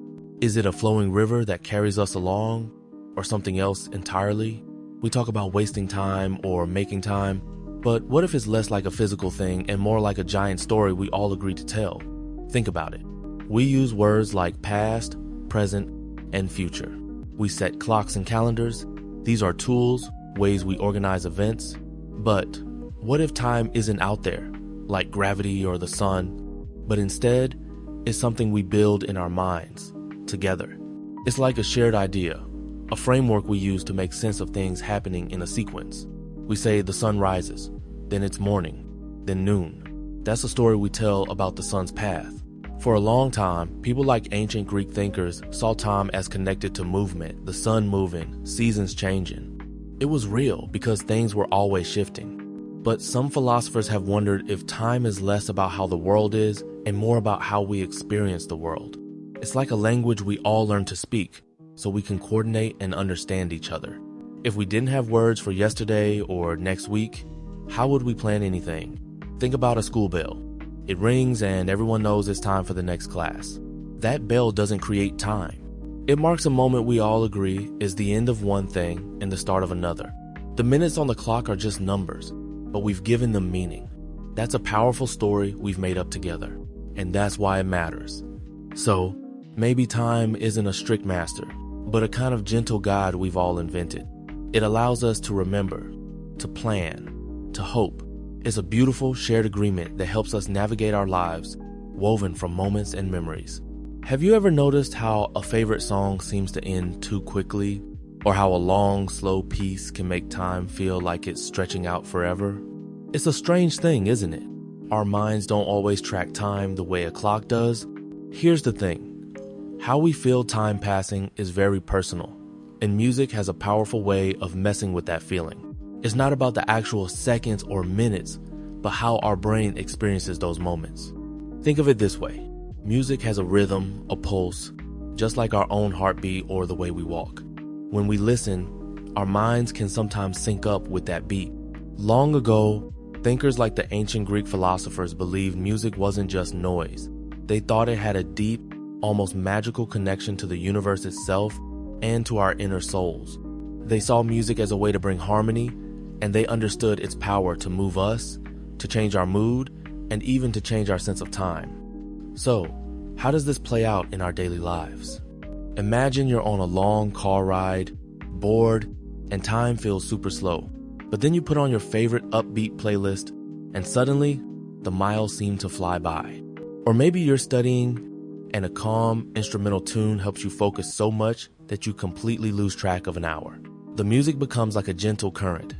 Is it a flowing river that carries us along, or something else entirely? We talk about wasting time or making time, but what if it's less like a physical thing and more like a giant story we all agree to tell? Think about it. We use words like past, present, and future. We set clocks and calendars. These are tools, ways we organize events. But what if time isn't out there, like gravity or the sun, but instead is something we build in our minds, together? It's like a shared idea, a framework we use to make sense of things happening in a sequence. We say the sun rises, then it's morning, then noon. That's a story we tell about the sun's path. For a long time, people like ancient Greek thinkers saw time as connected to movement, the sun moving, seasons changing. It was real because things were always shifting. But some philosophers have wondered if time is less about how the world is and more about how we experience the world. It's like a language we all learn to speak, so we can coordinate and understand each other. If we didn't have words for yesterday or next week, how would we plan anything? Think about a school bell. It rings and everyone knows it's time for the next class. That bell doesn't create time. It marks a moment we all agree is the end of one thing and the start of another. The minutes on the clock are just numbers, but we've given them meaning. That's a powerful story we've made up together, and that's why it matters. So, maybe time isn't a strict master, but a kind of gentle guide we've all invented. It allows us to remember, to plan, to hope. It's a beautiful shared agreement that helps us navigate our lives, woven from moments and memories. Have you ever noticed how a favorite song seems to end too quickly? Or how a long, slow piece can make time feel like it's stretching out forever? It's a strange thing, isn't it? Our minds don't always track time the way a clock does. Here's the thing. How we feel time passing is very personal, and music has a powerful way of messing with that feeling. It's not about the actual seconds or minutes, but how our brain experiences those moments. Think of it this way. Music has a rhythm, a pulse, just like our own heartbeat or the way we walk. When we listen, our minds can sometimes sync up with that beat. Long ago, thinkers like the ancient Greek philosophers believed music wasn't just noise. They thought it had a deep, almost magical connection to the universe itself and to our inner souls. They saw music as a way to bring harmony, and they understood its power to move us, to change our mood, and even to change our sense of time. So, how does this play out in our daily lives? Imagine you're on a long car ride, bored, and time feels super slow. But then you put on your favorite upbeat playlist, and suddenly, the miles seem to fly by. Or maybe you're studying, and a calm instrumental tune helps you focus so much that you completely lose track of an hour. The music becomes like a gentle current,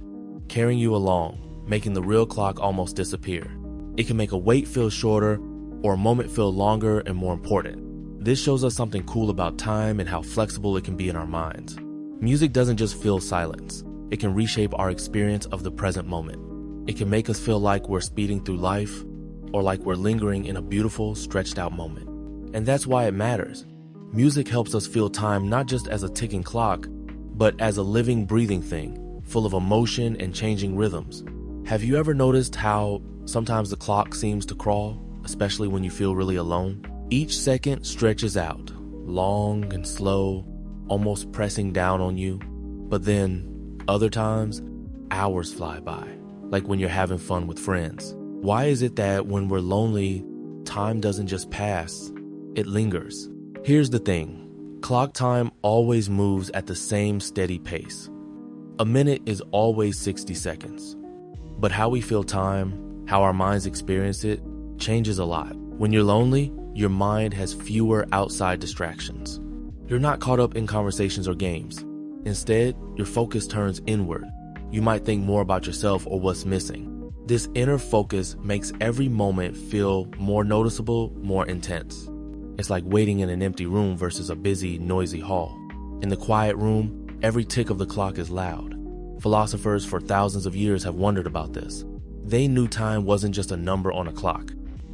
carrying you along, making the real clock almost disappear. It can make a wait feel shorter, or a moment feel longer and more important. This shows us something cool about time and how flexible it can be in our minds. Music doesn't just fill silence. It can reshape our experience of the present moment. It can make us feel like we're speeding through life, or like we're lingering in a beautiful, stretched out moment. And that's why it matters. Music helps us feel time not just as a ticking clock, but as a living, breathing thing, full of emotion and changing rhythms. Have you ever noticed how sometimes the clock seems to crawl, especially when you feel really alone? Each second stretches out, long and slow, almost pressing down on you. But then, other times, hours fly by, like when you're having fun with friends. Why is it that when we're lonely, time doesn't just pass, it lingers? Here's the thing, clock time always moves at the same steady pace. A minute is always 60 seconds. But how we feel time, how our minds experience it, changes a lot. When you're lonely, your mind has fewer outside distractions. You're not caught up in conversations or games. Instead, your focus turns inward. You might think more about yourself or what's missing. This inner focus makes every moment feel more noticeable, more intense. It's like waiting in an empty room versus a busy, noisy hall. In the quiet room, every tick of the clock is loud. Philosophers for thousands of years have wondered about this. They knew time wasn't just a number on a clock.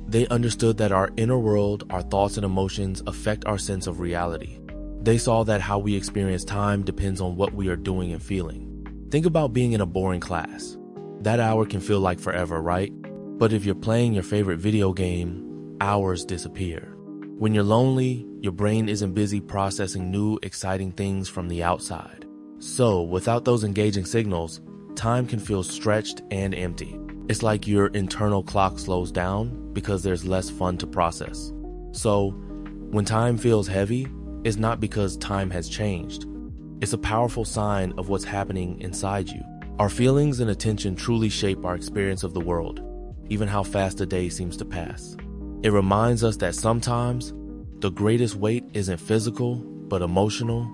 They understood that our inner world, our thoughts and emotions affect our sense of reality. They saw that how we experience time depends on what we are doing and feeling. Think about being in a boring class. That hour can feel like forever, right? But if you're playing your favorite video game, hours disappear. When you're lonely, your brain isn't busy processing new, exciting things from the outside. So, without those engaging signals, time can feel stretched and empty. It's like your internal clock slows down because there's less fun to process. So, when time feels heavy, it's not because time has changed. It's a powerful sign of what's happening inside you. Our feelings and attention truly shape our experience of the world, even how fast a day seems to pass. It reminds us that sometimes the greatest weight isn't physical, but emotional,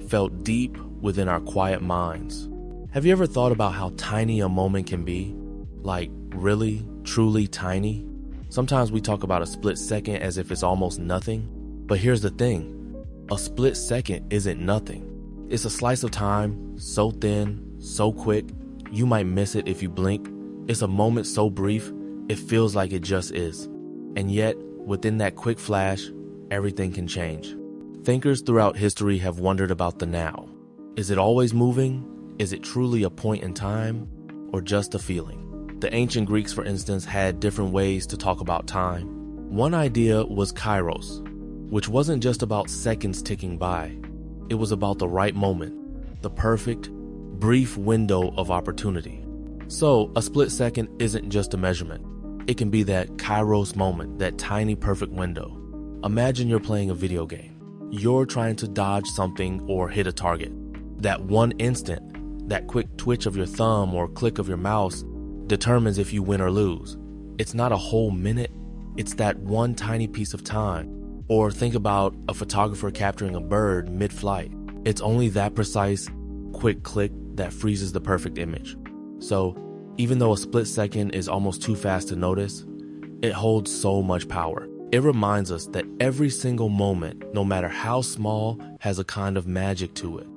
felt deep within our quiet minds. Have you ever thought about how tiny a moment can be? Like really, truly tiny? Sometimes we talk about a split second as if it's almost nothing. But here's the thing, a split second isn't nothing. It's a slice of time, so thin, so quick, you might miss it if you blink. It's a moment so brief, it feels like it just is. And yet, within that quick flash, everything can change. Thinkers throughout history have wondered about the now. Is it always moving? Is it truly a point in time? Or just a feeling? The ancient Greeks, for instance, had different ways to talk about time. One idea was kairos, which wasn't just about seconds ticking by. It was about the right moment, the perfect, brief window of opportunity. So, a split second isn't just a measurement. It can be that kairos moment, that tiny perfect window. Imagine you're playing a video game. You're trying to dodge something or hit a target. That one instant, that quick twitch of your thumb or click of your mouse determines if you win or lose. It's not a whole minute, it's that one tiny piece of time. Or think about a photographer capturing a bird mid-flight. It's only that precise, quick click that freezes the perfect image. So, even though a split second is almost too fast to notice, it holds so much power. It reminds us that every single moment, no matter how small, has a kind of magic to it.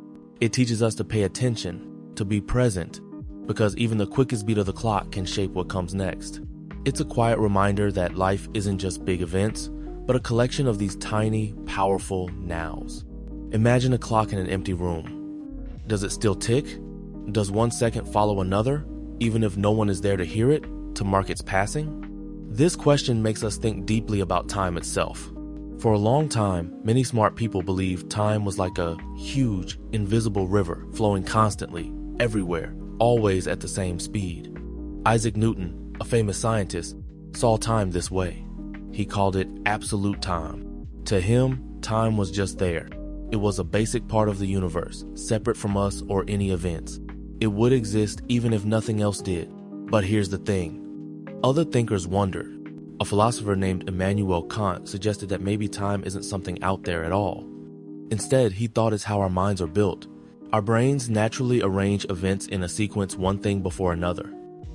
It teaches us to pay attention, to be present, because even the quickest beat of the clock can shape what comes next. It's a quiet reminder that life isn't just big events, but a collection of these tiny, powerful nows. Imagine a clock in an empty room. Does it still tick? Does 1 second follow another, even if no one is there to hear it, to mark its passing? This question makes us think deeply about time itself. For a long time, many smart people believed time was like a huge, invisible river flowing constantly, everywhere, always at the same speed. Isaac Newton, a famous scientist, saw time this way. He called it absolute time. To him, time was just there. It was a basic part of the universe, separate from us or any events. It would exist even if nothing else did. But here's the thing. Other thinkers wondered. A philosopher named Immanuel Kant suggested that maybe time isn't something out there at all. Instead, he thought it's how our minds are built. Our brains naturally arrange events in a sequence, one thing before another.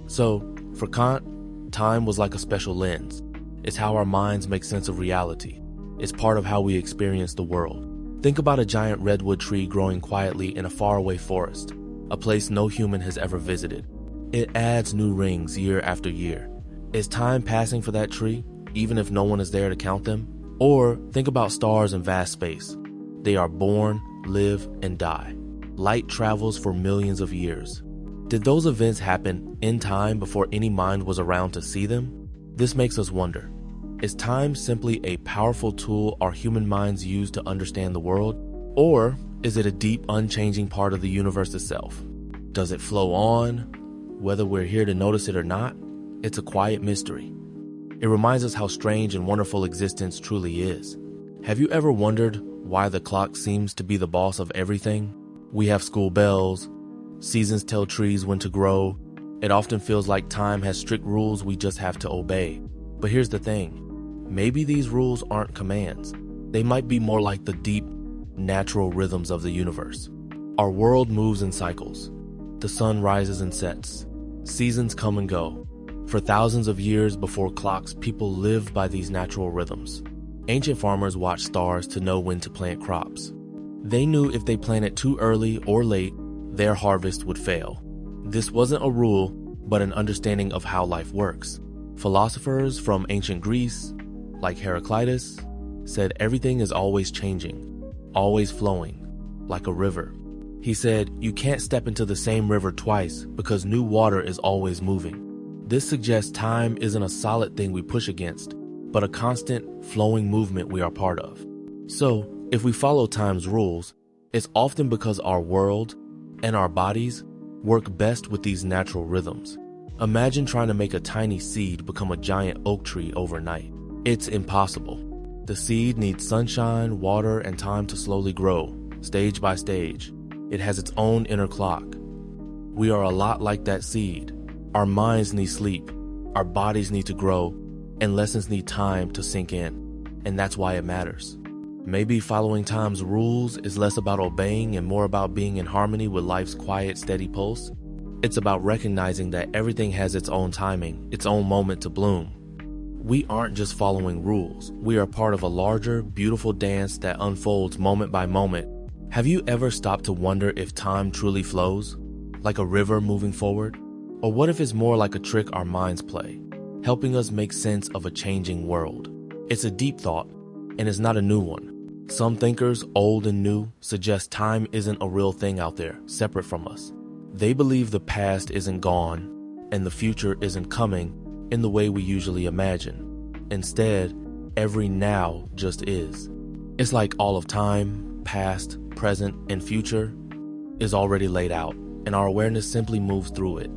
So, for Kant, time was like a special lens. It's how our minds make sense of reality. It's part of how we experience the world. Think about a giant redwood tree growing quietly in a faraway forest, a place no human has ever visited. It adds new rings year after year. Is time passing for that tree, even if no one is there to count them? Or think about stars in vast space. They are born, live, and die. Light travels for millions of years. Did those events happen in time before any mind was around to see them? This makes us wonder, is time simply a powerful tool our human minds use to understand the world? Or is it a deep, unchanging part of the universe itself? Does it flow on, whether we're here to notice it or not? It's a quiet mystery. It reminds us how strange and wonderful existence truly is. Have you ever wondered why the clock seems to be the boss of everything? We have school bells, seasons tell trees when to grow. It often feels like time has strict rules we just have to obey. But here's the thing, maybe these rules aren't commands. They might be more like the deep, natural rhythms of the universe. Our world moves in cycles. The sun rises and sets. Seasons come and go. For thousands of years before clocks, people lived by these natural rhythms. Ancient farmers watched stars to know when to plant crops. They knew if they planted too early or late, their harvest would fail. This wasn't a rule, but an understanding of how life works. Philosophers from ancient Greece, like Heraclitus, said everything is always changing, always flowing, like a river. He said, you can't step into the same river twice because new water is always moving. This suggests time isn't a solid thing we push against, but a constant, flowing movement we are part of. So, if we follow time's rules, it's often because our world and our bodies work best with these natural rhythms. Imagine trying to make a tiny seed become a giant oak tree overnight. It's impossible. The seed needs sunshine, water, and time to slowly grow, stage by stage. It has its own inner clock. We are a lot like that seed. Our minds need sleep, our bodies need to grow, and lessons need time to sink in. And that's why it matters. Maybe following time's rules is less about obeying and more about being in harmony with life's quiet, steady pulse. It's about recognizing that everything has its own timing, its own moment to bloom. We aren't just following rules. We are part of a larger, beautiful dance that unfolds moment by moment. Have you ever stopped to wonder if time truly flows, like a river moving forward? Or what if it's more like a trick our minds play, helping us make sense of a changing world? It's a deep thought, and it's not a new one. Some thinkers, old and new, suggest time isn't a real thing out there, separate from us. They believe the past isn't gone, and the future isn't coming in the way we usually imagine. Instead, every now just is. It's like all of time, past, present, and future, is already laid out, and our awareness simply moves through it,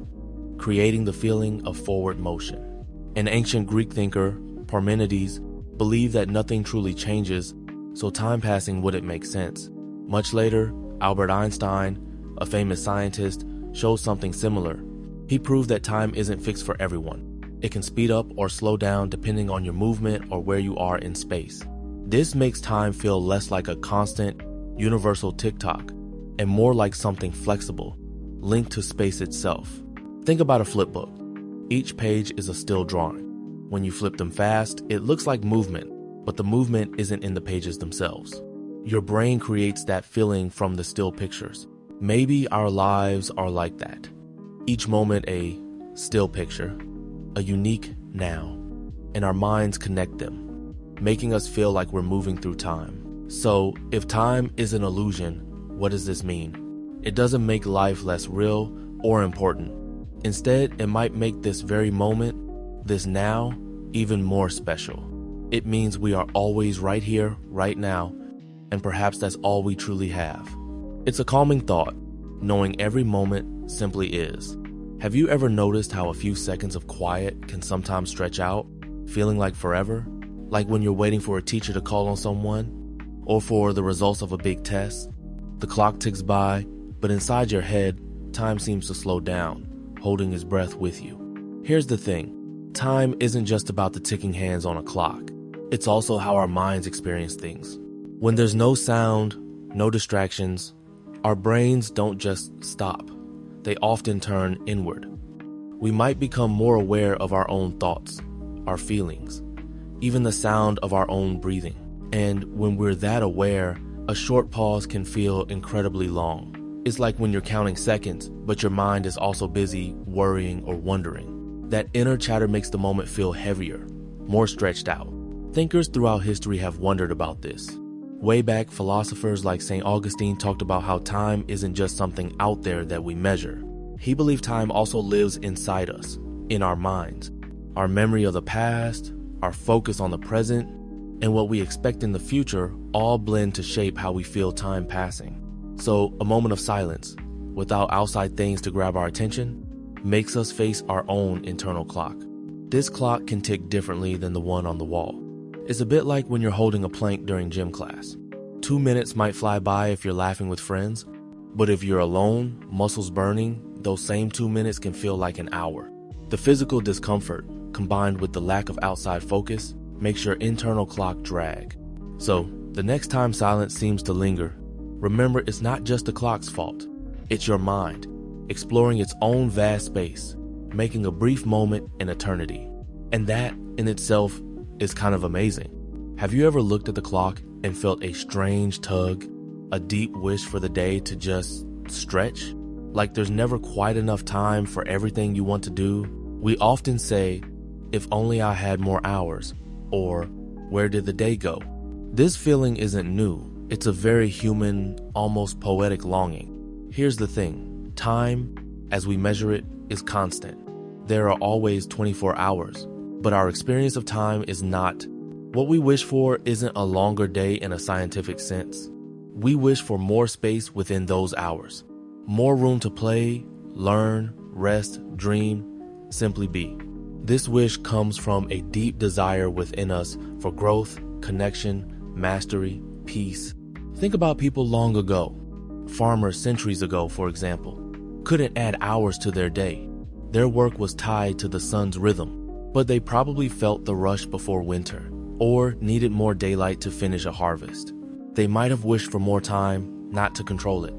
creating the feeling of forward motion. An ancient Greek thinker, Parmenides, believed that nothing truly changes, so time passing wouldn't make sense. Much later, Albert Einstein, a famous scientist, showed something similar. He proved that time isn't fixed for everyone. It can speed up or slow down depending on your movement or where you are in space. This makes time feel less like a constant, universal tick-tock and more like something flexible, linked to space itself. Think about a flip book. Each page is a still drawing. When you flip them fast, it looks like movement, but the movement isn't in the pages themselves. Your brain creates that feeling from the still pictures. Maybe our lives are like that. Each moment a still picture, a unique now, and our minds connect them, making us feel like we're moving through time. So, if time is an illusion, what does this mean? It doesn't make life less real or important. Instead, it might make this very moment, this now, even more special. It means we are always right here, right now, and perhaps that's all we truly have. It's a calming thought, knowing every moment simply is. Have you ever noticed how a few seconds of quiet can sometimes stretch out, feeling like forever? Like when you're waiting for a teacher to call on someone, or for the results of a big test. The clock ticks by, but inside your head, time seems to slow down, holding its breath with you. Here's the thing, time isn't just about the ticking hands on a clock. It's also how our minds experience things. When there's no sound, no distractions, our brains don't just stop. They often turn inward. We might become more aware of our own thoughts, our feelings, even the sound of our own breathing. And when we're that aware, a short pause can feel incredibly long. It's like when you're counting seconds, but your mind is also busy worrying or wondering. That inner chatter makes the moment feel heavier, more stretched out. Thinkers throughout history have wondered about this. Way back, philosophers like St. Augustine talked about how time isn't just something out there that we measure. He believed time also lives inside us, in our minds. Our memory of the past, our focus on the present, and what we expect in the future all blend to shape how we feel time passing. So, a moment of silence, without outside things to grab our attention, makes us face our own internal clock. This clock can tick differently than the one on the wall. It's a bit like when you're holding a plank during gym class. 2 minutes might fly by if you're laughing with friends, but if you're alone, muscles burning, those same 2 minutes can feel like an hour. The physical discomfort, combined with the lack of outside focus, makes your internal clock drag. So, the next time silence seems to linger, remember it's not just the clock's fault. It's your mind, exploring its own vast space, making a brief moment an eternity. And that, in itself, is kind of amazing. Have you ever looked at the clock and felt a strange tug, a deep wish for the day to just stretch? Like there's never quite enough time for everything you want to do? We often say, if only I had more hours, or where did the day go? This feeling isn't new. It's a very human, almost poetic longing. Here's the thing. Time, as we measure it, is constant. There are always 24 hours. But our experience of time is not. What we wish for isn't a longer day in a scientific sense. We wish for more space within those hours. More room to play, learn, rest, dream, simply be. This wish comes from a deep desire within us for growth, connection, mastery, peace. Think about people long ago. Farmers centuries ago, for example, couldn't add hours to their day. Their work was tied to the sun's rhythm. But they probably felt the rush before winter, or needed more daylight to finish a harvest. They might have wished for more time, not to control it,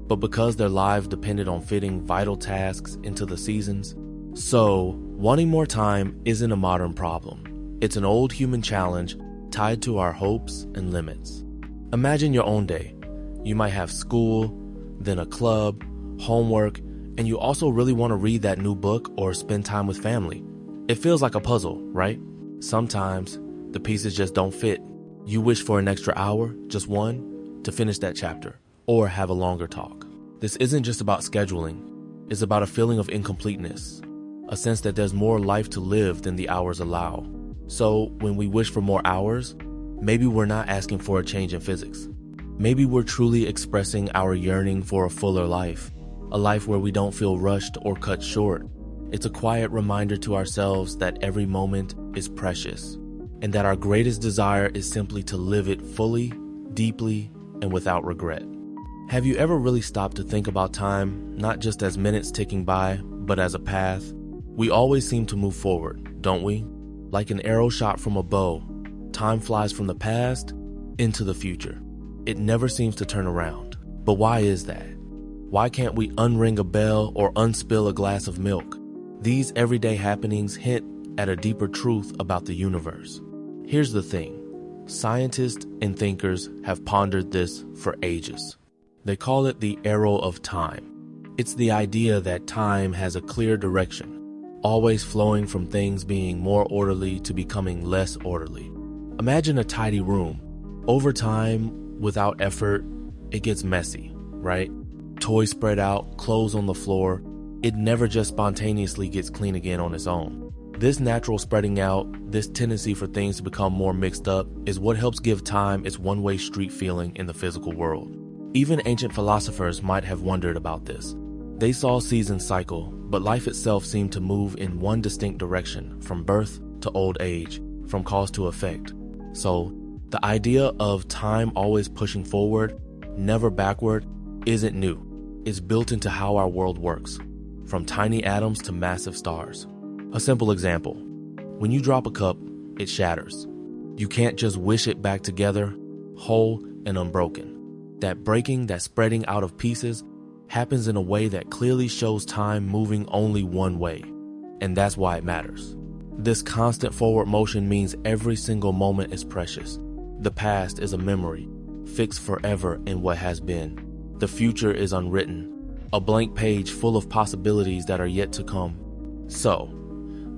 but because their lives depended on fitting vital tasks into the seasons. So, wanting more time isn't a modern problem. It's an old human challenge tied to our hopes and limits. Imagine your own day. You might have school, then a club, homework, and you also really want to read that new book or spend time with family. It feels like a puzzle, right? Sometimes the pieces just don't fit. You wish for an extra hour, just one, to finish that chapter or have a longer talk. This isn't just about scheduling. It's about a feeling of incompleteness, a sense that there's more life to live than the hours allow. So when we wish for more hours, maybe we're not asking for a change in physics. Maybe we're truly expressing our yearning for a fuller life, a life where we don't feel rushed or cut short. It's a quiet reminder to ourselves that every moment is precious, and that our greatest desire is simply to live it fully, deeply, and without regret. Have you ever really stopped to think about time, not just as minutes ticking by, but as a path? We always seem to move forward, don't we? Like an arrow shot from a bow, time flies from the past into the future. It never seems to turn around. But why is that? Why can't we unring a bell or unspill a glass of milk? These everyday happenings hint at a deeper truth about the universe. Here's the thing. Scientists and thinkers have pondered this for ages. They call it the arrow of time. It's the idea that time has a clear direction, always flowing from things being more orderly to becoming less orderly. Imagine a tidy room. Over time, without effort, it gets messy, right? Toys spread out, clothes on the floor. It never just spontaneously gets clean again on its own. This natural spreading out, this tendency for things to become more mixed up, is what helps give time its one-way street feeling in the physical world. Even ancient philosophers might have wondered about this. They saw seasons cycle, but life itself seemed to move in one distinct direction, from birth to old age, from cause to effect. So, the idea of time always pushing forward, never backward, isn't new. It's built into how our world works, from tiny atoms to massive stars. A simple example. When you drop a cup, it shatters. You can't just wish it back together, whole and unbroken. That breaking, that spreading out of pieces, happens in a way that clearly shows time moving only one way. And that's why it matters. This constant forward motion means every single moment is precious. The past is a memory, fixed forever in what has been. The future is unwritten, a blank page full of possibilities that are yet to come. So,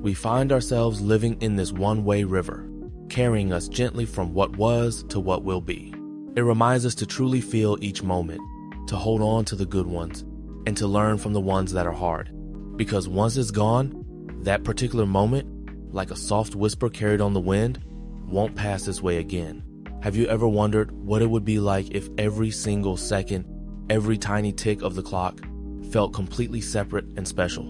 we find ourselves living in this one-way river, carrying us gently from what was to what will be. It reminds us to truly feel each moment, to hold on to the good ones, and to learn from the ones that are hard. Because once it's gone, that particular moment, like a soft whisper carried on the wind, won't pass this way again. Have you ever wondered what it would be like if every single second, every tiny tick of the clock felt completely separate and special?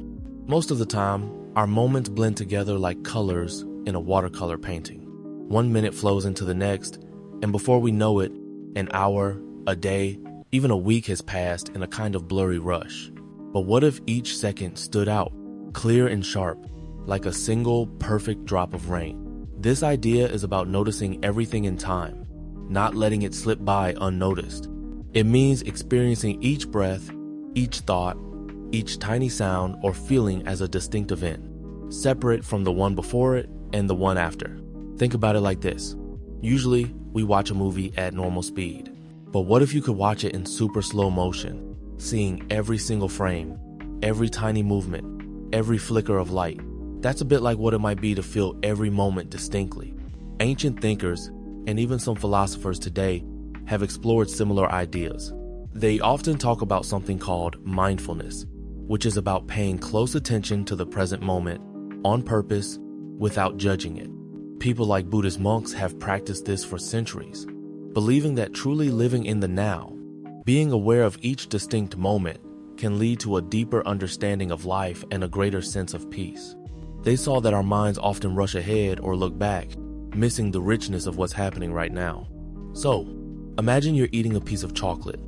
Most of the time, our moments blend together like colors in a watercolor painting. 1 minute flows into the next, and before we know it, an hour, a day, even a week has passed in a kind of blurry rush. But what if each second stood out, clear and sharp, like a single perfect drop of rain? This idea is about noticing everything in time, not letting it slip by unnoticed. It means experiencing each breath, each thought, each tiny sound or feeling as a distinct event, separate from the one before it and the one after. Think about it like this. Usually, we watch a movie at normal speed. But what if you could watch it in super slow motion, seeing every single frame, every tiny movement, every flicker of light? That's a bit like what it might be to feel every moment distinctly. Ancient thinkers, and even some philosophers today, have explored similar ideas. They often talk about something called mindfulness, which is about paying close attention to the present moment, on purpose, without judging it. People like Buddhist monks have practiced this for centuries, believing that truly living in the now, being aware of each distinct moment, can lead to a deeper understanding of life and a greater sense of peace. They saw that our minds often rush ahead or look back, missing the richness of what's happening right now. So, imagine you're eating a piece of chocolate.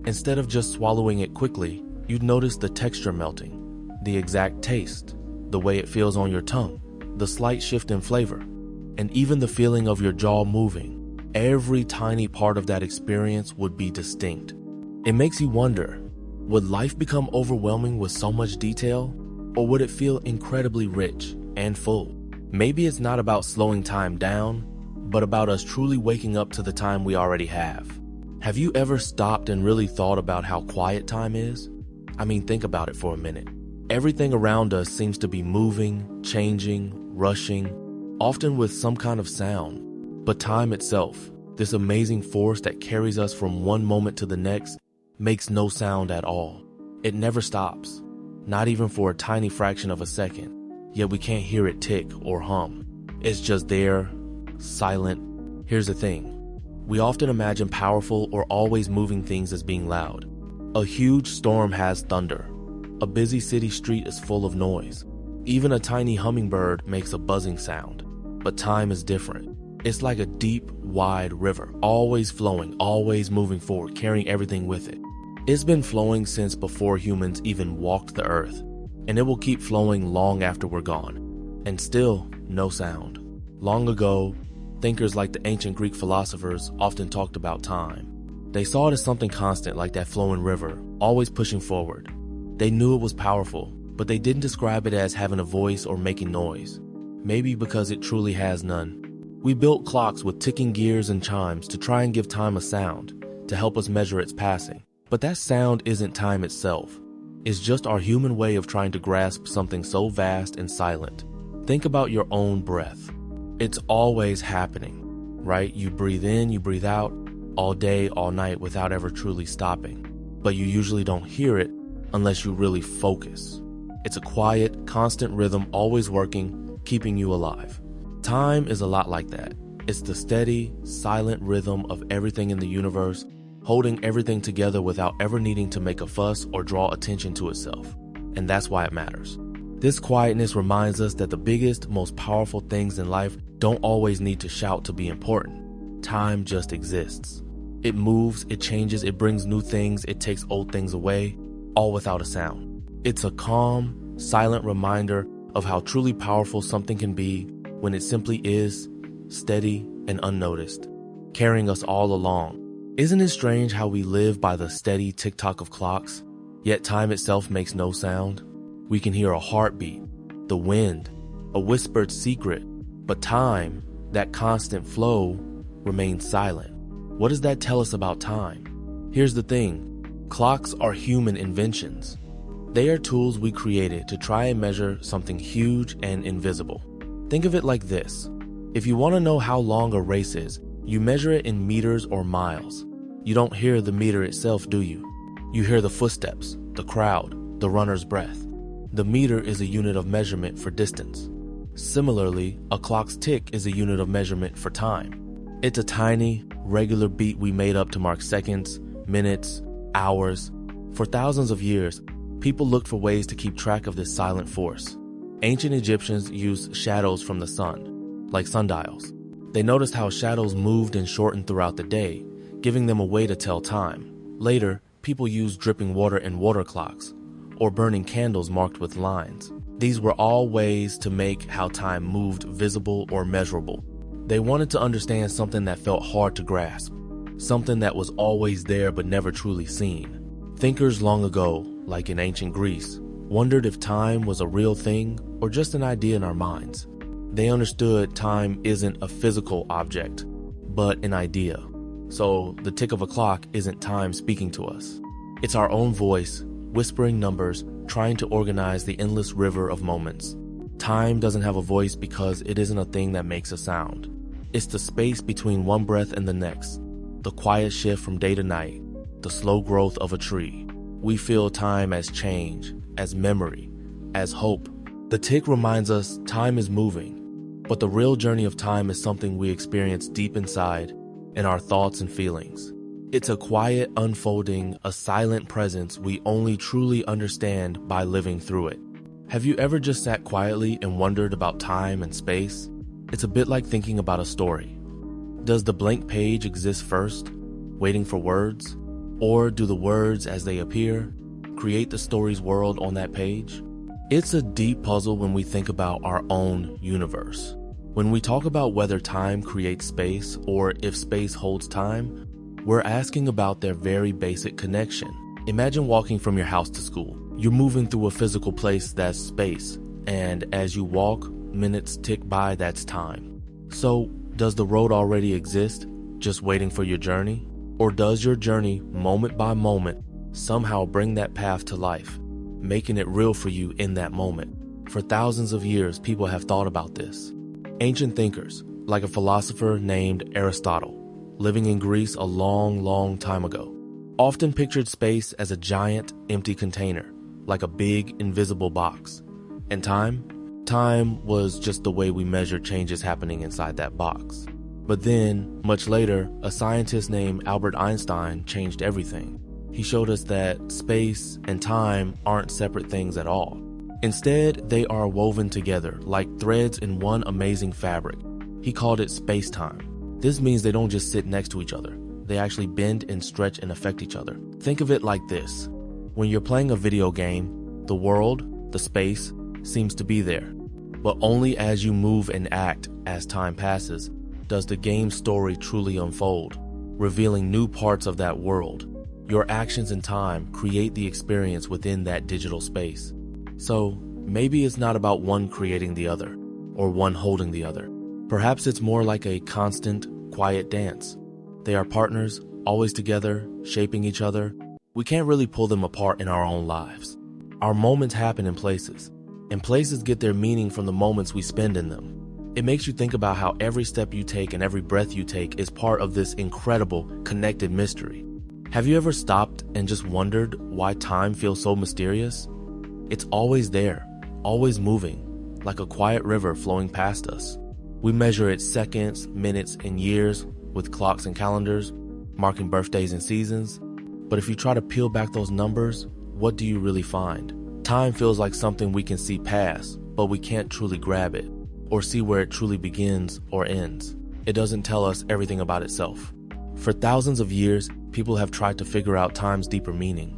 Instead of just swallowing it quickly, you'd notice the texture melting, the exact taste, the way it feels on your tongue, the slight shift in flavor, and even the feeling of your jaw moving. Every tiny part of that experience would be distinct. It makes you wonder, would life become overwhelming with so much detail, or would it feel incredibly rich and full? Maybe it's not about slowing time down, but about us truly waking up to the time we already have. Have you ever stopped and really thought about how quiet time is? I mean, think about it for a minute. Everything around us seems to be moving, changing, rushing, often with some kind of sound. But time itself, this amazing force that carries us from one moment to the next, makes no sound at all. It never stops, not even for a tiny fraction of a second, yet we can't hear it tick or hum. It's just there, silent. Here's the thing. We often imagine powerful or always moving things as being loud. A huge storm has thunder. A busy city street is full of noise. Even a tiny hummingbird makes a buzzing sound. But time is different. It's like a deep, wide river, always flowing, always moving forward, carrying everything with it. It's been flowing since before humans even walked the earth, and it will keep flowing long after we're gone. And still, no sound. Long ago, thinkers like the ancient Greek philosophers often talked about time. They saw it as something constant, like that flowing river, always pushing forward. They knew it was powerful, but they didn't describe it as having a voice or making noise. Maybe because it truly has none. We built clocks with ticking gears and chimes to try and give time a sound, to help us measure its passing. But that sound isn't time itself. It's just our human way of trying to grasp something so vast and silent. Think about your own breath. It's always happening, right? You breathe in, you breathe out, all day, all night without ever truly stopping. But you usually don't hear it unless you really focus. It's a quiet, constant rhythm always working, keeping you alive. Time is a lot like that. It's the steady, silent rhythm of everything in the universe, holding everything together without ever needing to make a fuss or draw attention to itself. And that's why it matters. This quietness reminds us that the biggest, most powerful things in life don't always need to shout to be important. Time just exists. It moves, it changes, it brings new things, it takes old things away, all without a sound. It's a calm, silent reminder of how truly powerful something can be when it simply is, steady and unnoticed, carrying us all along. Isn't it strange how we live by the steady tick-tock of clocks, yet time itself makes no sound? We can hear a heartbeat, the wind, a whispered secret, but time, that constant flow, remains silent. What does that tell us about time? Here's the thing. Clocks are human inventions. They are tools we created to try and measure something huge and invisible. Think of it like this. If you want to know how long a race is, you measure it in meters or miles. You don't hear the meter itself, do you? You hear the footsteps, the crowd, the runner's breath. The meter is a unit of measurement for distance. Similarly, a clock's tick is a unit of measurement for time. It's a tiny, regular beat we made up to mark seconds, minutes, hours. For thousands of years, people looked for ways to keep track of this silent force. Ancient Egyptians used shadows from the sun, like sundials. They noticed how shadows moved and shortened throughout the day, giving them a way to tell time. Later, people used dripping water in water clocks, or burning candles marked with lines. These were all ways to make how time moved visible or measurable. They wanted to understand something that felt hard to grasp, something that was always there but never truly seen. Thinkers long ago, like in ancient Greece, wondered if time was a real thing or just an idea in our minds. They understood time isn't a physical object, but an idea. So the tick of a clock isn't time speaking to us. It's our own voice, whispering numbers, trying to organize the endless river of moments. Time doesn't have a voice because it isn't a thing that makes a sound. It's the space between one breath and the next, the quiet shift from day to night, the slow growth of a tree. We feel time as change, as memory, as hope. The tick reminds us time is moving, but the real journey of time is something we experience deep inside in our thoughts and feelings. It's a quiet unfolding, a silent presence we only truly understand by living through it. Have you ever just sat quietly and wondered about time and space? It's a bit like thinking about a story. Does the blank page exist first, waiting for words? Or do the words as they appear create the story's world on that page? It's a deep puzzle when we think about our own universe. When we talk about whether time creates space or if space holds time, we're asking about their very basic connection. Imagine walking from your house to school. You're moving through a physical place that's space, and as you walk, minutes tick by, that's time. So, does the road already exist, just waiting for your journey? Or does your journey, moment by moment, somehow bring that path to life, making it real for you in that moment? For thousands of years, people have thought about this. Ancient thinkers, like a philosopher named Aristotle, living in Greece a long time ago, often pictured space as a giant, empty container, like a big, invisible box. And time was just the way we measure changes happening inside that box. But then, much later, a scientist named Albert Einstein changed everything. He showed us that space and time aren't separate things at all. Instead, they are woven together like threads in one amazing fabric. He called it space-time. This means they don't just sit next to each other. They actually bend and stretch and affect each other. Think of it like this. When you're playing a video game, the world, the space, seems to be there. But only as you move and act as time passes does the game's story truly unfold, revealing new parts of that world. Your actions and time create the experience within that digital space. So maybe it's not about one creating the other, or one holding the other. Perhaps it's more like a constant, quiet dance. They are partners, always together, shaping each other. We can't really pull them apart in our own lives. Our moments happen in places, and places get their meaning from the moments we spend in them. It makes you think about how every step you take and every breath you take is part of this incredible, connected mystery. Have you ever stopped and just wondered why time feels so mysterious? It's always there, always moving, like a quiet river flowing past us. We measure it seconds, minutes, and years with clocks and calendars, marking birthdays and seasons. But if you try to peel back those numbers, what do you really find? Time feels like something we can see pass, but we can't truly grab it, or see where it truly begins or ends. It doesn't tell us everything about itself. For thousands of years, people have tried to figure out time's deeper meaning.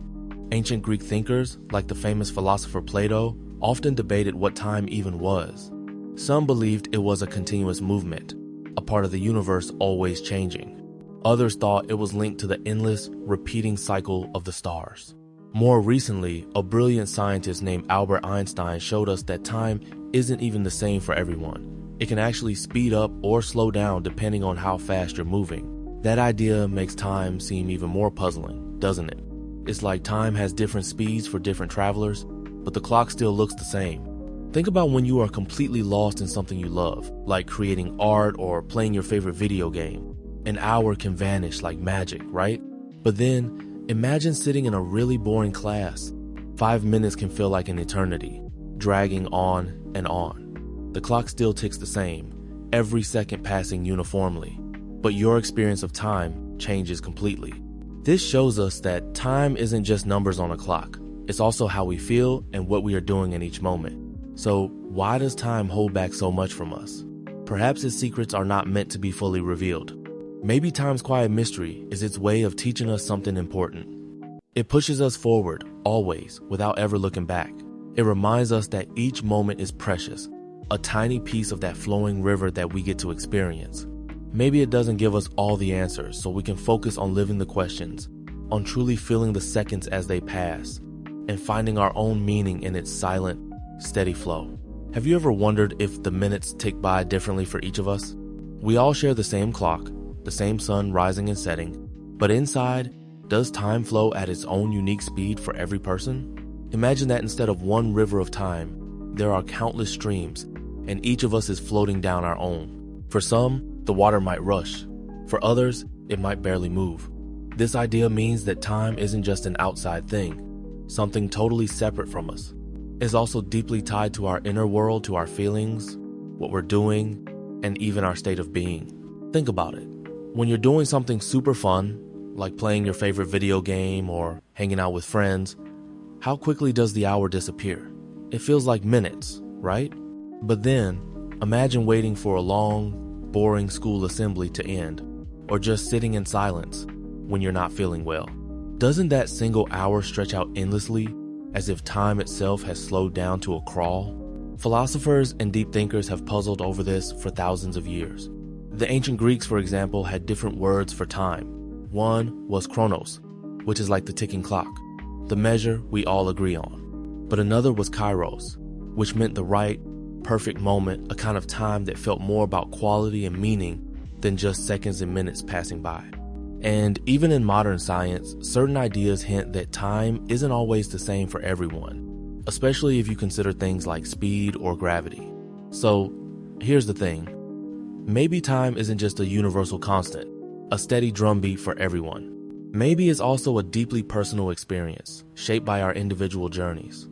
Ancient Greek thinkers, like the famous philosopher Plato, often debated what time even was. Some believed it was a continuous movement, a part of the universe always changing. Others thought it was linked to the endless, repeating cycle of the stars. More recently, a brilliant scientist named Albert Einstein showed us that time isn't even the same for everyone. It can actually speed up or slow down depending on how fast you're moving. That idea makes time seem even more puzzling, doesn't it? It's like time has different speeds for different travelers, but the clock still looks the same. Think about when you are completely lost in something you love, like creating art or playing your favorite video game. An hour can vanish like magic, right? But then, imagine sitting in a really boring class. 5 minutes can feel like an eternity, dragging on and on. The clock still ticks the same, every second passing uniformly, but your experience of time changes completely. This shows us that time isn't just numbers on a clock. It's also how we feel and what we are doing in each moment. So why does time hold back so much from us? Perhaps its secrets are not meant to be fully revealed. Maybe time's quiet mystery is its way of teaching us something important. It pushes us forward, always, without ever looking back. It reminds us that each moment is precious, a tiny piece of that flowing river that we get to experience. Maybe it doesn't give us all the answers, so we can focus on living the questions, on truly feeling the seconds as they pass, and finding our own meaning in its silent, steady flow. Have you ever wondered if the minutes tick by differently for each of us? We all share the same clock, the same sun rising and setting, but inside, does time flow at its own unique speed for every person? Imagine that instead of one river of time, there are countless streams, and each of us is floating down our own. For some, the water might rush. For others, it might barely move. This idea means that time isn't just an outside thing, something totally separate from us. It's also deeply tied to our inner world, to our feelings, what we're doing, and even our state of being. Think about it. When you're doing something super fun, like playing your favorite video game or hanging out with friends, how quickly does the hour disappear? It feels like minutes, right? But then, imagine waiting for a long, boring school assembly to end, or just sitting in silence when you're not feeling well. Doesn't that single hour stretch out endlessly, as if time itself has slowed down to a crawl? Philosophers and deep thinkers have puzzled over this for thousands of years. The ancient Greeks, for example, had different words for time. One was chronos, which is like the ticking clock, the measure we all agree on. But another was kairos, which meant the right, perfect moment, a kind of time that felt more about quality and meaning than just seconds and minutes passing by. And even in modern science, certain ideas hint that time isn't always the same for everyone, especially if you consider things like speed or gravity. So here's the thing. Maybe time isn't just a universal constant, a steady drumbeat for everyone. Maybe it's also a deeply personal experience, shaped by our individual journeys.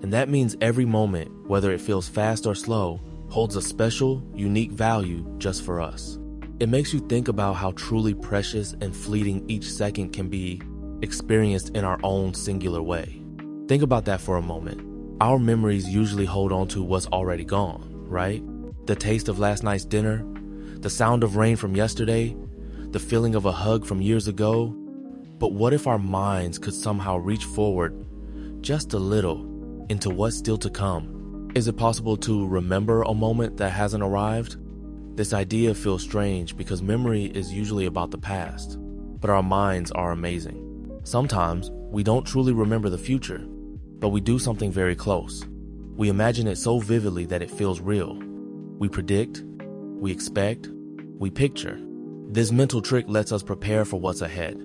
And that means every moment, whether it feels fast or slow, holds a special, unique value just for us. It makes you think about how truly precious and fleeting each second can be experienced in our own singular way. Think about that for a moment. Our memories usually hold on to what's already gone, right? The taste of last night's dinner, the sound of rain from yesterday, the feeling of a hug from years ago. But what if our minds could somehow reach forward just a little into what's still to come? Is it possible to remember a moment that hasn't arrived? This idea feels strange because memory is usually about the past, but our minds are amazing. Sometimes we don't truly remember the future, but we do something very close. We imagine it so vividly that it feels real. We predict, we expect, we picture. This mental trick lets us prepare for what's ahead.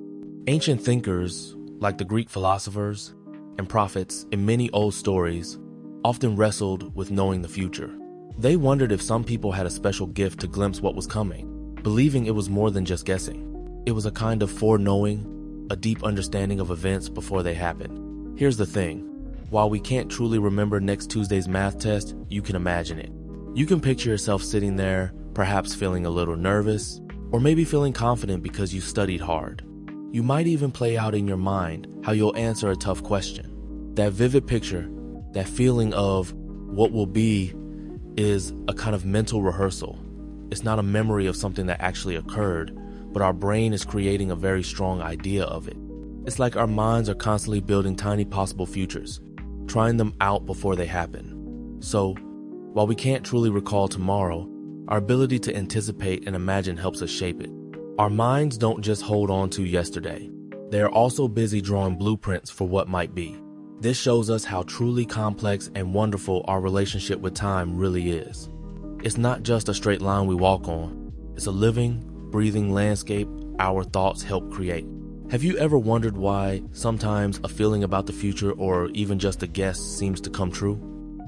Ancient thinkers, like the Greek philosophers and prophets in many old stories, often wrestled with knowing the future. They wondered if some people had a special gift to glimpse what was coming, believing it was more than just guessing. It was a kind of foreknowing, a deep understanding of events before they happen. Here's the thing. While we can't truly remember next Tuesday's math test, you can imagine it. You can picture yourself sitting there, perhaps feeling a little nervous, or maybe feeling confident because you studied hard. You might even play out in your mind how you'll answer a tough question. That vivid picture, that feeling of what will be, is a kind of mental rehearsal. It's not a memory of something that actually occurred, but our brain is creating a very strong idea of it. It's like our minds are constantly building tiny possible futures, trying them out before they happen. So, while we can't truly recall tomorrow, our ability to anticipate and imagine helps us shape it. Our minds don't just hold on to yesterday. They are also busy drawing blueprints for what might be. This shows us how truly complex and wonderful our relationship with time really is. It's not just a straight line we walk on. It's a living, breathing landscape our thoughts help create. Have you ever wondered why sometimes a feeling about the future or even just a guess seems to come true?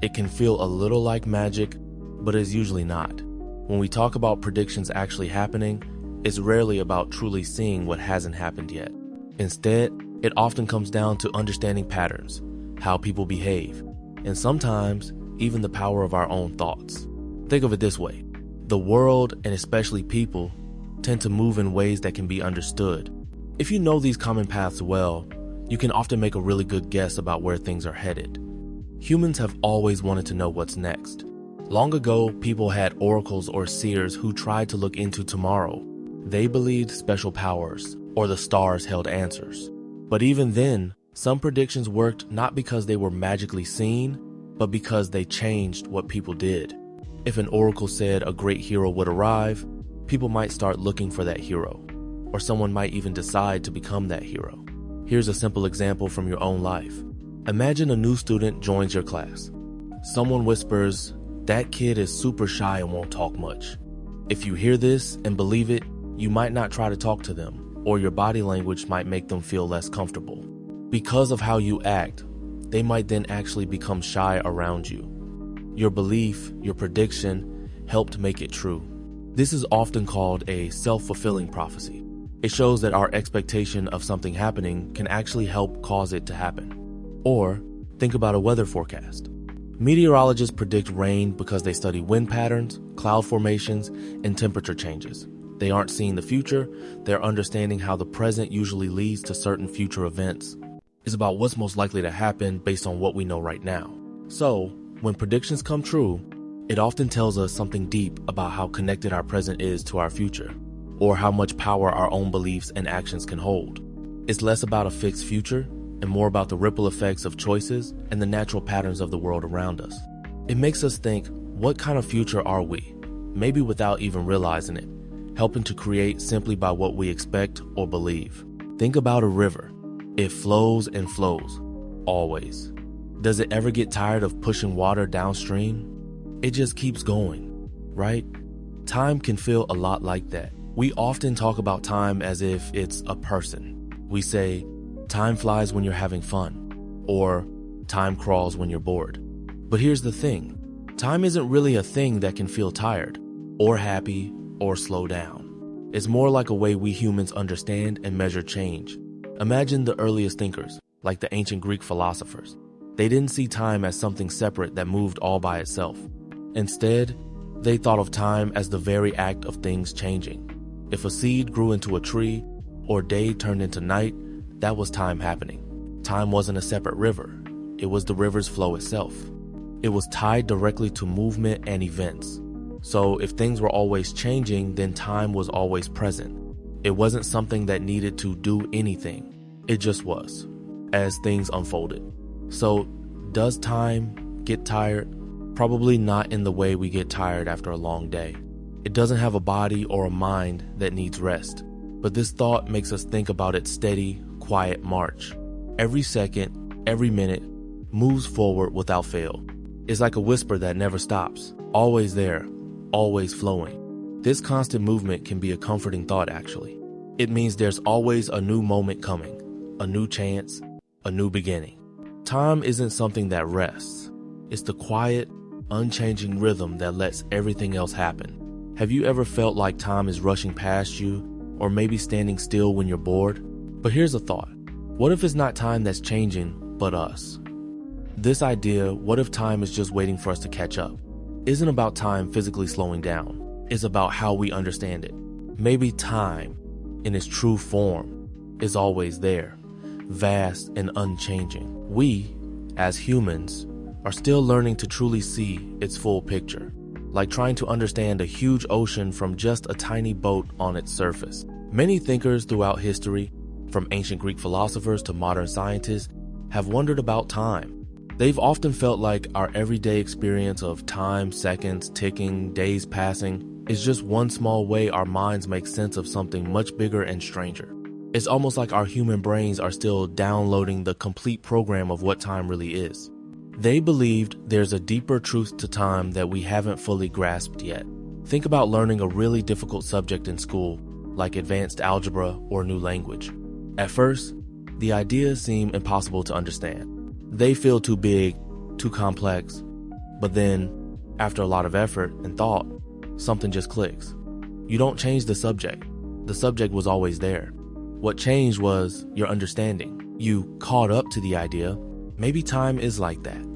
It can feel a little like magic, but it's usually not. When we talk about predictions actually happening, it's rarely about truly seeing what hasn't happened yet. Instead, it often comes down to understanding patterns, how people behave, and sometimes even the power of our own thoughts. Think of it this way. The world, and especially people, tend to move in ways that can be understood. If you know these common paths well, you can often make a really good guess about where things are headed. Humans have always wanted to know what's next. Long ago, people had oracles or seers who tried to look into tomorrow. They believed special powers, or the stars held answers. But even then, some predictions worked not because they were magically seen, but because they changed what people did. If an oracle said a great hero would arrive, people might start looking for that hero, or someone might even decide to become that hero. Here's a simple example from your own life. Imagine a new student joins your class. Someone whispers, "That kid is super shy and won't talk much." If you hear this and believe it, you might not try to talk to them, or your body language might make them feel less comfortable. Because of how you act, they might then actually become shy around you. Your belief, your prediction, helped make it true. This is often called a self-fulfilling prophecy. It shows that our expectation of something happening can actually help cause it to happen. Or, think about a weather forecast. Meteorologists predict rain because they study wind patterns, cloud formations, and temperature changes. They aren't seeing the future, they're understanding how the present usually leads to certain future events. It's about what's most likely to happen based on what we know right now. So, when predictions come true, it often tells us something deep about how connected our present is to our future, or how much power our own beliefs and actions can hold. It's less about a fixed future and more about the ripple effects of choices and the natural patterns of the world around us. It makes us think, what kind of future are we? Maybe without even realizing it, helping to create simply by what we expect or believe. Think about a river. It flows and flows, always. Does it ever get tired of pushing water downstream? It just keeps going, right? Time can feel a lot like that. We often talk about time as if it's a person. We say, time flies when you're having fun, or time crawls when you're bored. But here's the thing, time isn't really a thing that can feel tired, or happy, or slow down. It's more like a way we humans understand and measure change. Imagine the earliest thinkers, like the ancient Greek philosophers. They didn't see time as something separate that moved all by itself. Instead, they thought of time as the very act of things changing. If a seed grew into a tree, or day turned into night, that was time happening. Time wasn't a separate river. It was the river's flow itself. It was tied directly to movement and events. So if things were always changing, then time was always present. It wasn't something that needed to do anything. It just was, as things unfolded. So, does time get tired? Probably not in the way we get tired after a long day. It doesn't have a body or a mind that needs rest. But this thought makes us think about its steady, quiet march. Every second, every minute, moves forward without fail. It's like a whisper that never stops, always there, always flowing. This constant movement can be a comforting thought, actually. It means there's always a new moment coming, a new chance, a new beginning. Time isn't something that rests. It's the quiet, unchanging rhythm that lets everything else happen. Have you ever felt like time is rushing past you, or maybe standing still when you're bored? But here's a thought. What if it's not time that's changing, but us? This idea, what if time is just waiting for us to catch up, isn't about time physically slowing down. It's about how we understand it. Maybe time, in its true form, is always there, vast and unchanging. We, as humans, are still learning to truly see its full picture, like trying to understand a huge ocean from just a tiny boat on its surface. Many thinkers throughout history, from ancient Greek philosophers to modern scientists, have wondered about time. They've often felt like our everyday experience of time, seconds, ticking, days passing, is just one small way our minds make sense of something much bigger and stranger. It's almost like our human brains are still downloading the complete program of what time really is. They believed there's a deeper truth to time that we haven't fully grasped yet. Think about learning a really difficult subject in school, like advanced algebra or a new language. At first, the ideas seem impossible to understand. They feel too big, too complex. But then, after a lot of effort and thought, something just clicks. You don't change the subject. The subject was always there. What changed was your understanding. You caught up to the idea, maybe time is like that.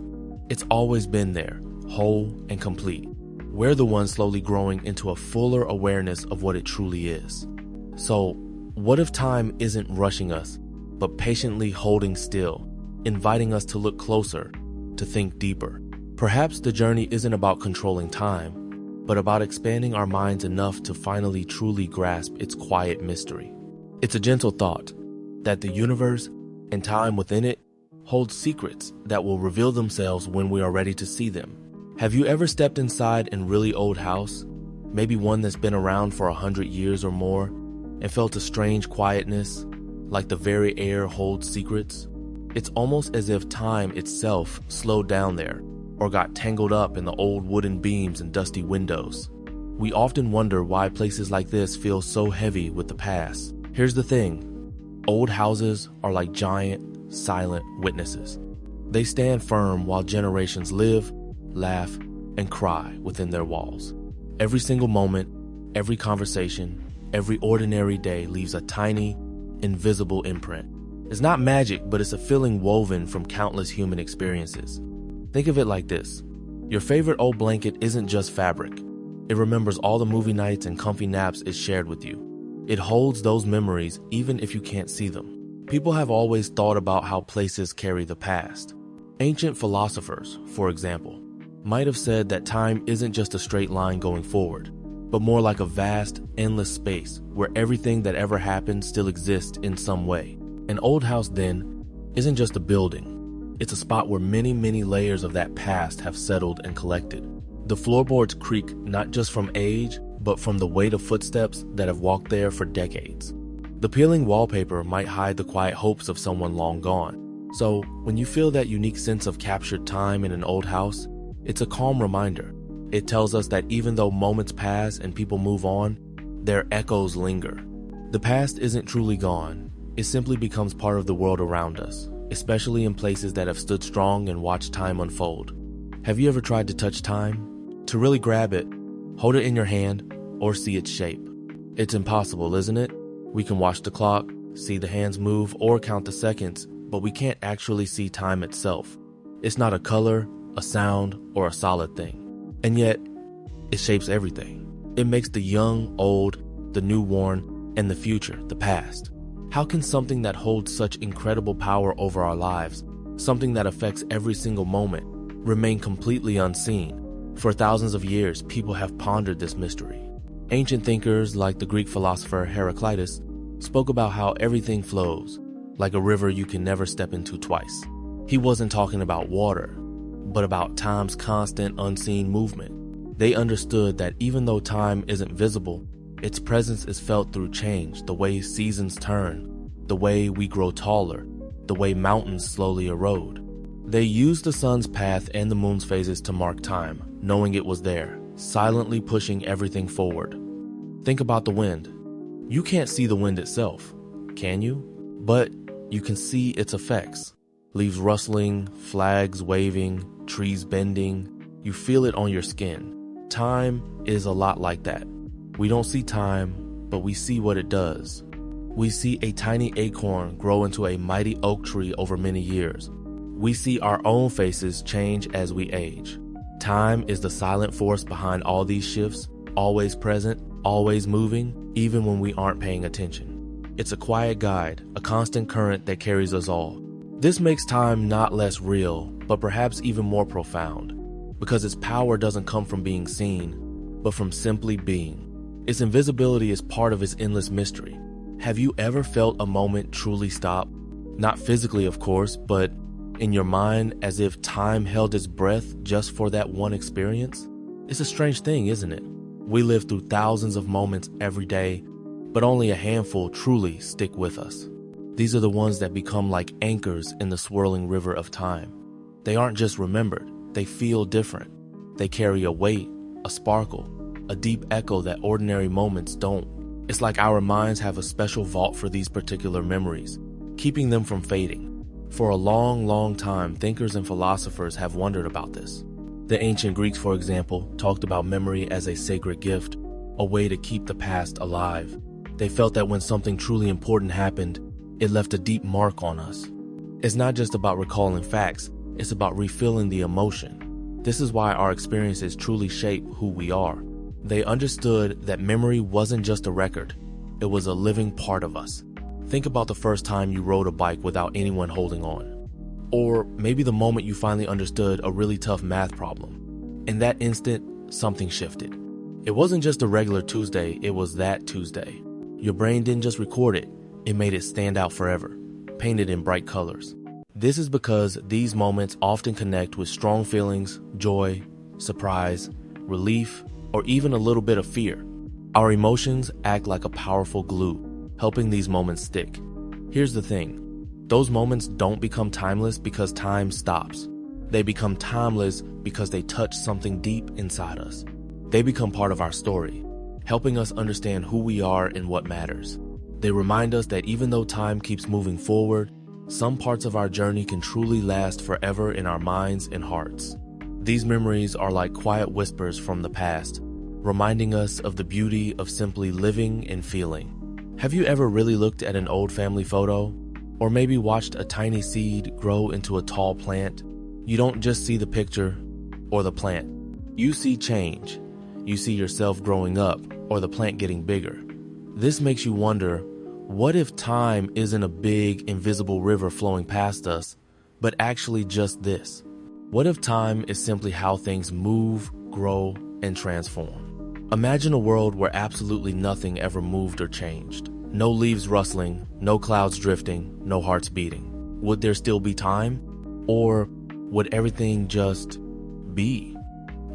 It's always been there, whole and complete. We're the ones slowly growing into a fuller awareness of what it truly is. So, what if time isn't rushing us, but patiently holding still, inviting us to look closer, to think deeper? Perhaps the journey isn't about controlling time, but about expanding our minds enough to finally truly grasp its quiet mystery. It's a gentle thought that the universe and time within it hold secrets that will reveal themselves when we are ready to see them. Have you ever stepped inside a really old house, maybe one that's been around for 100 years or more, and felt a strange quietness, like the very air holds secrets? It's almost as if time itself slowed down there, or got tangled up in the old wooden beams and dusty windows. We often wonder why places like this feel so heavy with the past. Here's the thing, old houses are like giant, silent witnesses. They stand firm while generations live, laugh, and cry within their walls. Every single moment, every conversation, every ordinary day leaves a tiny, invisible imprint. It's not magic, but it's a feeling woven from countless human experiences. Think of it like this. Your favorite old blanket isn't just fabric. It remembers all the movie nights and comfy naps it shared with you. It holds those memories even if you can't see them. People have always thought about how places carry the past. Ancient philosophers, for example, might have said that time isn't just a straight line going forward, but more like a vast, endless space where everything that ever happened still exists in some way. An old house, then, isn't just a building. It's a spot where many, many layers of that past have settled and collected. The floorboards creak not just from age, but from the weight of footsteps that have walked there for decades. The peeling wallpaper might hide the quiet hopes of someone long gone. So, when you feel that unique sense of captured time in an old house, it's a calm reminder. It tells us that even though moments pass and people move on, their echoes linger. The past isn't truly gone. It simply becomes part of the world around us, especially in places that have stood strong and watched time unfold. Have you ever tried to touch time? To really grab it, hold it in your hand, or see its shape? It's impossible, isn't it? We can watch the clock, see the hands move, or count the seconds, but we can't actually see time itself. It's not a color, a sound, or a solid thing. And yet, it shapes everything. It makes the young, old, the new worn, and the future, the past. How can something that holds such incredible power over our lives, something that affects every single moment, remain completely unseen? For thousands of years, people have pondered this mystery. Ancient thinkers like the Greek philosopher Heraclitus spoke about how everything flows, like a river you can never step into twice. He wasn't talking about water, but about time's constant unseen movement. They understood that even though time isn't visible, its presence is felt through change, the way seasons turn, the way we grow taller, the way mountains slowly erode. They used the sun's path and the moon's phases to mark time, knowing it was there, silently pushing everything forward. Think about the wind. You can't see the wind itself, can you? But you can see its effects. Leaves rustling, flags waving, trees bending. You feel it on your skin. Time is a lot like that. We don't see time, but we see what it does. We see a tiny acorn grow into a mighty oak tree over many years. We see our own faces change as we age. Time is the silent force behind all these shifts, always present, always moving, even when we aren't paying attention. It's a quiet guide, a constant current that carries us all. This makes time not less real, but perhaps even more profound, because its power doesn't come from being seen, but from simply being. Its invisibility is part of its endless mystery. Have you ever felt a moment truly stop? Not physically, of course, but in your mind, as if time held its breath just for that one experience? It's a strange thing, isn't it? We live through thousands of moments every day, but only a handful truly stick with us. These are the ones that become like anchors in the swirling river of time. They aren't just remembered, they feel different. They carry a weight, a sparkle, a deep echo that ordinary moments don't. It's like our minds have a special vault for these particular memories, keeping them from fading. For a long, long time, thinkers and philosophers have wondered about this. The ancient Greeks, for example, talked about memory as a sacred gift, a way to keep the past alive. They felt that when something truly important happened, it left a deep mark on us. It's not just about recalling facts, it's about refilling the emotion. This is why our experiences truly shape who we are. They understood that memory wasn't just a record, it was a living part of us. Think about the first time you rode a bike without anyone holding on. Or maybe the moment you finally understood a really tough math problem. In that instant, something shifted. It wasn't just a regular Tuesday, it was that Tuesday. Your brain didn't just record it, it made it stand out forever, painted in bright colors. This is because these moments often connect with strong feelings, joy, surprise, relief, or even a little bit of fear. Our emotions act like a powerful glue, helping these moments stick. Here's the thing, those moments don't become timeless because time stops. They become timeless because they touch something deep inside us. They become part of our story, helping us understand who we are and what matters. They remind us that even though time keeps moving forward, some parts of our journey can truly last forever in our minds and hearts. These memories are like quiet whispers from the past, reminding us of the beauty of simply living and feeling. Have you ever really looked at an old family photo? Or maybe watched a tiny seed grow into a tall plant? You don't just see the picture or the plant. You see change. You see yourself growing up or the plant getting bigger. This makes you wonder, what if time isn't a big, invisible river flowing past us, but actually just this? What if time is simply how things move, grow, and transform? Imagine a world where absolutely nothing ever moved or changed. No leaves rustling, no clouds drifting, no hearts beating. Would there still be time? Or would everything just be?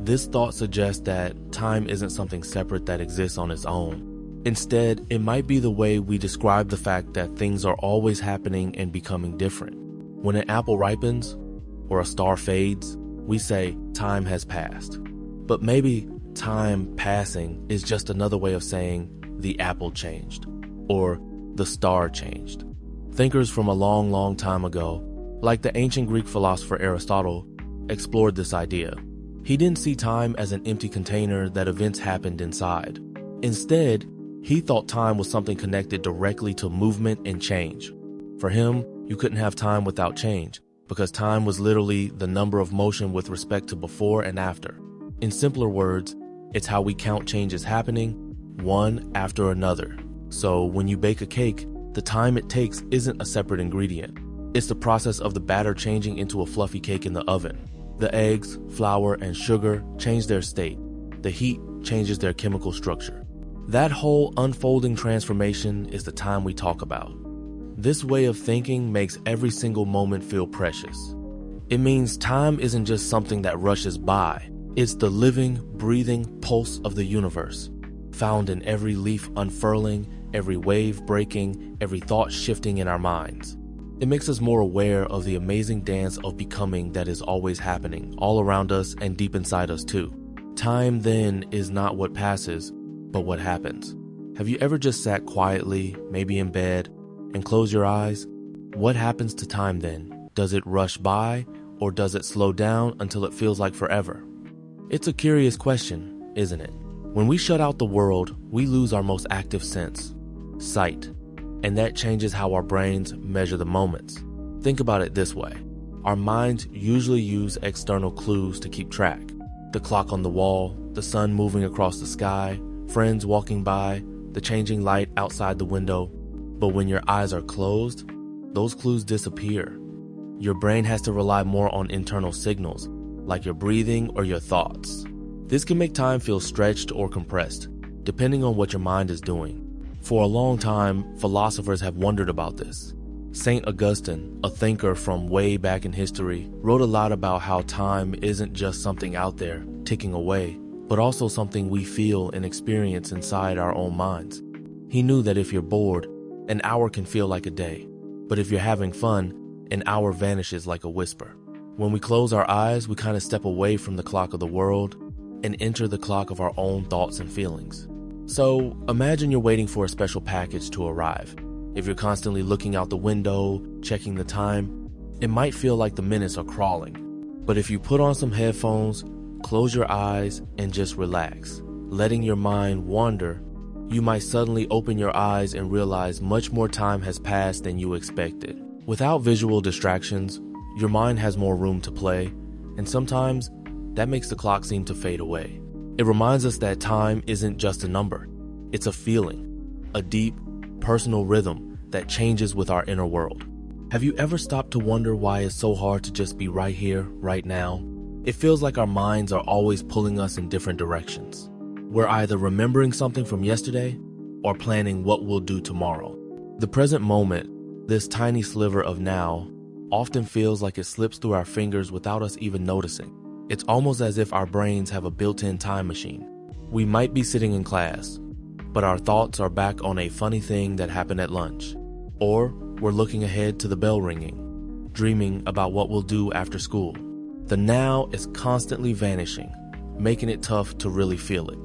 This thought suggests that time isn't something separate that exists on its own. Instead, it might be the way we describe the fact that things are always happening and becoming different. When an apple ripens or a star fades, we say time has passed. But maybe time passing is just another way of saying the apple changed or the star changed. Thinkers from a long time ago, like the ancient Greek philosopher Aristotle, explored this idea. He didn't see time as an empty container that events happened inside. Instead, he thought time was something connected directly to movement and change. For him, you couldn't have time without change, because time was literally the number of motion with respect to before and after. In simpler words, it's how we count changes happening, one after another. So when you bake a cake, the time it takes isn't a separate ingredient. It's the process of the batter changing into a fluffy cake in the oven. The eggs, flour, and sugar change their state. The heat changes their chemical structure. That whole unfolding transformation is the time we talk about. This way of thinking makes every single moment feel precious. It means time isn't just something that rushes by. It's the living, breathing pulse of the universe, found in every leaf unfurling, every wave breaking, every thought shifting in our minds. It makes us more aware of the amazing dance of becoming that is always happening, all around us and deep inside us too. Time then is not what passes, but what happens. Have you ever just sat quietly, maybe in bed, and closed your eyes? What happens to time then? Does it rush by, or does it slow down until it feels like forever? It's a curious question, isn't it? When we shut out the world, we lose our most active sense, sight. And that changes how our brains measure the moments. Think about it this way. Our minds usually use external clues to keep track. The clock on the wall, the sun moving across the sky, friends walking by, the changing light outside the window. But when your eyes are closed, those clues disappear. Your brain has to rely more on internal signals, like your breathing or your thoughts. This can make time feel stretched or compressed, depending on what your mind is doing. For a long time, philosophers have wondered about this. St. Augustine, a thinker from way back in history, wrote a lot about how time isn't just something out there, ticking away, but also something we feel and experience inside our own minds. He knew that if you're bored, an hour can feel like a day. But if you're having fun, an hour vanishes like a whisper. When we close our eyes, we kind of step away from the clock of the world and enter the clock of our own thoughts and feelings. So imagine you're waiting for a special package to arrive. If you're constantly looking out the window, checking the time, it might feel like the minutes are crawling. But if you put on some headphones, close your eyes, and just relax, letting your mind wander, you might suddenly open your eyes and realize much more time has passed than you expected. Without visual distractions, your mind has more room to play, and sometimes that makes the clock seem to fade away. It reminds us that time isn't just a number. It's a feeling, a deep, personal rhythm that changes with our inner world. Have you ever stopped to wonder why it's so hard to just be right here, right now? It feels like our minds are always pulling us in different directions. We're either remembering something from yesterday or planning what we'll do tomorrow. The present moment, this tiny sliver of now, often feels like it slips through our fingers without us even noticing. It's almost as if our brains have a built-in time machine. We might be sitting in class, but our thoughts are back on a funny thing that happened at lunch. Or we're looking ahead to the bell ringing, dreaming about what we'll do after school. The now is constantly vanishing, making it tough to really feel it.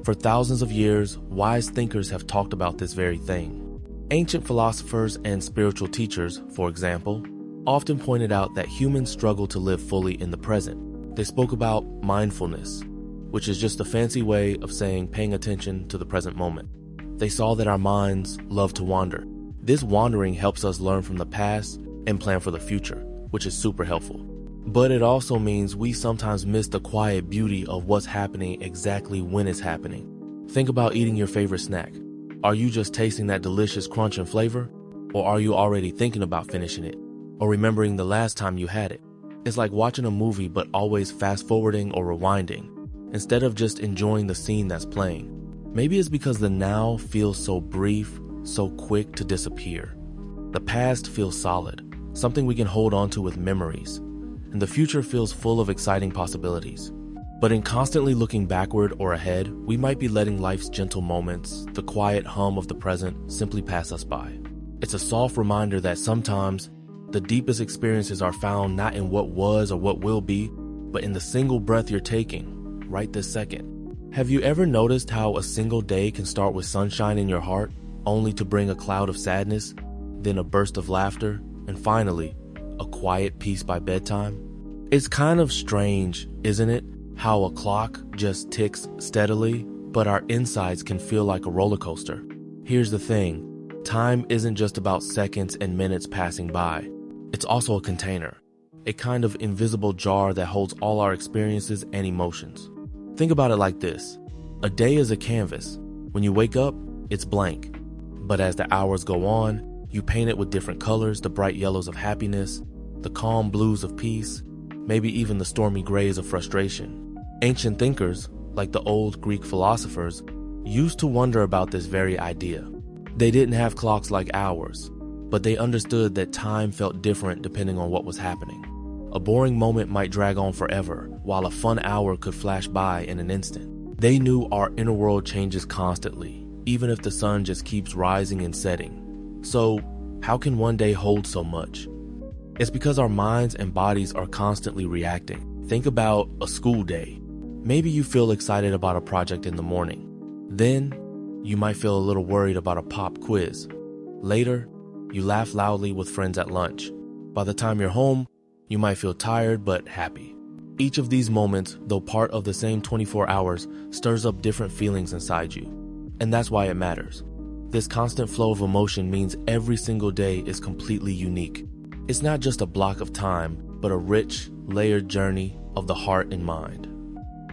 For thousands of years, wise thinkers have talked about this very thing. Ancient philosophers and spiritual teachers, for example, often pointed out that humans struggle to live fully in the present. They spoke about mindfulness, which is just a fancy way of saying paying attention to the present moment. They saw that our minds love to wander. This wandering helps us learn from the past and plan for the future, which is super helpful. But it also means we sometimes miss the quiet beauty of what's happening exactly when it's happening. Think about eating your favorite snack. Are you just tasting that delicious crunch and flavor? Or are you already thinking about finishing it? Or remembering the last time you had it? It's like watching a movie but always fast forwarding or rewinding, instead of just enjoying the scene that's playing. Maybe it's because the now feels so brief, so quick to disappear. The past feels solid, something we can hold on to with memories, and the future feels full of exciting possibilities. But in constantly looking backward or ahead, we might be letting life's gentle moments, the quiet hum of the present, simply pass us by. It's a soft reminder that sometimes the deepest experiences are found not in what was or what will be, but in the single breath you're taking, right this second. Have you ever noticed how a single day can start with sunshine in your heart, only to bring a cloud of sadness, then a burst of laughter, and finally, a quiet peace by bedtime? It's kind of strange, isn't it, how a clock just ticks steadily, but our insides can feel like a roller coaster. Here's the thing, time isn't just about seconds and minutes passing by. It's also a container, a kind of invisible jar that holds all our experiences and emotions. Think about it like this. A day is a canvas. When you wake up, it's blank. But as the hours go on, you paint it with different colors, the bright yellows of happiness, the calm blues of peace, maybe even the stormy grays of frustration. Ancient thinkers, like the old Greek philosophers, used to wonder about this very idea. They didn't have clocks like ours, but they understood that time felt different depending on what was happening. A boring moment might drag on forever, while a fun hour could flash by in an instant. They knew our inner world changes constantly, even if the sun just keeps rising and setting. So, how can one day hold so much? It's because our minds and bodies are constantly reacting. Think about a school day. Maybe you feel excited about a project in the morning. Then, you might feel a little worried about a pop quiz. Later, you laugh loudly with friends at lunch. By the time you're home, you might feel tired but happy. Each of these moments, though part of the same 24 hours, stirs up different feelings inside you. And that's why it matters. This constant flow of emotion means every single day is completely unique. It's not just a block of time, but a rich, layered journey of the heart and mind.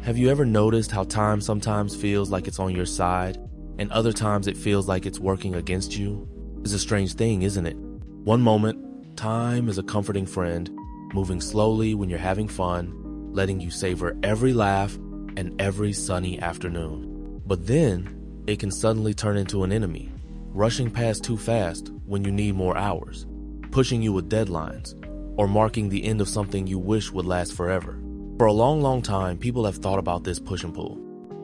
Have you ever noticed how time sometimes feels like it's on your side, and other times it feels like it's working against you? It's a strange thing, isn't it? One moment, time is a comforting friend, moving slowly when you're having fun, letting you savor every laugh and every sunny afternoon. But then, it can suddenly turn into an enemy, rushing past too fast when you need more hours, pushing you with deadlines, or marking the end of something you wish would last forever. For a long, long time, people have thought about this push and pull.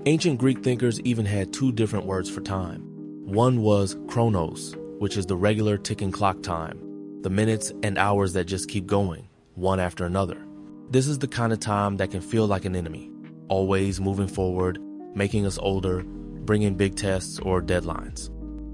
Ancient Greek thinkers even had two different words for time. One was chronos, which is the regular ticking clock time, the minutes and hours that just keep going, one after another. This is the kind of time that can feel like an enemy, always moving forward, making us older, bringing big tests or deadlines.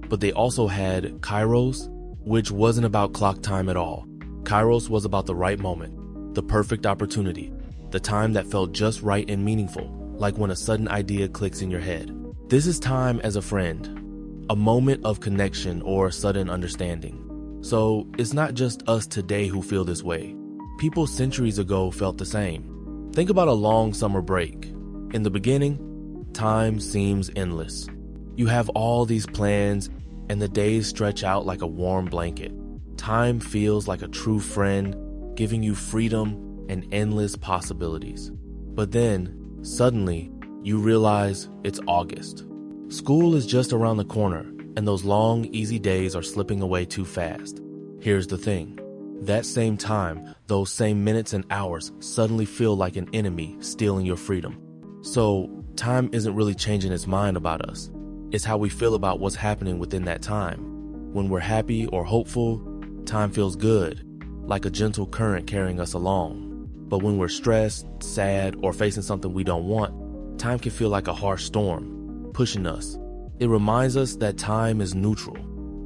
But they also had kairos, which wasn't about clock time at all. Kairos was about the right moment, the perfect opportunity, the time that felt just right and meaningful, like when a sudden idea clicks in your head. This is time as a friend, a moment of connection or sudden understanding. So it's not just us today who feel this way. People centuries ago felt the same. Think about a long summer break. In the beginning, time seems endless. You have all these plans and the days stretch out like a warm blanket. Time feels like a true friend, giving you freedom and endless possibilities. But then, suddenly, you realize it's August. School is just around the corner, and those long, easy days are slipping away too fast. Here's the thing. That same time, those same minutes and hours suddenly feel like an enemy stealing your freedom. So, time isn't really changing its mind about us. It's how we feel about what's happening within that time. When we're happy or hopeful, time feels good, like a gentle current carrying us along. But when we're stressed, sad, or facing something we don't want, time can feel like a harsh storm, pushing us. It reminds us that time is neutral,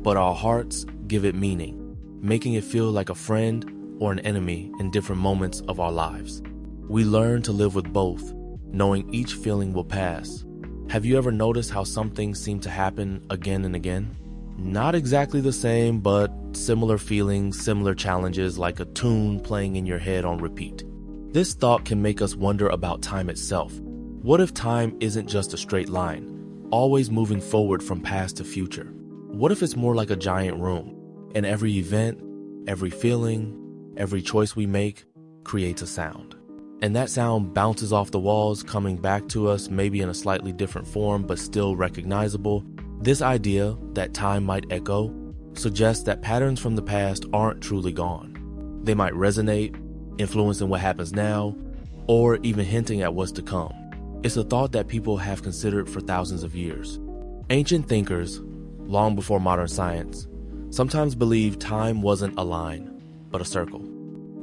but our hearts give it meaning, making it feel like a friend or an enemy in different moments of our lives. We learn to live with both, knowing each feeling will pass. Have you ever noticed how some things seem to happen again and again? Not exactly the same, but similar feelings, similar challenges, like a tune playing in your head on repeat. This thought can make us wonder about time itself. What if time isn't just a straight line, always moving forward from past to future? What if it's more like a giant room, and every event, every feeling, every choice we make creates a sound? And that sound bounces off the walls, coming back to us maybe in a slightly different form, but still recognizable. This idea that time might echo suggests that patterns from the past aren't truly gone. They might resonate, influencing what happens now, or even hinting at what's to come. It's a thought that people have considered for thousands of years. Ancient thinkers, long before modern science, sometimes believed time wasn't a line, but a circle.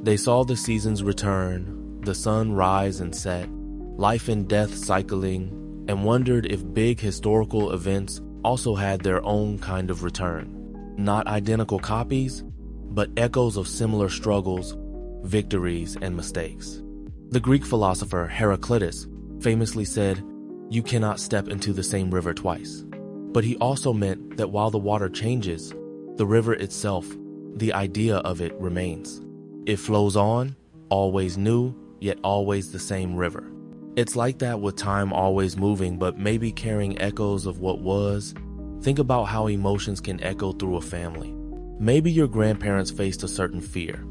They saw the seasons return, the sun rise and set, life and death cycling, and wondered if big historical events also had their own kind of return. Not identical copies, but echoes of similar struggles, victories, and mistakes. The Greek philosopher Heraclitus famously said, "You cannot step into the same river twice." But he also meant that while the water changes, the river itself, the idea of it remains. It flows on, always new, yet always the same river. It's like that with time always moving, but maybe carrying echoes of what was. Think about how emotions can echo through a family. Maybe your grandparents faced a certain fear,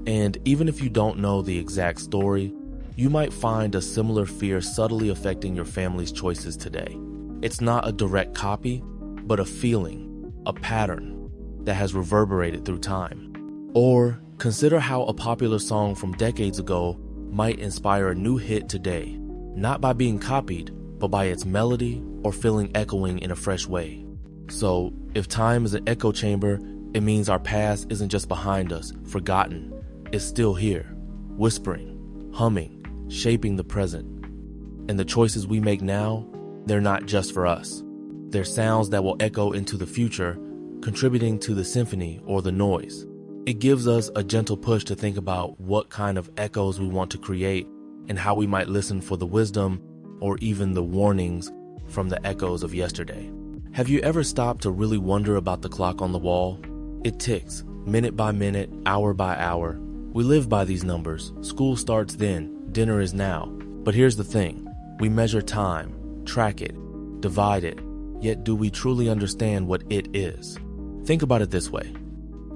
and even if you don't know the exact story, you might find a similar fear subtly affecting your family's choices today. It's not a direct copy, but a feeling, a pattern that has reverberated through time. Or consider how a popular song from decades ago might inspire a new hit today, not by being copied, but by its melody or feeling echoing in a fresh way. So, if time is an echo chamber, it means our past isn't just behind us, forgotten. It's still here, whispering, humming, shaping the present. And the choices we make now, they're not just for us. They're sounds that will echo into the future, contributing to the symphony or the noise. It gives us a gentle push to think about what kind of echoes we want to create and how we might listen for the wisdom or even the warnings from the echoes of yesterday. Have you ever stopped to really wonder about the clock on the wall? It ticks, minute by minute, hour by hour. We live by these numbers. School starts then, dinner is now. But here's the thing. We measure time, track it, divide it, yet do we truly understand what it is? Think about it this way.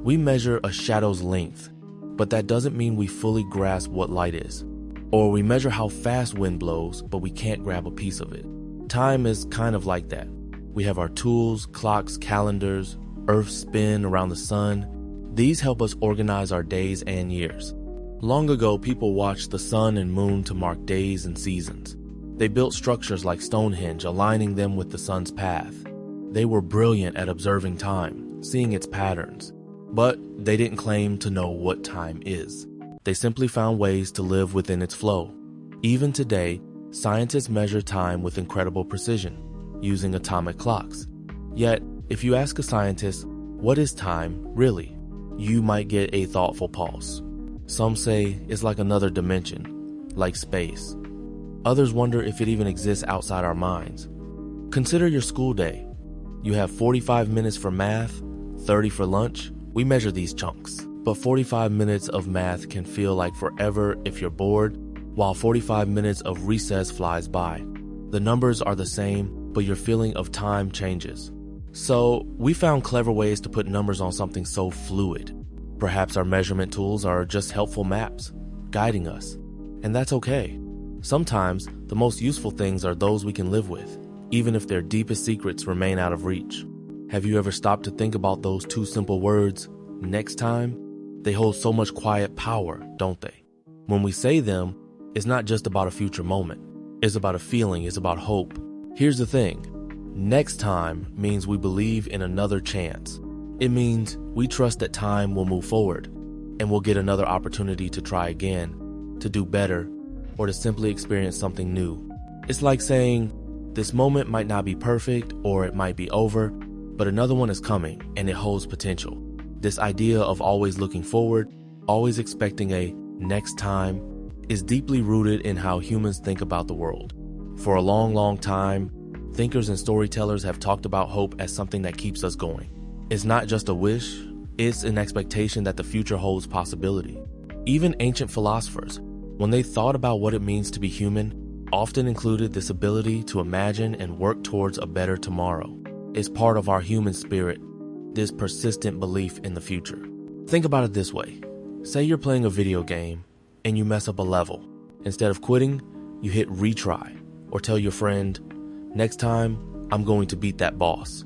We measure a shadow's length, but that doesn't mean we fully grasp what light is. Or we measure how fast wind blows, but we can't grab a piece of it. Time is kind of like that. We have our tools, clocks, calendars, Earth's spin around the sun. These help us organize our days and years. Long ago, people watched the sun and moon to mark days and seasons. They built structures like Stonehenge, aligning them with the sun's path. They were brilliant at observing time, seeing its patterns. But they didn't claim to know what time is. They simply found ways to live within its flow. Even today, scientists measure time with incredible precision, using atomic clocks. Yet, if you ask a scientist, what is time, really? You might get a thoughtful pause. Some say it's like another dimension, like space. Others wonder if it even exists outside our minds. Consider your school day. You have 45 minutes for math, 30 for lunch. We measure these chunks. But 45 minutes of math can feel like forever if you're bored, while 45 minutes of recess flies by. The numbers are the same, but your feeling of time changes. So we found clever ways to put numbers on something so fluid. Perhaps our measurement tools are just helpful maps, guiding us. And that's okay. Sometimes the most useful things are those we can live with, even if their deepest secrets remain out of reach. Have you ever stopped to think about those two simple words, next time? They hold so much quiet power, don't they? When we say them, it's not just about a future moment. It's about a feeling, it's about hope. Here's the thing. Next time means we believe in another chance. It means we trust that time will move forward and we'll get another opportunity to try again, to do better, or to simply experience something new. It's like saying, this moment might not be perfect or it might be over, but another one is coming and it holds potential. This idea of always looking forward, always expecting a next time, is deeply rooted in how humans think about the world. For a long, long time, thinkers and storytellers have talked about hope as something that keeps us going. It's not just a wish, it's an expectation that the future holds possibility. Even ancient philosophers, when they thought about what it means to be human, often included this ability to imagine and work towards a better tomorrow. It's part of our human spirit, this persistent belief in the future. Think about it this way. Say you're playing a video game and you mess up a level. Instead of quitting, you hit retry or tell your friend, next time, I'm going to beat that boss.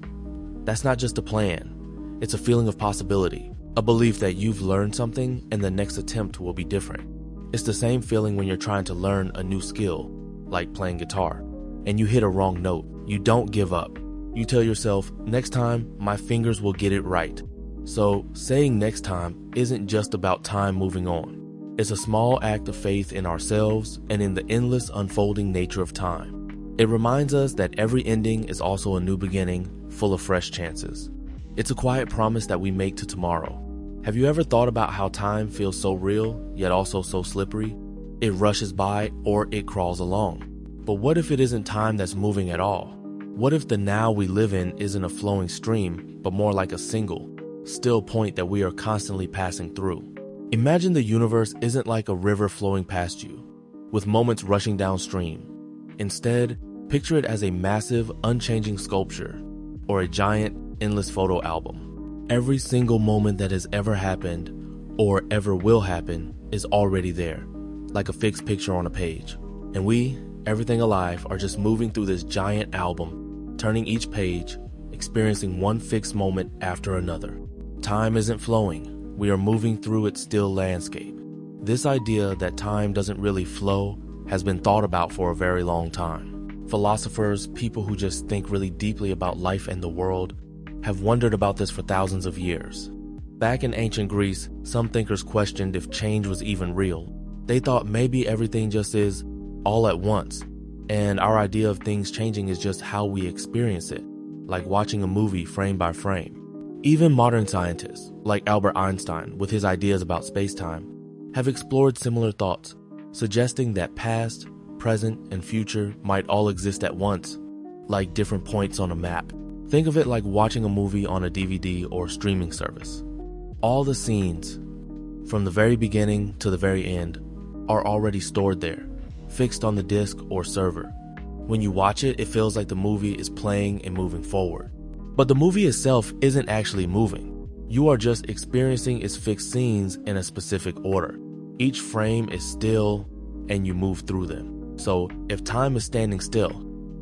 That's not just a plan. It's a feeling of possibility, a belief that you've learned something and the next attempt will be different. It's the same feeling when you're trying to learn a new skill, like playing guitar, and you hit a wrong note. You don't give up. You tell yourself, next time, my fingers will get it right. So saying next time isn't just about time moving on. It's a small act of faith in ourselves and in the endless unfolding nature of time. It reminds us that every ending is also a new beginning, full of fresh chances. It's a quiet promise that we make to tomorrow. Have you ever thought about how time feels so real, yet also so slippery? It rushes by or it crawls along. But what if it isn't time that's moving at all? What if the now we live in isn't a flowing stream, but more like a single, still point that we are constantly passing through? Imagine the universe isn't like a river flowing past you, with moments rushing downstream. Instead, picture it as a massive, unchanging sculpture, or a giant, endless photo album. Every single moment that has ever happened, or ever will happen, is already there, like a fixed picture on a page. And we, everything alive, are just moving through this giant album, turning each page, experiencing one fixed moment after another. Time isn't flowing, we are moving through its still landscape. This idea that time doesn't really flow has been thought about for a very long time. Philosophers, people who just think really deeply about life and the world, have wondered about this for thousands of years. Back in ancient Greece, some thinkers questioned if change was even real. They thought maybe everything just is all at once, and our idea of things changing is just how we experience it, like watching a movie frame by frame. Even modern scientists, like Albert Einstein with his ideas about space-time, have explored similar thoughts, suggesting that past, present, and future might all exist at once, like different points on a map. Think of it like watching a movie on a DVD or streaming service. All the scenes, from the very beginning to the very end, are already stored there, fixed on the disc or server. When you watch it, it feels like the movie is playing and moving forward. But the movie itself isn't actually moving. You are just experiencing its fixed scenes in a specific order. Each frame is still, and you move through them. So if time is standing still,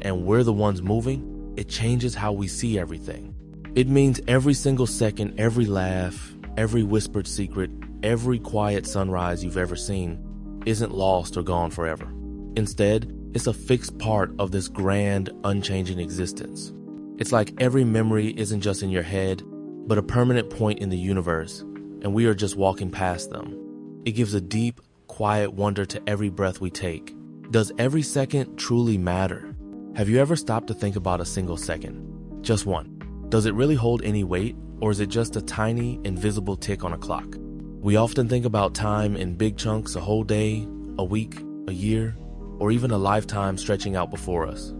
and we're the ones moving, it changes how we see everything. It means every single second, every laugh, every whispered secret, every quiet sunrise you've ever seen isn't lost or gone forever. Instead, it's a fixed part of this grand, unchanging existence. It's like every memory isn't just in your head, but a permanent point in the universe, and we are just walking past them. It gives a deep, quiet wonder to every breath we take. Does every second truly matter? Have you ever stopped to think about a single second? Just one. Does it really hold any weight, or is it just a tiny, invisible tick on a clock? We often think about time in big chunks, a whole day, a week, a year, or even a lifetime stretching out before us.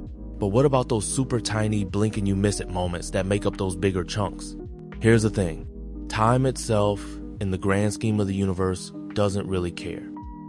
But what about those super tiny blink and you miss it moments that make up those bigger chunks? Here's the thing. Time itself, in the grand scheme of the universe, doesn't really care.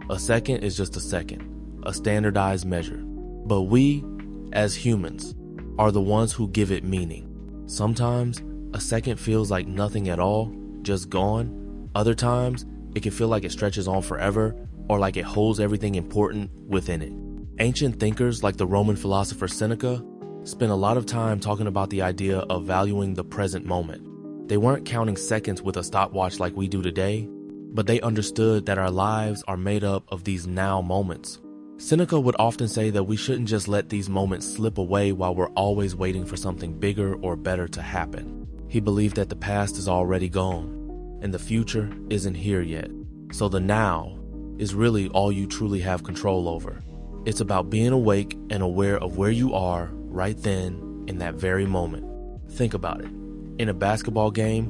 A second is just a second, a standardized measure. But we, as humans, are the ones who give it meaning. Sometimes, a second feels like nothing at all, just gone. Other times, it can feel like it stretches on forever, or like it holds everything important within it. Ancient thinkers like the Roman philosopher Seneca spent a lot of time talking about the idea of valuing the present moment. They weren't counting seconds with a stopwatch like we do today, but they understood that our lives are made up of these now moments. Seneca would often say that we shouldn't just let these moments slip away while we're always waiting for something bigger or better to happen. He believed that the past is already gone, and the future isn't here yet. So the now is really all you truly have control over. It's about being awake and aware of where you are right then in that very moment. Think about it. In a basketball game,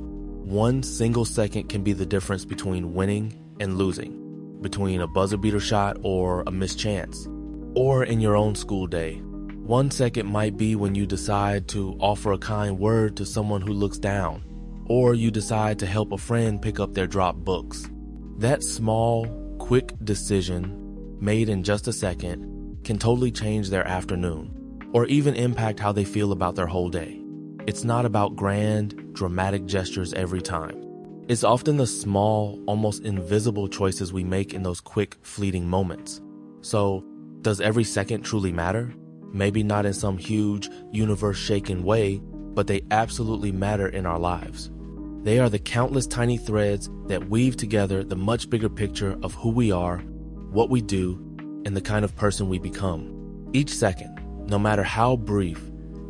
one single second can be the difference between winning and losing, between a buzzer beater shot or a missed chance. Or in your own school day, 1 second might be when you decide to offer a kind word to someone who looks down, or you decide to help a friend pick up their dropped books. That small, quick decision made in just a second can totally change their afternoon, or even impact how they feel about their whole day. It's not about grand, dramatic gestures every time. It's often the small, almost invisible choices we make in those quick, fleeting moments. So, does every second truly matter? Maybe not in some huge, universe-shaking way, but they absolutely matter in our lives. They are the countless tiny threads that weave together the much bigger picture of who we are, what we do, and the kind of person we become. Each second, no matter how brief,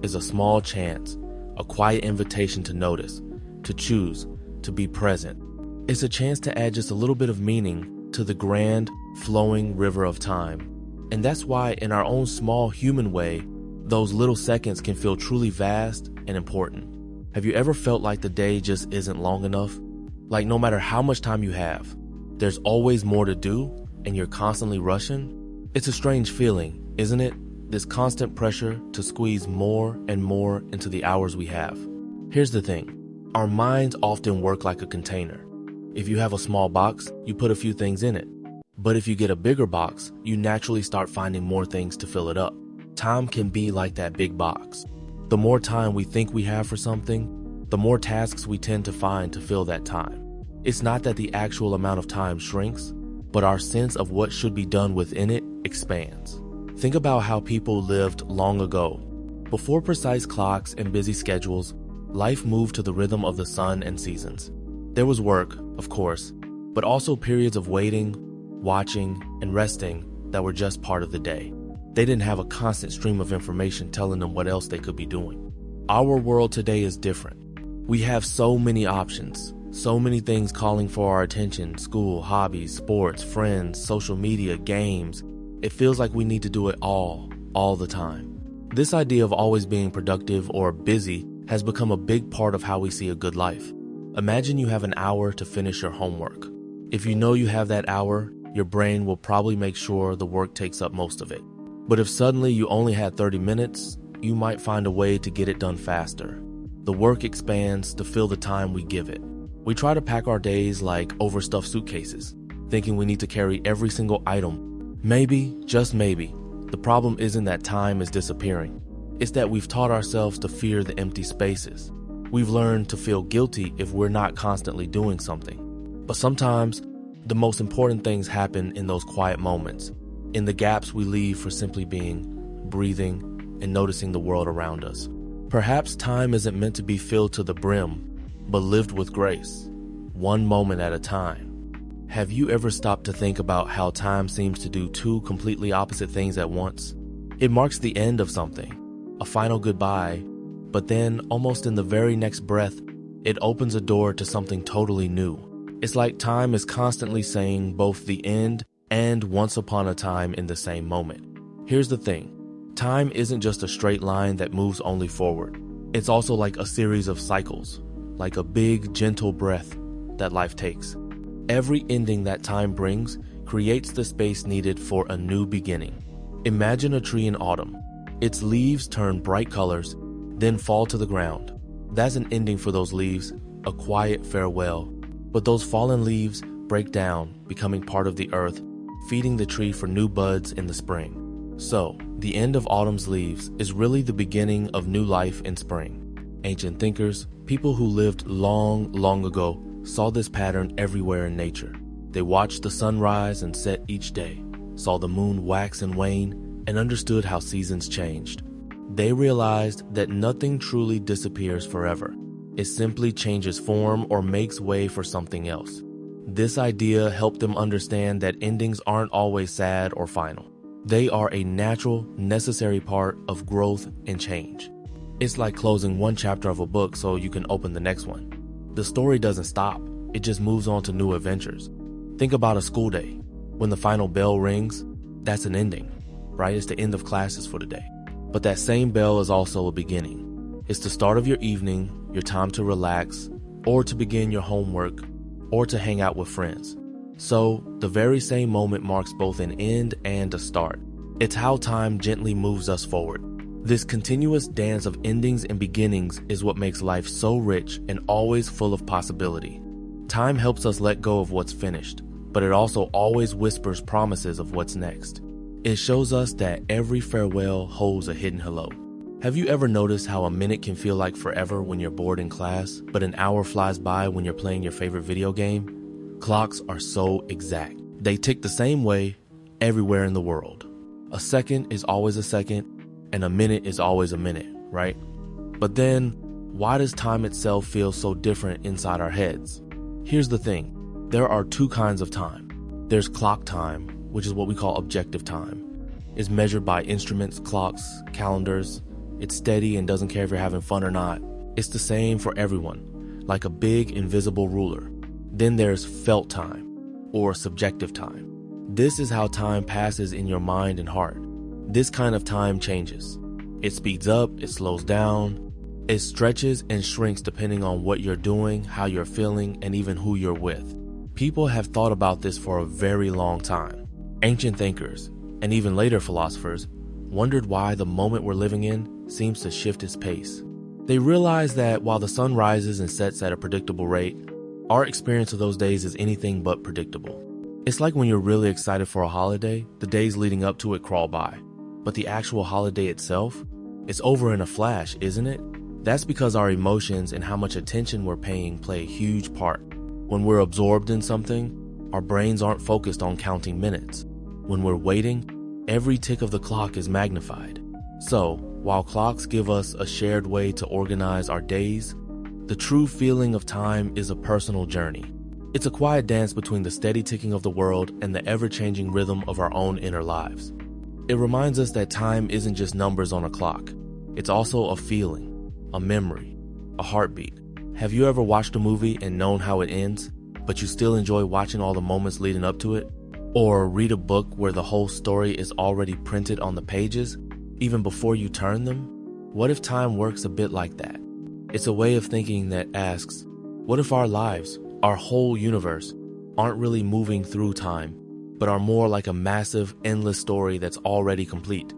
is a small chance, a quiet invitation to notice, to choose, to be present. It's a chance to add just a little bit of meaning to the grand, flowing river of time. And that's why, in our own small human way, those little seconds can feel truly vast and important. Have you ever felt like the day just isn't long enough? Like no matter how much time you have, there's always more to do and you're constantly rushing? It's a strange feeling, isn't it? This constant pressure to squeeze more and more into the hours we have. Here's the thing. Our minds often work like a container. If you have a small box, you put a few things in it. But if you get a bigger box, you naturally start finding more things to fill it up. Time can be like that big box. The more time we think we have for something, the more tasks we tend to find to fill that time. It's not that the actual amount of time shrinks, but our sense of what should be done within it expands. Think about how people lived long ago. Before precise clocks and busy schedules, life moved to the rhythm of the sun and seasons. There was work, of course, but also periods of waiting, watching, and resting that were just part of the day. They didn't have a constant stream of information telling them what else they could be doing. Our world today is different. We have so many options, so many things calling for our attention: school, hobbies, sports, friends, social media, games. It feels like we need to do it all the time. This idea of always being productive or busy has become a big part of how we see a good life. Imagine you have an hour to finish your homework. If you know you have that hour, your brain will probably make sure the work takes up most of it. But if suddenly you only had 30 minutes, you might find a way to get it done faster. The work expands to fill the time we give it. We try to pack our days like overstuffed suitcases, thinking we need to carry every single item. Maybe, just maybe, the problem isn't that time is disappearing. It's that we've taught ourselves to fear the empty spaces. We've learned to feel guilty if we're not constantly doing something. But sometimes, the most important things happen in those quiet moments, in the gaps we leave for simply being, breathing, and noticing the world around us. Perhaps time isn't meant to be filled to the brim, but lived with grace, one moment at a time. Have you ever stopped to think about how time seems to do two completely opposite things at once? It marks the end of something, a final goodbye, but then, almost in the very next breath, it opens a door to something totally new. It's like time is constantly saying both the end and once upon a time in the same moment. Here's the thing. Time isn't just a straight line that moves only forward. It's also like a series of cycles, like a big, gentle breath that life takes. Every ending that time brings creates the space needed for a new beginning. Imagine a tree in autumn. Its leaves turn bright colors, then fall to the ground. That's an ending for those leaves, a quiet farewell. But those fallen leaves break down, becoming part of the earth, feeding the tree for new buds in the spring. So, the end of autumn's leaves is really the beginning of new life in spring. Ancient thinkers, people who lived long, long ago, saw this pattern everywhere in nature. They watched the sun rise and set each day, saw the moon wax and wane, and understood how seasons changed. They realized that nothing truly disappears forever. It simply changes form or makes way for something else. This idea helped them understand that endings aren't always sad or final. They are a natural, necessary part of growth and change. It's like closing one chapter of a book so you can open the next one. The story doesn't stop, it just moves on to new adventures. Think about a school day. When the final bell rings, that's an ending, right? It's the end of classes for the day. But that same bell is also a beginning. It's the start of your evening, your time to relax, or to begin your homework, or to hang out with friends. So, the very same moment marks both an end and a start. It's how time gently moves us forward. This continuous dance of endings and beginnings is what makes life so rich and always full of possibility. Time helps us let go of what's finished, but it also always whispers promises of what's next. It shows us that every farewell holds a hidden hello. Have you ever noticed how a minute can feel like forever when you're bored in class, but an hour flies by when you're playing your favorite video game? Clocks are so exact. They tick the same way everywhere in the world. A second is always a second, and a minute is always a minute, right? But then, why does time itself feel so different inside our heads? Here's the thing. There are two kinds of time. There's clock time, which is what we call objective time. It's measured by instruments, clocks, calendars. It's steady and doesn't care if you're having fun or not. It's the same for everyone, like a big invisible ruler. Then there's felt time, or subjective time. This is how time passes in your mind and heart. This kind of time changes. It speeds up, it slows down, it stretches and shrinks depending on what you're doing, how you're feeling, and even who you're with. People have thought about this for a very long time. Ancient thinkers, and even later philosophers, wondered why the moment we're living in seems to shift its pace. They realized that while the sun rises and sets at a predictable rate, our experience of those days is anything but predictable. It's like when you're really excited for a holiday, the days leading up to it crawl by. But the actual holiday itself, it's over in a flash, isn't it? That's because our emotions and how much attention we're paying play a huge part. When we're absorbed in something, our brains aren't focused on counting minutes. When we're waiting, every tick of the clock is magnified. So, while clocks give us a shared way to organize our days, the true feeling of time is a personal journey. It's a quiet dance between the steady ticking of the world and the ever-changing rhythm of our own inner lives. It reminds us that time isn't just numbers on a clock. It's also a feeling, a memory, a heartbeat. Have you ever watched a movie and known how it ends, but you still enjoy watching all the moments leading up to it? Or read a book where the whole story is already printed on the pages, even before you turn them? What if time works a bit like that? It's a way of thinking that asks, what if our lives, our whole universe, aren't really moving through time, but are more like a massive, endless story that's already complete?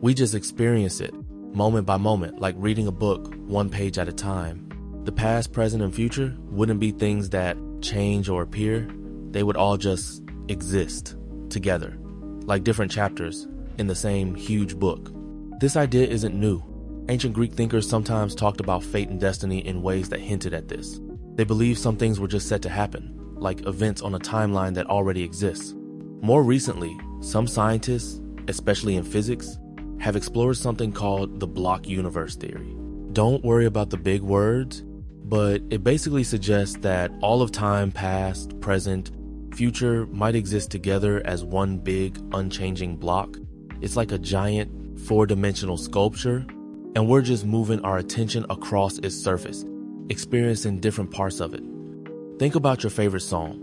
We just experience it, moment by moment, like reading a book, one page at a time. The past, present, and future wouldn't be things that change or appear. They would all just exist together, like different chapters in the same huge book. This idea isn't new. Ancient Greek thinkers sometimes talked about fate and destiny in ways that hinted at this. They believed some things were just set to happen, like events on a timeline that already exists. More recently, some scientists, especially in physics, have explored something called the block universe theory. Don't worry about the big words, but it basically suggests that all of time, past, present, future, might exist together as one big, unchanging block. It's like a giant, four-dimensional sculpture, and we're just moving our attention across its surface, experiencing different parts of it. Think about your favorite song.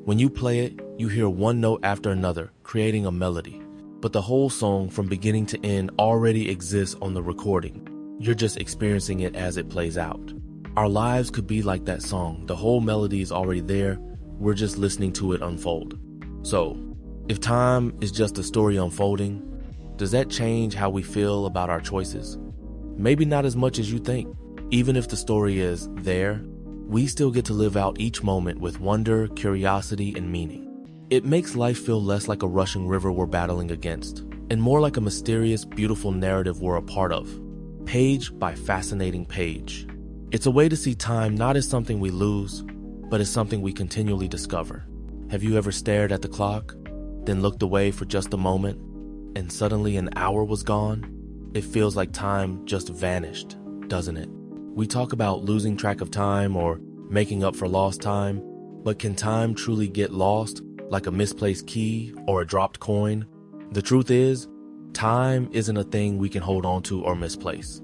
When you play it, you hear one note after another, creating a melody. But the whole song, from beginning to end, already exists on the recording. You're just experiencing it as it plays out. Our lives could be like that song. The whole melody is already there. We're just listening to it unfold. So, if time is just a story unfolding, Does that change how we feel about our choices? Maybe not as much as you think. Even if the story is there, we still get to live out each moment with wonder, curiosity, and meaning. It makes life feel less like a rushing river we're battling against, and more like a mysterious, beautiful narrative we're a part of, page by fascinating page. It's a way to see time not as something we lose, but as something we continually discover. Have you ever stared at the clock, then looked away for just a moment, and suddenly an hour was gone? It feels like time just vanished, doesn't it? We talk about losing track of time or making up for lost time, but can time truly get lost, like a misplaced key or a dropped coin? The truth is, time isn't a thing we can hold on to or misplace.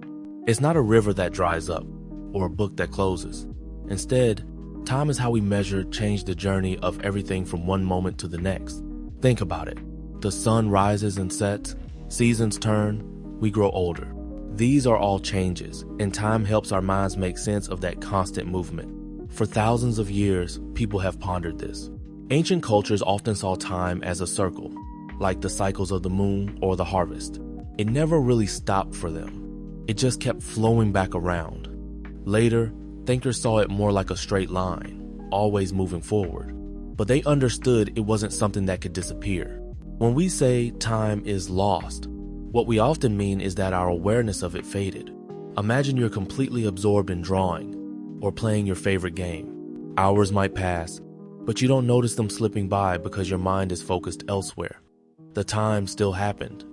It's not a river that dries up or a book that closes. Instead, time is how we measure, change the journey of everything from one moment to the next. Think about it. The sun rises and sets, seasons turn, we grow older. These are all changes, and time helps our minds make sense of that constant movement. For thousands of years, people have pondered this. Ancient cultures often saw time as a circle, like the cycles of the moon or the harvest. It never really stopped for them. It just kept flowing back around. Later, thinkers saw it more like a straight line, always moving forward. But they understood it wasn't something that could disappear. When we say time is lost, what we often mean is that our awareness of it faded. Imagine you're completely absorbed in drawing or playing your favorite game. Hours might pass, but you don't notice them slipping by because your mind is focused elsewhere. The time still happened.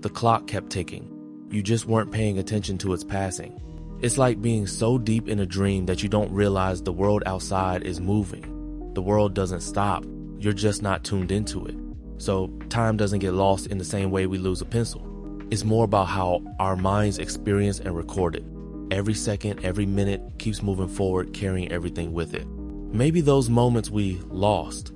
The clock kept ticking. You just weren't paying attention to its passing. It's like being so deep in a dream that you don't realize the world outside is moving. The world doesn't stop. You're just not tuned into it. So time doesn't get lost in the same way we lose a pencil. It's more about how our minds experience and record it. Every second, every minute keeps moving forward, carrying everything with it. Maybe those moments we lost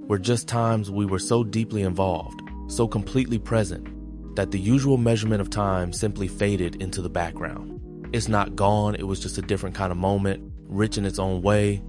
were just times we were so deeply involved, so completely present, that the usual measurement of time simply faded into the background. It's not gone, it was just a different kind of moment, rich in its own way,